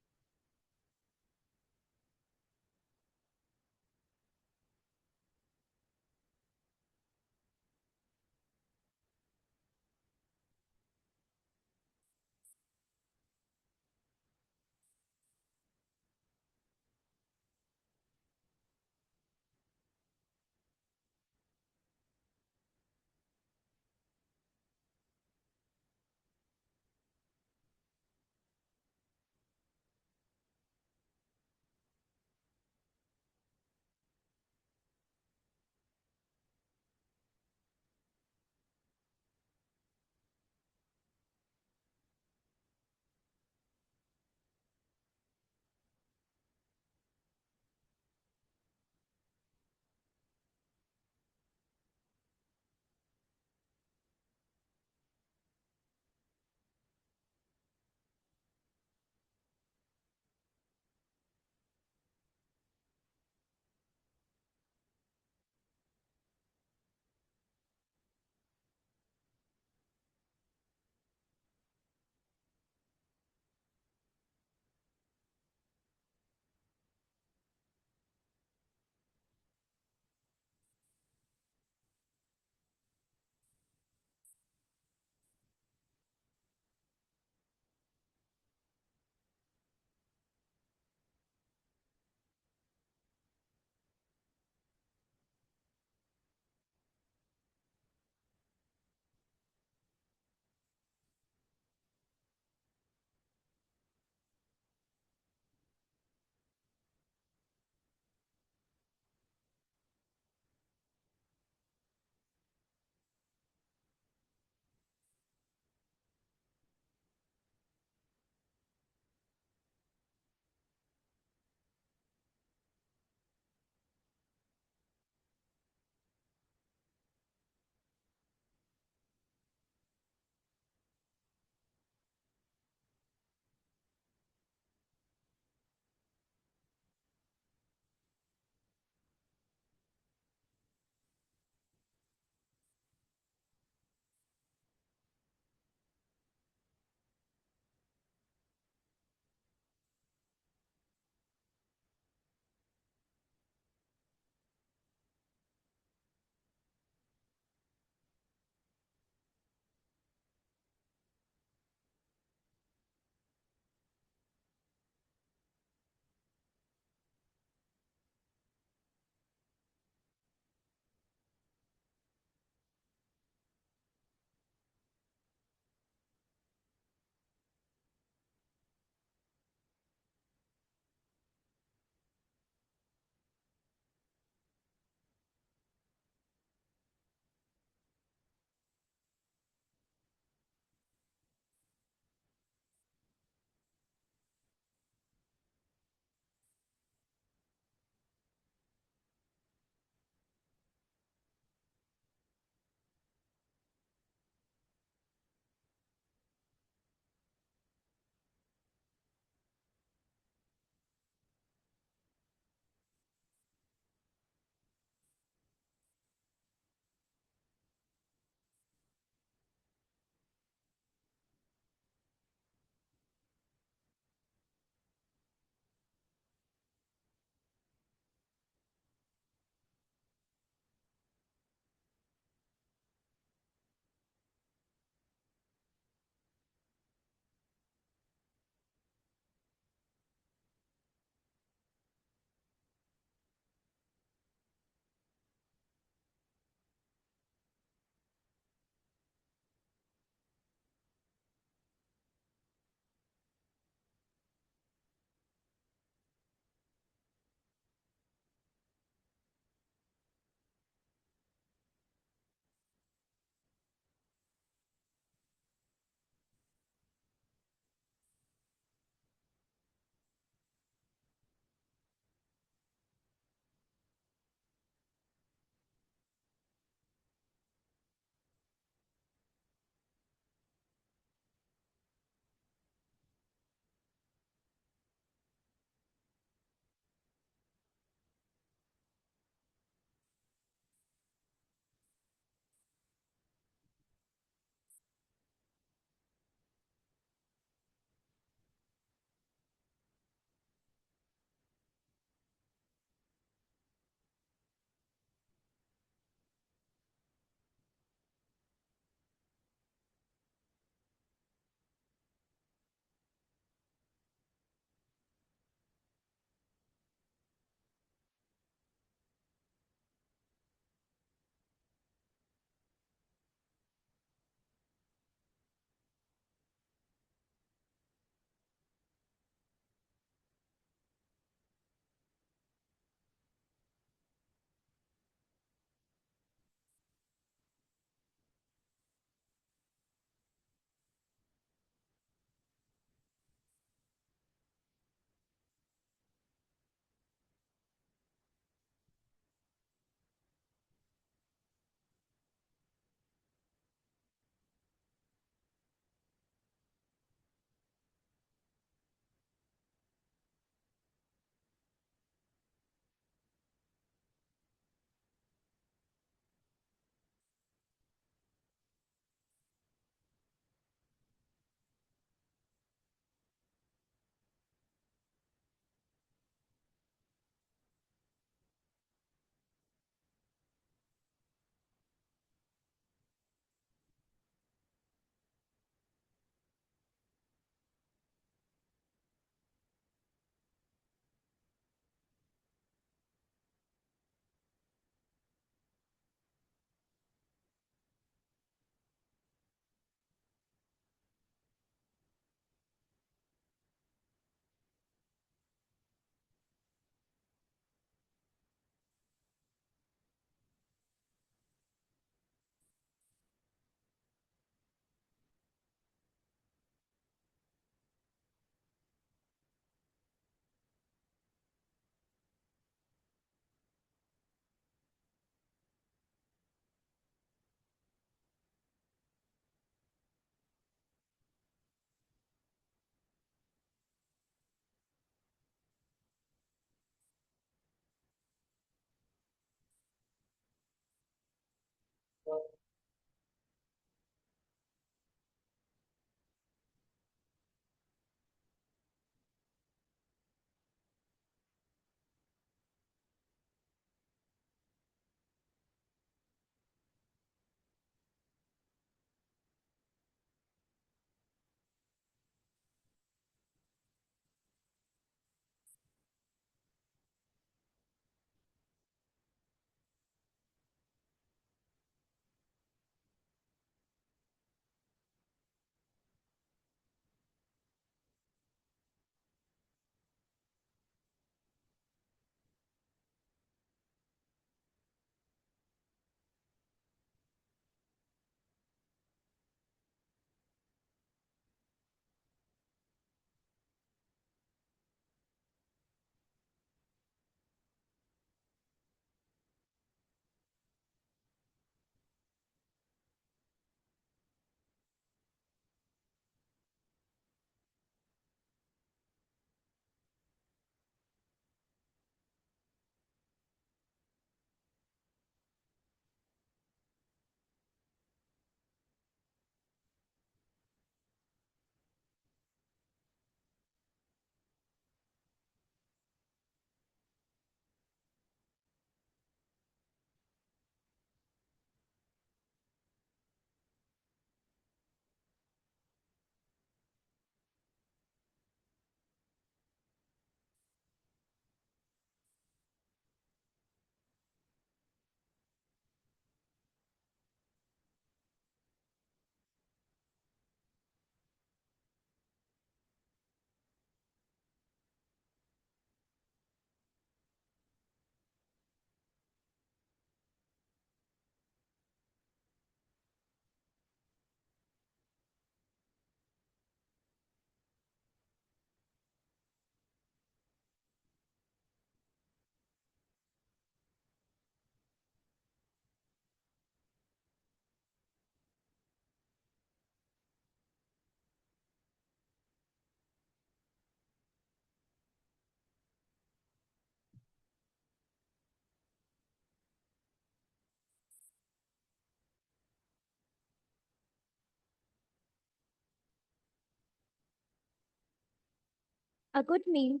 A good meal,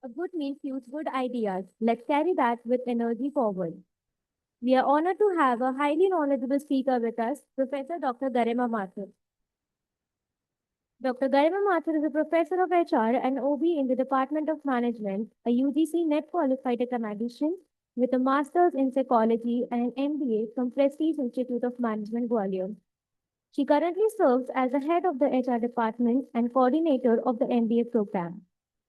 a good meal fuels good ideas. Let's carry that with energy forward. We are honored to have a highly knowledgeable speaker with us, Professor Dr. Garima Mathur. Dr. Garima Mathur is a professor of HR and OB in the Department of Management, a UGC net qualified academician with a master's in psychology and an MBA from Prestige Institute of Management, Gwalior. She currently serves as the head of the HR department and coordinator of the MBA program.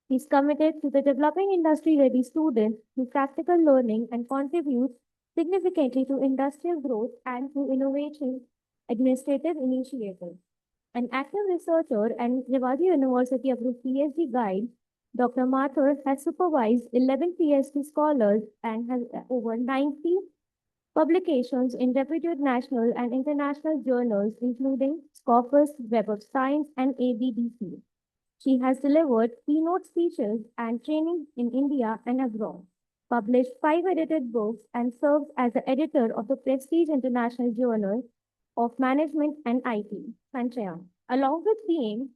He is committed to the developing industry-ready students through practical learning and contributes significantly to industrial growth and to innovation administrative initiatives. An active researcher and Revadi University approved PhD guide, Dr. Mathur has supervised 11 PhD scholars and has over 90 publications in reputed national and international journals, including Scopus, Web of Science, and ABDC. She has delivered keynote speeches and training in India and abroad, published 5 edited books, and serves as the editor of the Prestige International Journal of Management and IT, Sanchayam, along with being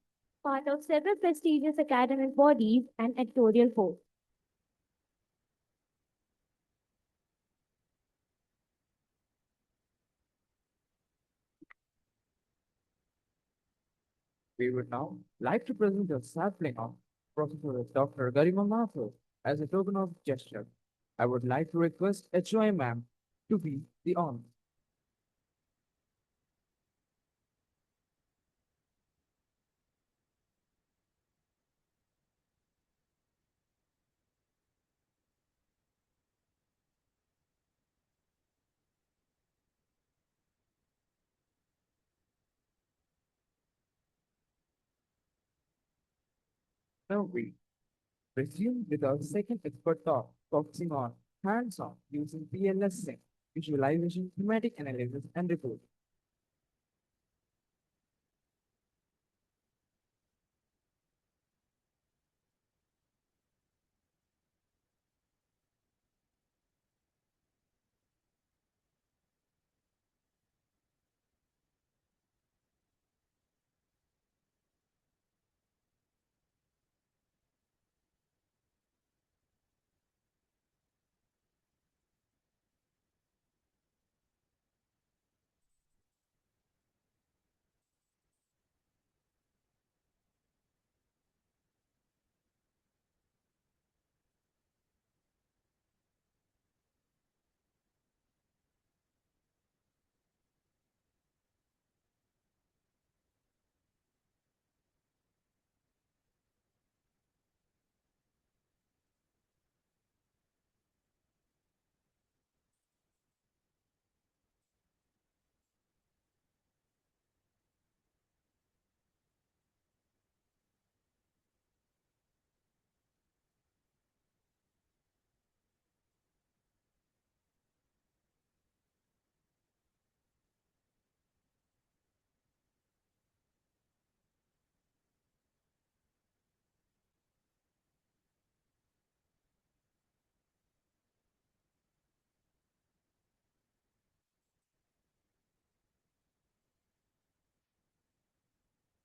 part of several prestigious academic bodies and editorial boards. We would now like to present a sampling of Professor Dr. Garima Mathur as a token of gesture. I would like to request HOI ma'am to be the honor. Now we resume with our second expert talk, focusing on hands-on using PLS sync, visualization, thematic analysis, and reporting.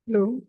Hello.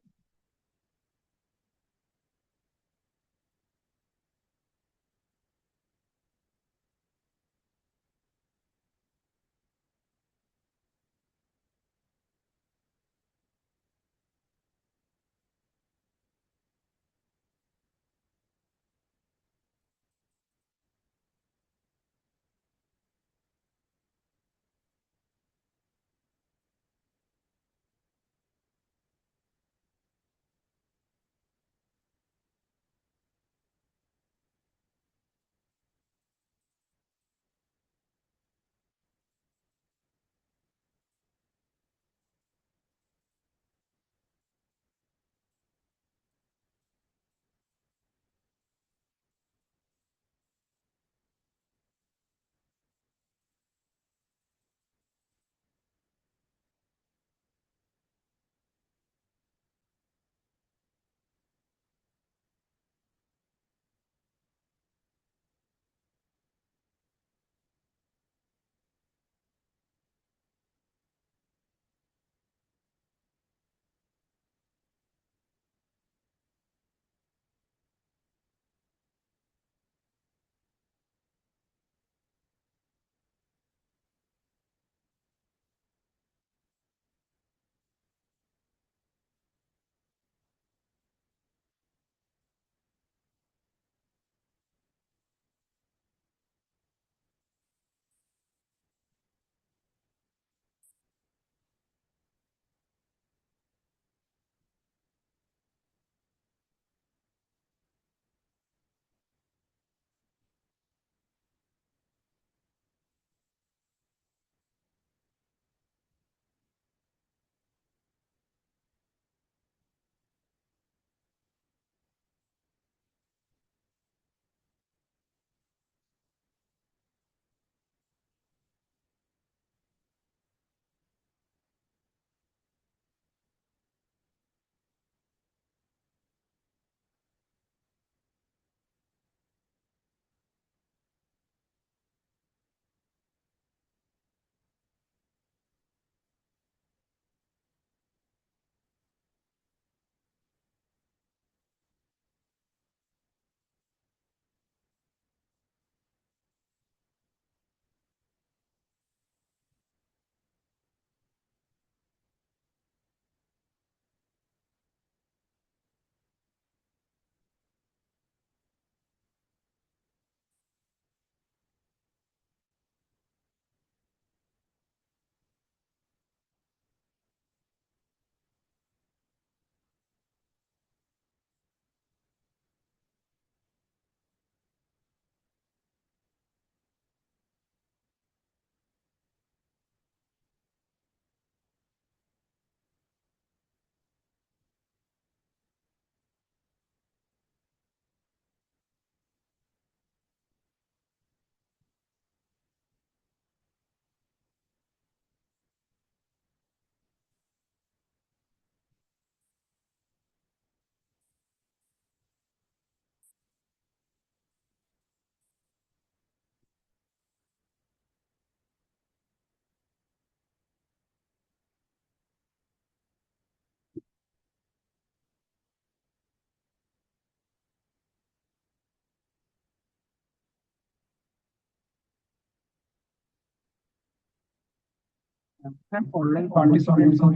Online participants are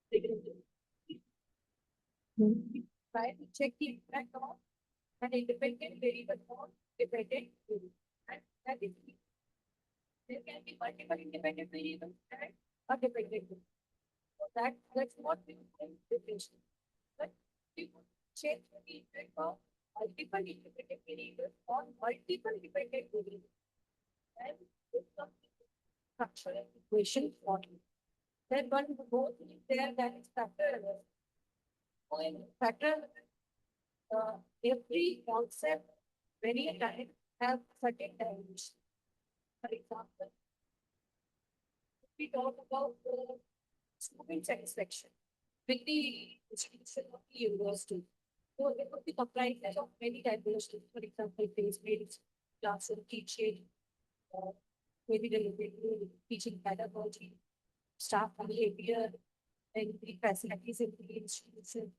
speaker of Try to check the impact of an independent variable on dependent variable. And that is, there can be multiple independent variables and a dependent variable. So that's what we call differential. But we could change the impact of multiple independent variables on multiple dependent variables. And this comes to structural equation model. Then one more thing is there, that is factor analysis. So in factor, every concept many times have certain dimensions. For example, if we talk about student satisfaction with the institution of the university. So it would be comprised of many dimensions. For example, placement, classroom teaching, uh, maybe the teaching pedagogy, staff behavior, and the facilities in the institution.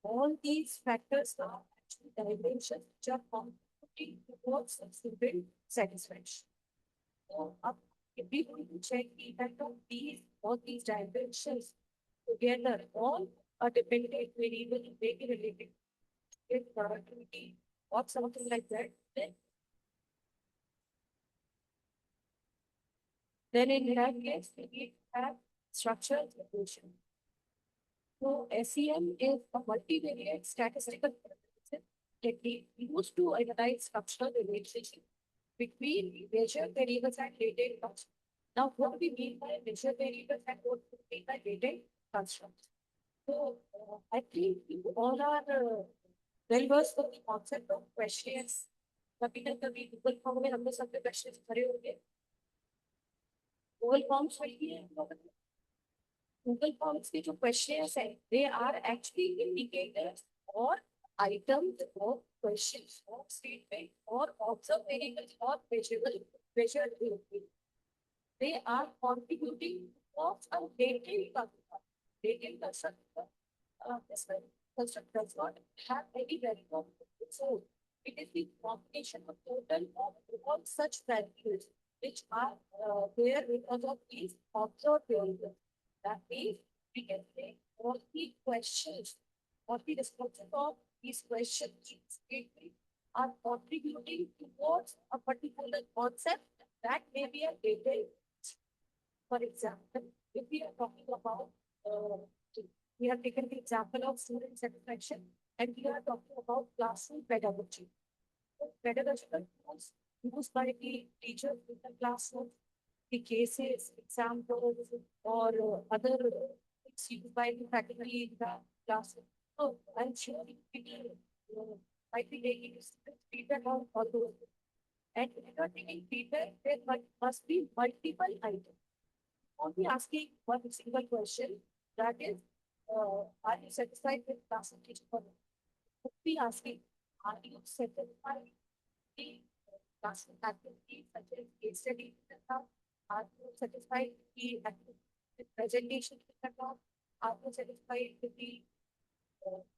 All these factors are actually dimensions which are contributing towards student satisfaction. So, if we want to check the effect of all these dimensions together, all are dependent variable maybe related with productivity or something like that, then in that case, we have structural equation. So SEM is a multivariate statistical technique used to analyze structural relationship between measured variables and latent constructs. Now, what do we mean by measured variables and what do we mean by latent constructs? So, I think you all are well versed with the concept of questions. कभी ना कभी Google form में हमने सब questions भरे होंगे Google forms में ही है गूगल फॉर्म्स के जो क्वेश्चंस है दे आर एक्चुअली इंडिकेटर्स और items or questions or statement or observed variables or measurable measured variables. they are contributing towards a latent construct. Latent construct, this one construct does not have any value of its own. It is the combination of total of all such values which are there because of these observed variables. That means we can say all the questions or the responses of these questions statements are contributing towards a particular concept that may be a data. For example, if we are talking about, uh, we have taken the example of student satisfaction and we are talking about classroom pedagogy. So pedagogical tools used by the teachers in the classroom, the cases, examples, or other things used by the faculty in the classroom. So I'm sure people might be taking feedback on all those. And if you are taking feedback, there must be multiple items. Only asking one single question, that is, are you satisfied with class teaching? Could be asking, are you satisfied with the classroom activities such as case study? Are you satisfied with the presentation? Are you satisfied with the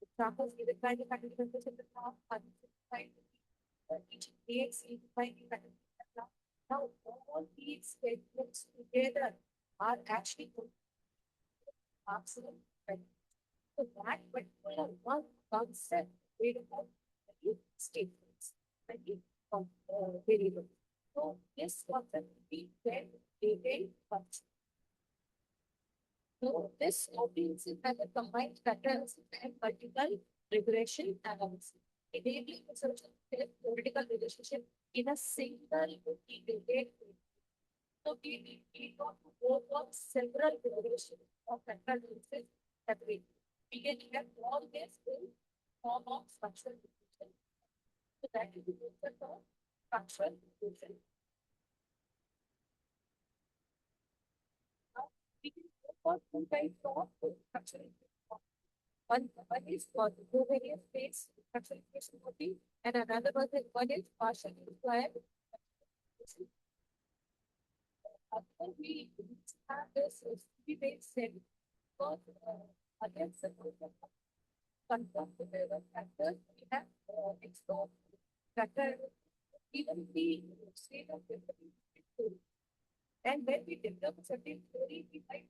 examples given by the faculty members in the class? Are you satisfied with the teaching aids given by the faculty in the class? Now, all these statements together are actually absolute. So that particular one concept made about many statements, many variables. So this concept we then detailed function. So this comprehensive method combines patterns and vertical regression analysis, enabling research of theoretical relationship in a single integrated. So we got to go from several generations of vector analysis that we can get all this in form of structural diffusion. So that is the concept of structural diffusion. Now we can go for two types of structural diffusion. One is for the covariance based structural diffusion motif, and another one is partially required. After we have this based set, because against the confirm the factors, we have explored factor, even the state of the theory. And when we develop certain theory, we might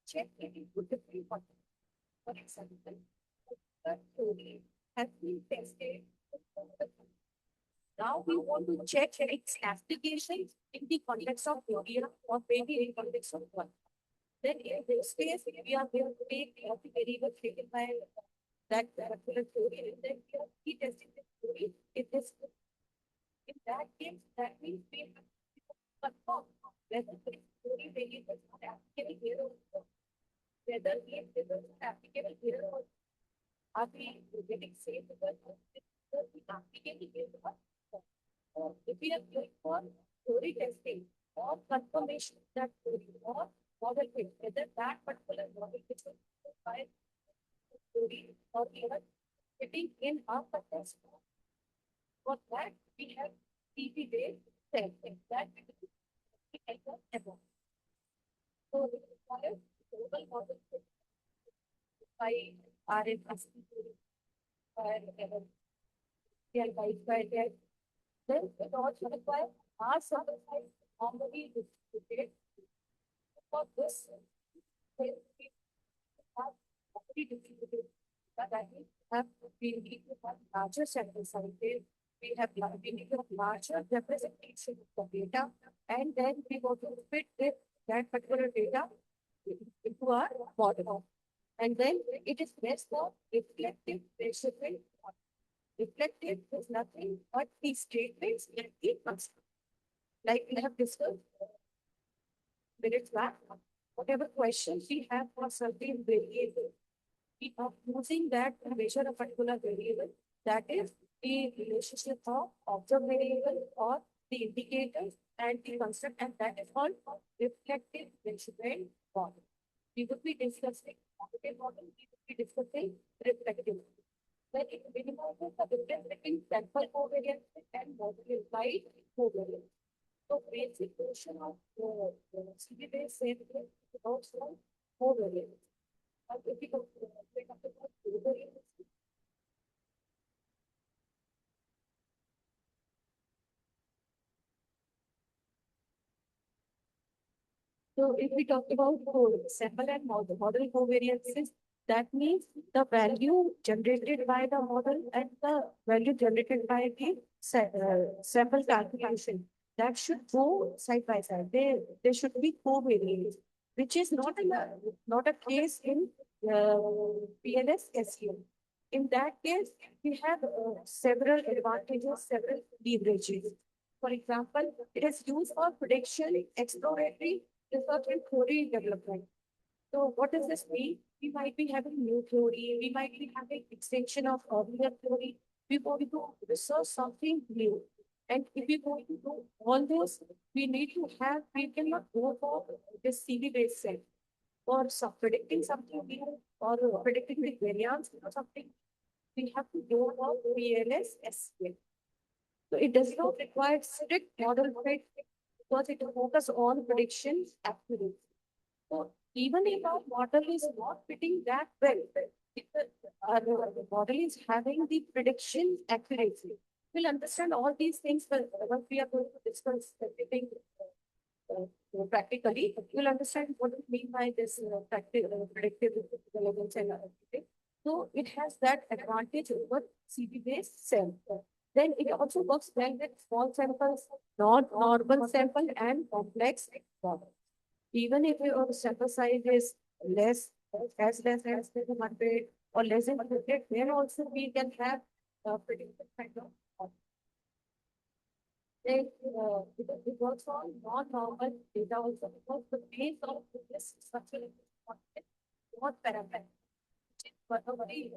check any good different content. For example, the theory has been tested. Now we want to check its application in the context of area or maybe in context of one. Then in this case, we are going to take the variable taken by that particular theory and then we are retesting the theory in this. In that case, that means we have to confirm whether the theory variables are applicable here or not. Whether these variables are applicable here or not. Are we getting safe because the applicable here or not? If we are going for theory testing or confirmation that theory or model fit, whether that particular model fits by theory or even fitting in our context. For that, we have TP based testing that we can evolve. So we require global model fit by RNS theory by by then it also requires our sample size normally distributed for this. We have already distributed, but I think we need to have larger sample sizes. We need to have larger representation of the data, and then we go to fit with that particular data into our model. And then it is best for reflective measurement. Reflective is nothing but the statements that we must, like we have discussed minutes back, whatever questions we have for certain variable, we are using that to measure a particular variable. That is the relationship of observed variable or the indicators and the construct, and that is called reflective measurement model. We would be discussing quantitative model, we would be discussing reflective model. When it minimizes the difference between sample covariance and model implied covariance. So basic notion of CP-based safety about some covariance. But if you take up about covariance, so if we talk about sample and model covariances, that means the value generated by the model and the value generated by the sample calculation, that should go side by side. They should be covariant, which is not a case in PLS SEM. In that case, we have several advantages, several leverages. For example, it is used for prediction, exploratory research and theory development. So what does this mean? We might be having new theory, we might be having extension of earlier theory. We're going to research something new. And if we're going to do all this, we cannot go for this CV based set or some predicting something new or predicting the variance or something. We have to go for PLS SQL. So it does not require strict model fit because it focuses on predictions accuracy. So even if our model is not fitting that well, if our model is having the prediction accuracy, we'll understand all these things once we are going to discuss everything practically. You'll understand what we mean by this predictive relevance and everything. So it has that advantage over CP-based sample. Then it also works well with small samples, non-normal sample, and complex model. Even if your sample size is less, less as 100 or less than 100, then also we can have predictive kind of model. Then it works on non-normal data also because the base of this structure is not parametric. But the very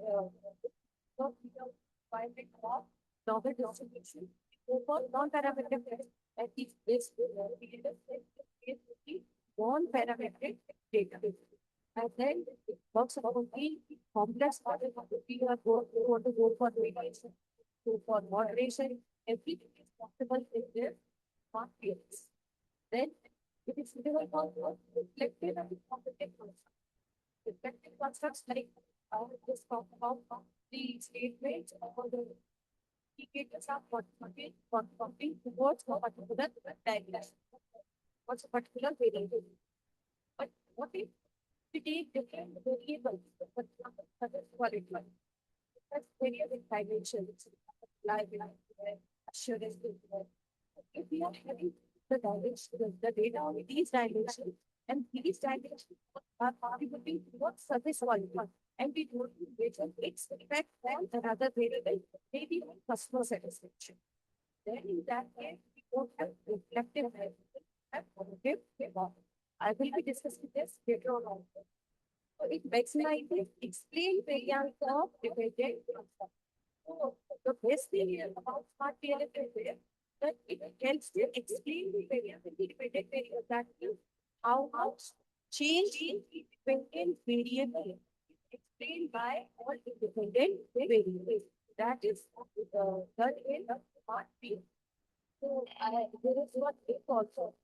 biometric of normal distribution for non-parametric at each base non-parametric data. And then it works about the complex model. We want to go for variation, go for moderation, everything is possible in their smart fields. Then it is suitable for reflective and competitive constructs. Reflective constructs like this talk about the statements or the indicators are conforming towards a particular diagram. What's a particular variable? But what if we take different variables, for example, such as quality, that's various dimensions, live, assurance, if we are having the dimension, the data on these dimensions, and these dimensions are contributing towards service quality, and we don't measure its effect on another variable, maybe on customer satisfaction. Then in that case, we don't have reflective have positive evolve. I will be discussing this later on also. So it maximizes explain variance of dependent concept. So the best thing here about smart PLF is there that it helps to explain the variance and dependent variance. That means how much change in independent variable is explained by all independent variables. That is done in a smart PLF. So there is one thing also.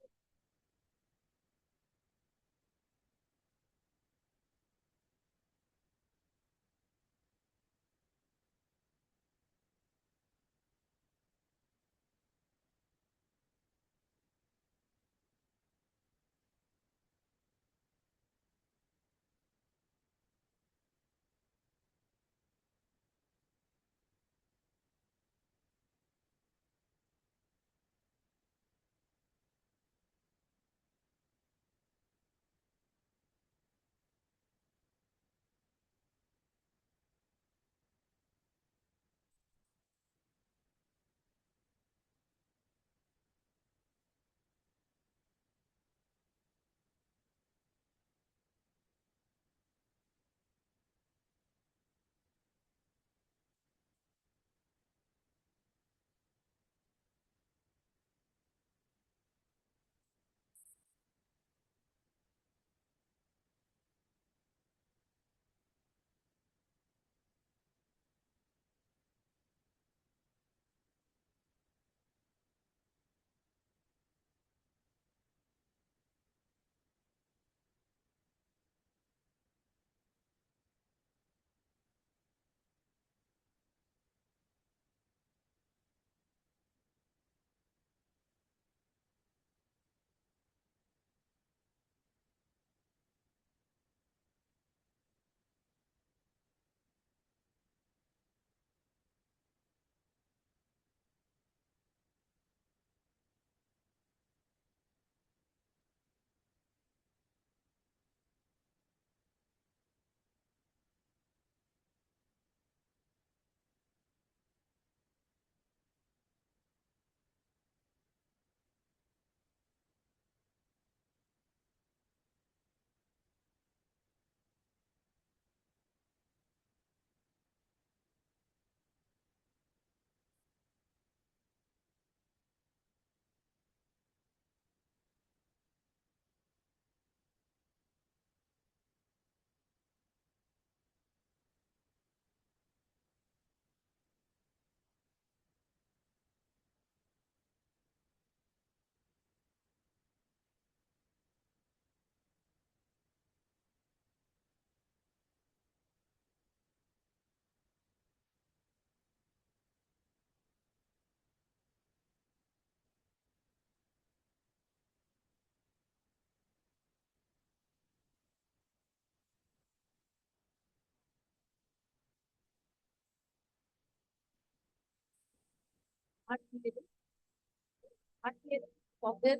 Software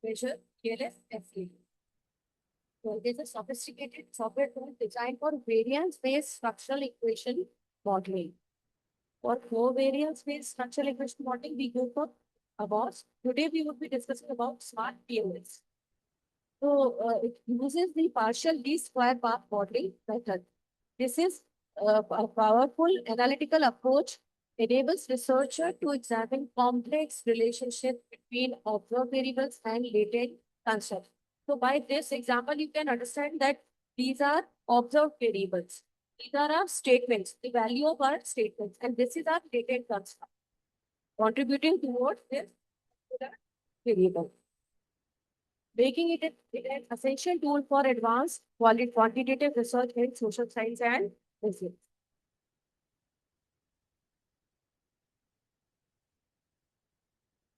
measure TLS. So it is a sophisticated software tool designed for variance-based structural equation modeling. For covariance-based structural equation modeling, we go for ABOS. Today we would be discussing about smart PLS. So it uses the partial least square path modeling method. This is a powerful analytical approach enables researcher to examine complex relationships between observed variables and latent concepts. So by this example, you can understand that these are observed variables. These are our statements, the value of our statements, and this is our latent construct, contributing towards this variable, making it an essential tool for advanced quantitative research in social science and physics.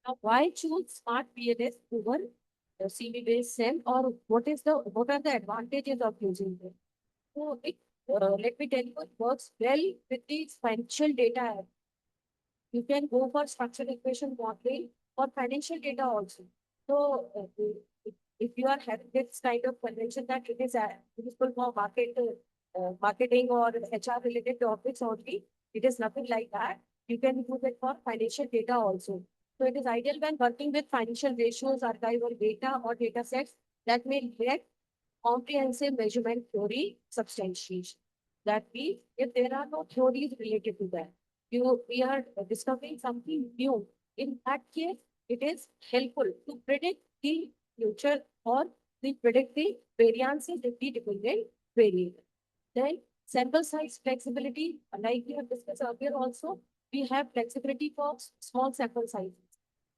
Now, why choose smart PLS over CV-based SEM, or what are the advantages of using it? So let me tell you, it works well with the financial data. You can go for structural equation modeling or financial data also. So if you are having this kind of convention that it is useful for marketing or HR related topics only, it is nothing like that. You can use it for financial data also. So it is ideal when working with financial ratios, archival data, or data sets that may get comprehensive measurement theory substantiation. That means if there are no theories related to that, we are discovering something new. In that case, it is helpful to predict the future or predict the variances of the dependent variable. Then sample size flexibility, like we have discussed earlier also, we have flexibility for small sample sizes.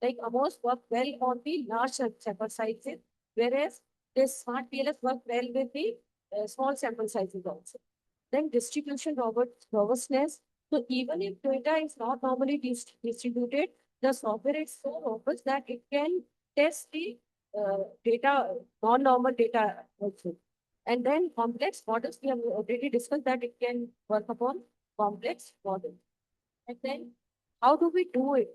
Like AMOS work well on the large sample sizes, whereas this smart PLS work well with the small sample sizes also. Then distribution robustness. So even if data is not normally distributed, the software is so robust that it can test the data, non-normal data also. And then complex models, we have already discussed that it can work upon complex models. And then how do we do it?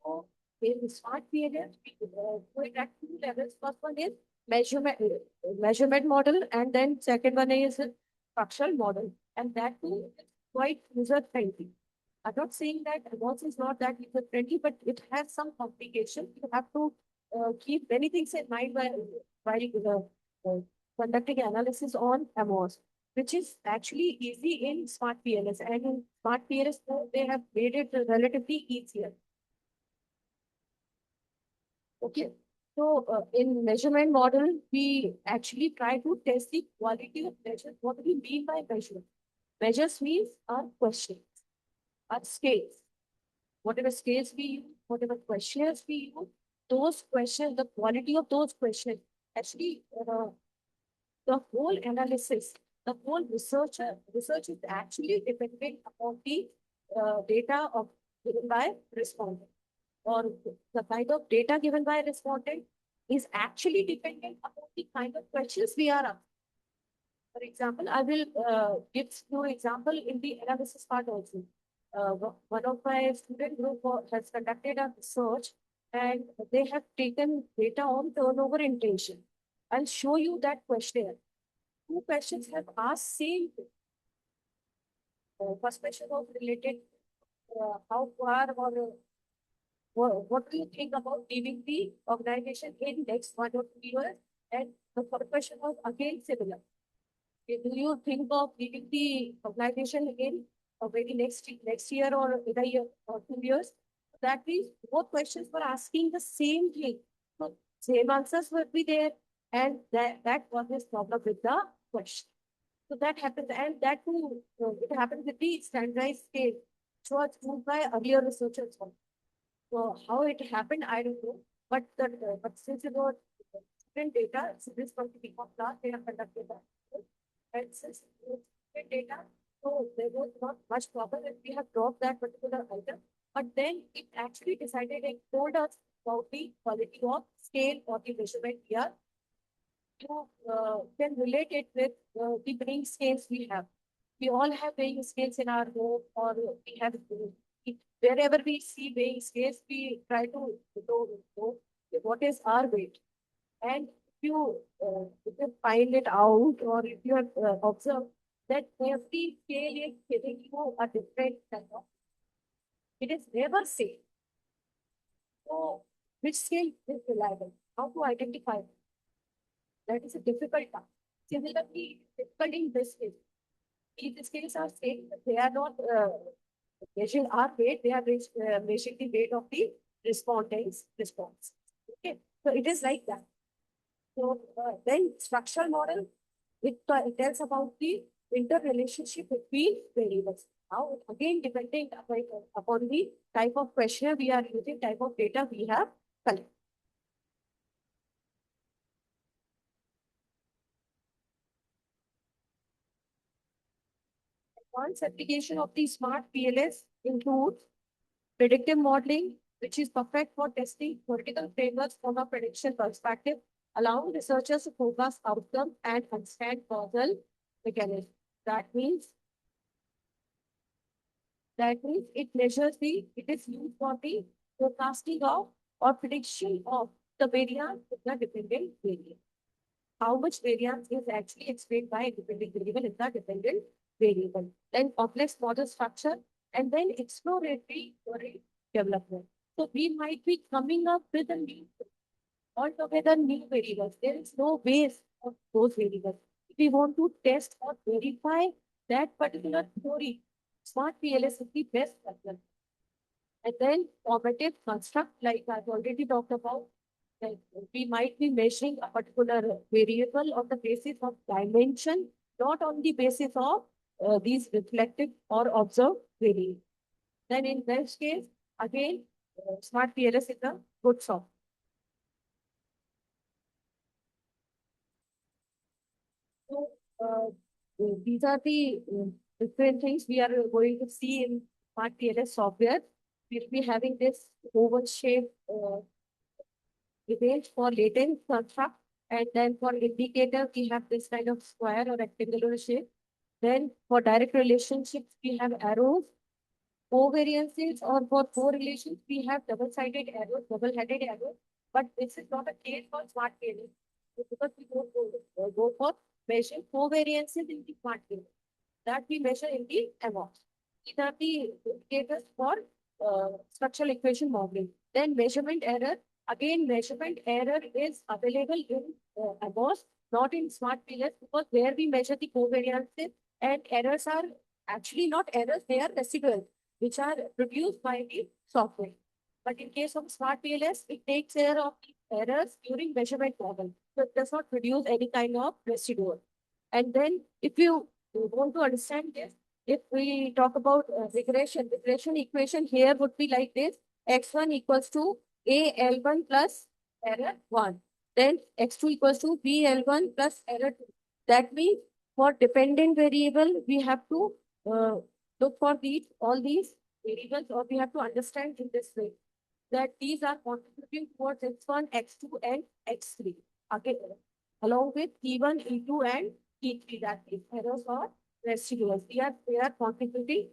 So in smart PLS, we do it at two levels. First one is measurement model, and then second one is a structural model, and that too is quite user friendly. I'm not saying that advanced is not that user friendly, but it has some complication. You have to keep many things in mind while conducting analysis on AMOS, which is actually easy in Smart PLS. And in Smart PLS, they have made it relatively easier. Okay. So in measurement model, we actually try to test the quality of measures. What do we mean by measure? Measures means our questions, our scales. Whatever scales we use, whatever questionnaires we use, those questions, the quality of those questions, actually the whole analysis, the whole research is actually dependent upon the data of given by respondent, or the kind of data given by respondent is actually dependent upon the kind of questions we are asking. For example, I will give you example in the analysis part also. One of my student group has conducted a research, and they have taken data on turnover intention. I'll show you that questionnaire. Two questions have asked same. First question was related how far or what do you think about leaving the organization in next 1 or 2 years? And the third question was again similar. Do you think of leaving the organization in maybe next year or in a year or 2 years? That means both questions were asking the same thing. So same answers would be there, and that was his problem with the question. So that happens, and that too, it happened with the standardized scale, which was used by earlier researchers. So how it happened, I don't know. But since it was different data, so this particular class, they have conducted that. And since it was different data, so there was not much problem if we have dropped that particular item. But then it actually decided and told us about the quality of scale or the measurement here. To can relate it with the weighing scales we have. We all have weighing scales in our home, or we have Wherever we see weighing scales, we try to know what is our weight. And if you find it out, or if you have observed that every scale is giving you a different kind of, it is never same. So, which scale is reliable? How to identify it? That is a difficult task. Similarly, difficult in this case. If the scales are same, they are not measuring our weight, they are measuring the weight of the respondent's response. Okay, so it is like that. So then structural model, it tells about the interrelationship between variables. Now, again, depending upon the type of questionnaire we are using, type of data we have collected. Advanced application of the smart PLS includes predictive modeling, which is perfect for testing theoretical frameworks from a prediction perspective, allowing researchers to forecast outcome and understand causal mechanism. That means it is used for the forecasting of or prediction of the variance in the dependent variable. How much variance is actually explained by a dependent variable in the dependent variable. Then complex model structure, and then exploratory theory development. So we might be coming up with a new, altogether new variables. There is no base of those variables. If we want to test or verify that particular theory, smart PLS is the best method. And then formative construct, like I've already talked about, like we might be measuring a particular variable on the basis of dimension, not on the basis of these reflected or observed variables. Then in this case, again, smart PLS is a good software. So these are the different things we are going to see in smart PLS software. We'll be having this oval shaped image for latent construct. And then for indicator, we have this kind of square or rectangular shape. Then for direct relationships, we have arrows. Covariances or for correlations, we have double-sided arrows, double-headed arrows. But this is not a case for smart PLS because we don't go for measuring covariances in the smart PLS that we measure in the amounts. These are the indicators for structural equation modeling. Then measurement error. Again, measurement error is available in ABOS, not in smart PLS, because where we measure the covariances and errors are actually not errors, they are residuals, which are produced by the software. But in case of smart PLS, it takes care of the errors during measurement model. So it does not produce any kind of residual. And then if you want to understand this, if we talk about regression equation here would be like this: x1 equals to AL1 plus error 1. Then x2 equals to BL1 plus error 2. That means for dependent variable, we have to look for all these variables, or we have to understand in this way that these are contributing towards x1, x2, and x3. Okay, along with E1, E2, and E3, that is errors or residuals. They are contributing.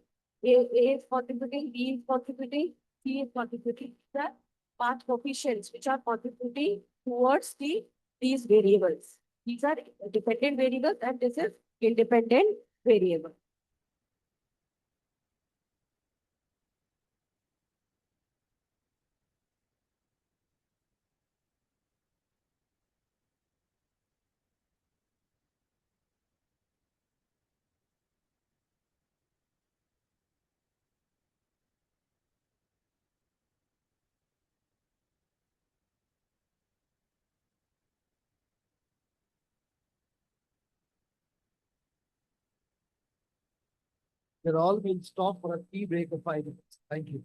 A is contributing, B is contributing, C is contributing. The path coefficients which are contributing towards these variables. These are dependent variables, and this is independent variable. They're all will stop for a tea break of 5 minutes. Thank you.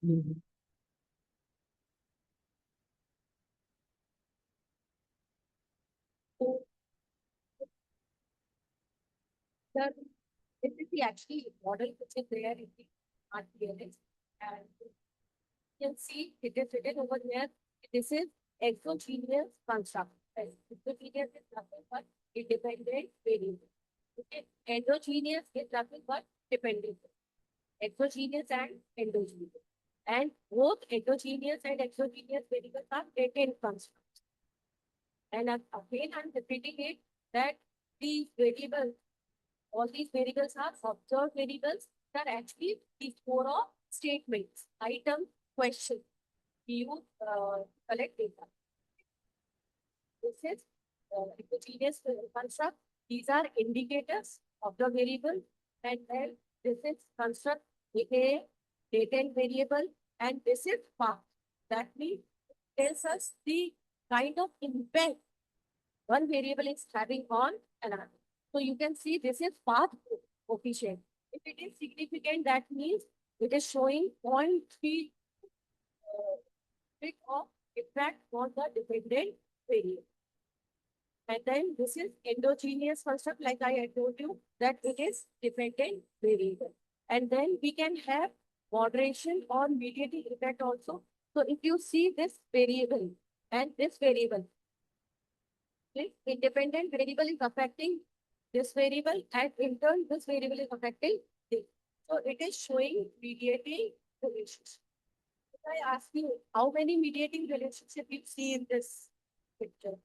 Sir, this is the actually model which is there in the RTLS. And you can see it is written over here. This is exogenous construct. Exogenous is nothing but independent variable. Okay. Endogenous is nothing but dependent. Exogenous and endogenous. And both endogenous and exogenous variables are latent constructs. And again, I'm repeating it that these variables, all these variables are observed variables that are actually the score of statements, item, question. You collect data. This is heterogeneous construct. These are indicators of the variable, and then this is construct a latent variable, and this is path. That means tells us the kind of impact one variable is having on another. So you can see this is path coefficient. If it is significant, that means it is showing 0.3 bit of effect on the dependent variable. And then this is endogenous construct, like I had told you, that it is dependent variable. And then we can have moderation or mediating effect also. So if you see this variable and this variable, this independent variable is affecting this variable, and in turn, this variable is affecting this. So it is showing mediating relationship. If I ask you, how many mediating relationships you see in this picture?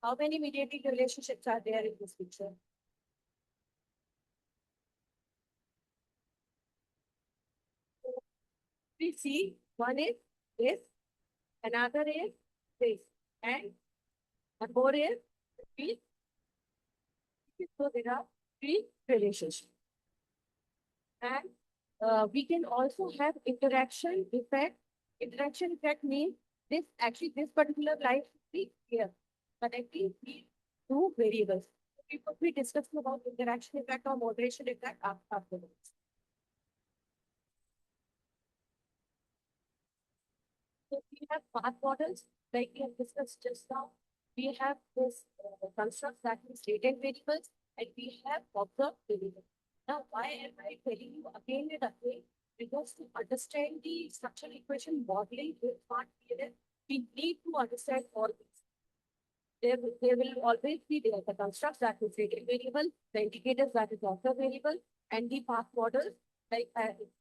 How many mediating relationships are there in this picture? We see one is this, another is this, and one more is this. So there are three relationships. And we can also have interaction effect. Interaction effect means this this particular line should be here, connecting these two variables. We will be discussing about interaction effect or moderation effect afterwards. So we have path models, like we have discussed just now. We have this constructs that is latent variables, and we have observed variables. Now, why am I telling you again and again? Because to understand the structural equation modeling with part PLS, we need to understand all these. There will always be there the constructs that is latent variable, the indicators that is observed variable, and the path models, like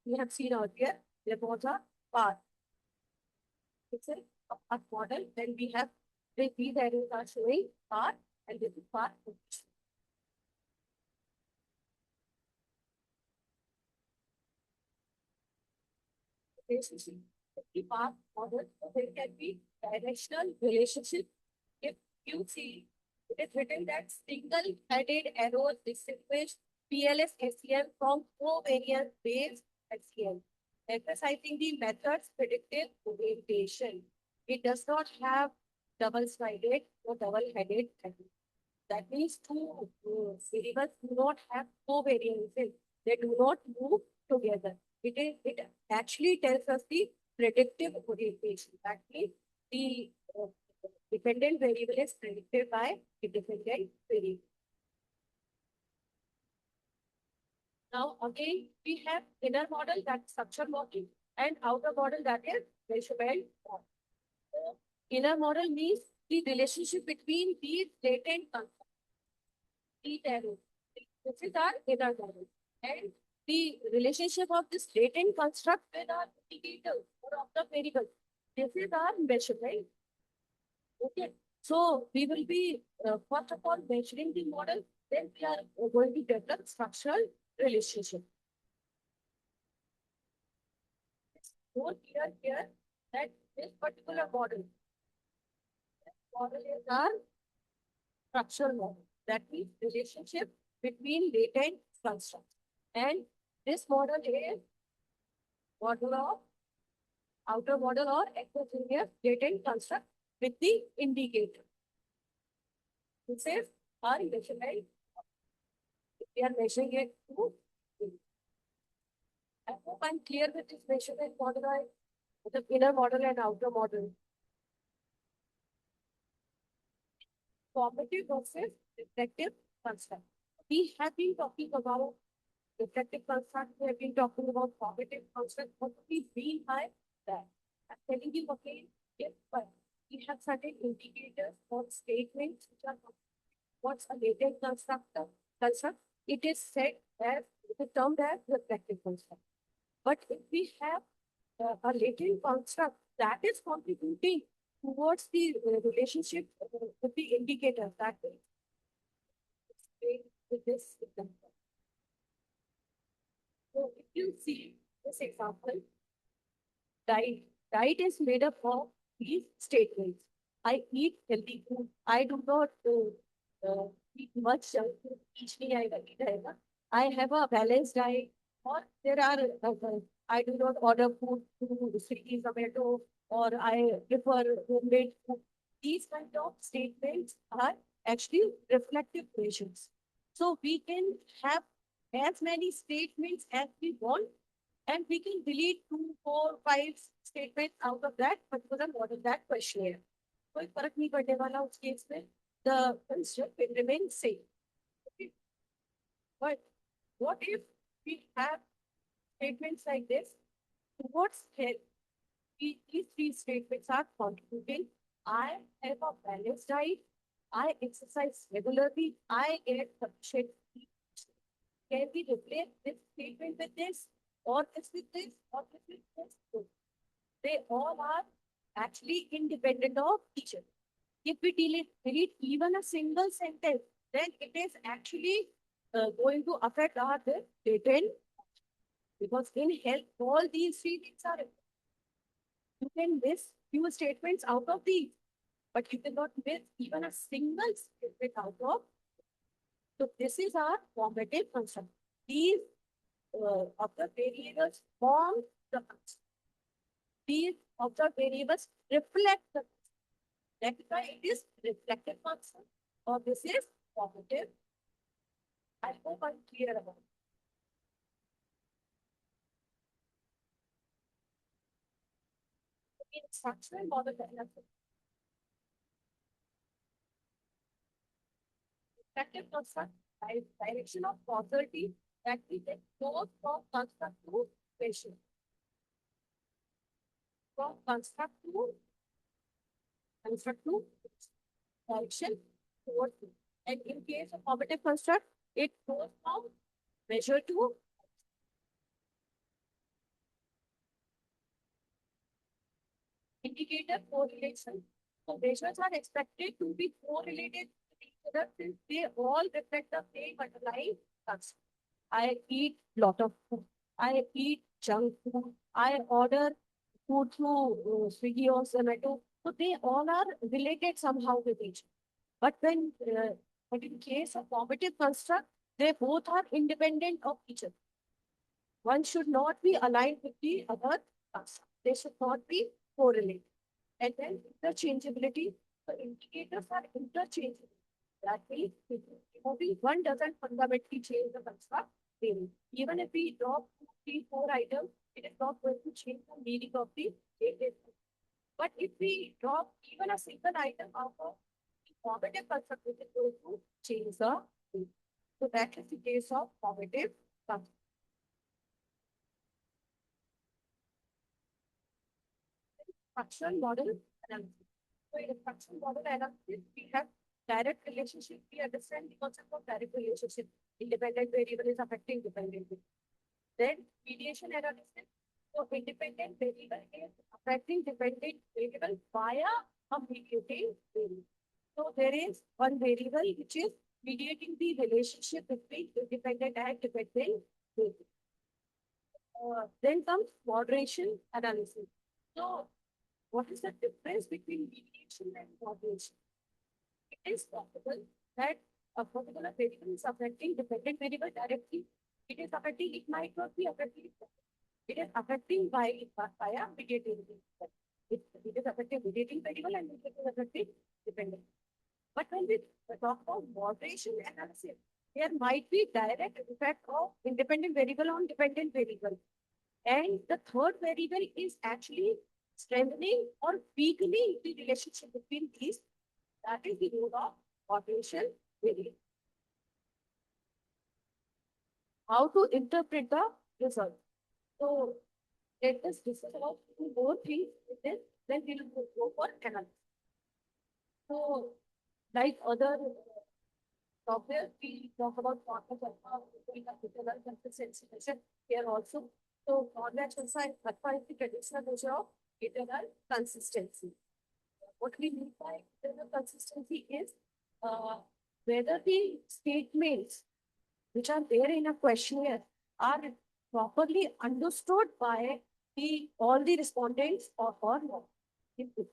we have seen earlier, there was a path. It's a model. Then we have these arrows are showing part, and this is part. Relationship. The path model, there can be directional relationship. If you see, it is written that single-headed arrows distinguish PLS SEM from covariance based SEM, emphasizing the method's predictive orientation. It does not have double-sided or double-headed arrows. That means two variables do not have covariances. They do not move together. It actually tells us the predictive orientation. That means the dependent variable is predicted by the dependent variable. Now again, we have inner model, that's structure model, and outer model, that is measurement model. So inner model means the relationship between these latent concepts, these arrows. This is our inner model. And the relationship of this latent construct with our indicators or of the variable. This is our measurement. Okay. So we will be first of all measuring the model, then we are going to develop structural relationship. It's more clear here that this particular model is our structural model. That means relationship between latent constructs. And this model is model of outer model or exogenous latent construct with the indicator. This is our measurement. We are measuring it to I hope I'm clear with this measurement model, the inner model and outer model. Formative versus reflective construct. We have been talking about reflective construct, we have been talking about formative construct. What do we mean by that? I'm telling you again, if we have certain indicators or statements which are what's a latent construct, it is said as the term as reflective construct. But if we have a latent construct that is contributing towards the relationship with the indicator that will explain with this example. So if you see this example, diet is made up of these statements. I eat healthy food. I do not eat much junk food. Each day I eat रहेगा. I have a balanced diet. Or there are I do not order food through Swiggy, Zomato, or I prefer homemade food. These kind of statements are actually reflective measures. So we can have as many statements as we want, and we can delete 2, 4, 5 statements out of that particular model, that questionnaire. कोई फर्क नहीं पड़ने वाला उस case में. The construct will remain same. Okay. But what if we have statements like this? Towards health, these three statements are contributing. I have a balanced diet. I exercise regularly. I get sufficient sleep. Can we replace this statement with this, or this with this, or this with this? No. They all are actually independent of each other. If we delete even a single sentence, then it is actually going to affect our data, because in health, all these three things are. You can miss few statements out of these, but you cannot miss even a single statement out of. So this is our formative construct. These observed variables form the construct. These observed variables reflect the construct. That's why it is reflective construct, or this is formative. I hope I'm clear about it. In structural model analysis, reflective construct direction of causality that we take goes from construct to patient. From construct to direction towards it. And in case of formative construct, it goes from measure to indicator correlation. So measures are expected to be correlated with each other since they all reflect the same underlying construct. I eat lot of food. I eat junk food. I order food through Swiggy or Zomato. So they all are related somehow with each other. But in case of formative construct, they both are independent of each other. One should not be aligned with the other construct. They should not be correlated. And then interchangeability, the indicators are interchangeable. That means removing one doesn't fundamentally change the construct. Even if we drop 2, 3, 4 items, it is not going to change the meaning of the data. But if we drop even a single item out of the formative construct, it is going to change the meaning. So that is the case of formative construct. Structural model analysis. So in structural model analysis, we have direct relationship. We understand the concept of direct relationship. Independent variable is affecting dependent variable. Then mediation analysis. So independent variable is affecting dependent variable via a mediating variable. So there is one variable which is mediating the relationship between independent and dependent variable. Then comes moderation analysis. So what is the difference between mediation and moderation? It is possible that a particular variable is affecting dependent variable directly. It is affecting, it might not be affecting. It is affecting via mediating variable. It is affecting mediating variable and it is affecting dependent. But when we talk about moderation analysis, there might be direct effect of independent variable on dependent variable. And the third variable is actually strengthening or weakening the relationship between these. That is the role of ordination variable. How to interpret the result. So let us discuss about two more things, then we will go for analysis. So, like other software, we talk about consistency measure here also. So, convex is the traditional measure of internal consistency. What we mean by internal consistency is whether the statements which are there in a questionnaire are properly understood by all the respondents or not.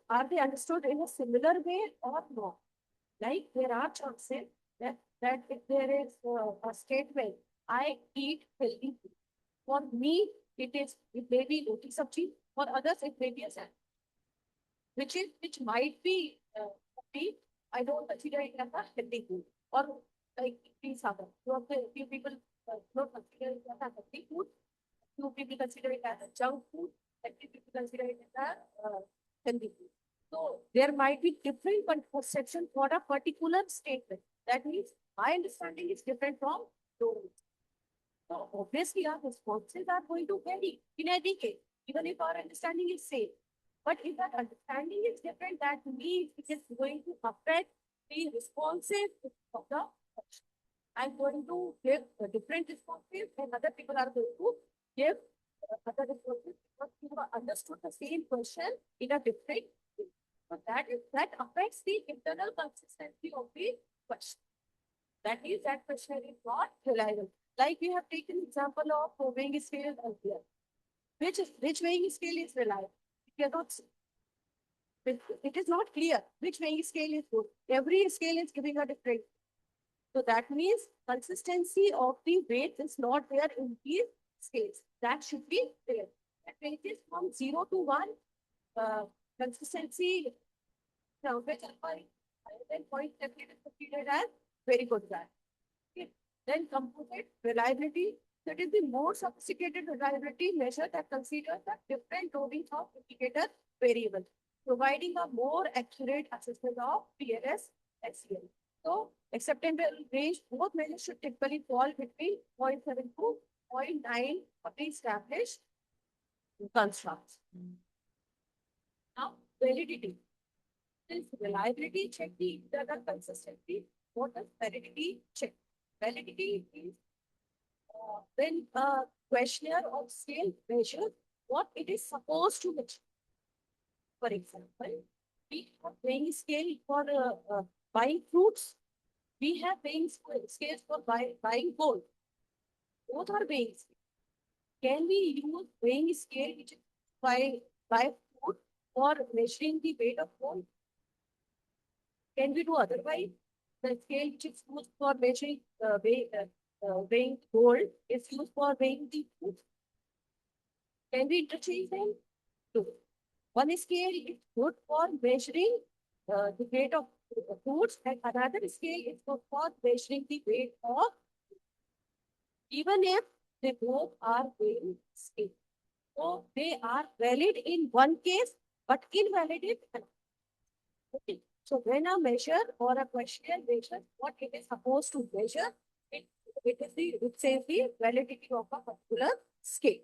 Are they understood in a similar way or not? Like there are chances that if there is a statement, I eat healthy food. For me, it may be roti sabji. For others, it may be a salad, which might be healthy. I don't consider it as a healthy food. Or like please have few people don't consider it as a healthy food. Few people consider it as a junk food. And few people consider it as a healthy food. So there might be different perception for a particular statement. That means my understanding is different from yours. So obviously our responses are going to vary in any case, even if our understanding is same. But if that understanding is different, that means it is going to affect the responses of the question. I'm going to give a different responses and other people are going to give other responses because you have understood the same question in a different way. So that affects the internal consistency of the question. That is, that question is not reliable. Like we have taken example of weighing scale earlier. Which weighing scale is reliable? We cannot see. It is not clear which weighing scale is good. Every scale is giving a different. So that means consistency of the weight is not there in these scales. That should be there. That ranges from 0 to 1. Consistency now, which higher than 0.7 is considered as very good brand. Okay. Then composite reliability. That is the more sophisticated reliability measure that considers the different loadings of indicator variables, providing a more accurate assessment of PLS SCL. So acceptable range, both measures should typically fall between 0.7 to 0.9 of the established constructs. Now, validity. This reliability check the internal consistency. What does validity check? Validity is when a questionnaire or scale measures what it is supposed to measure. For example, we have weighing scale for buying fruits. We have weighing scales for buying gold. Both are weighing scale. Can we use weighing scale which is by food for measuring the weight of gold? Can we do otherwise? The scale which is used for measuring weighing gold is used for weighing the food. Can we interchange them? No. One scale is good for measuring the weight of foods, and another scale is good for measuring the weight of, even if they both are weighing scale. So they are valid in one case, but invalid in another. Okay. So when a measure or a questionnaire measures what it is supposed to measure, it says the validity of a particular scale.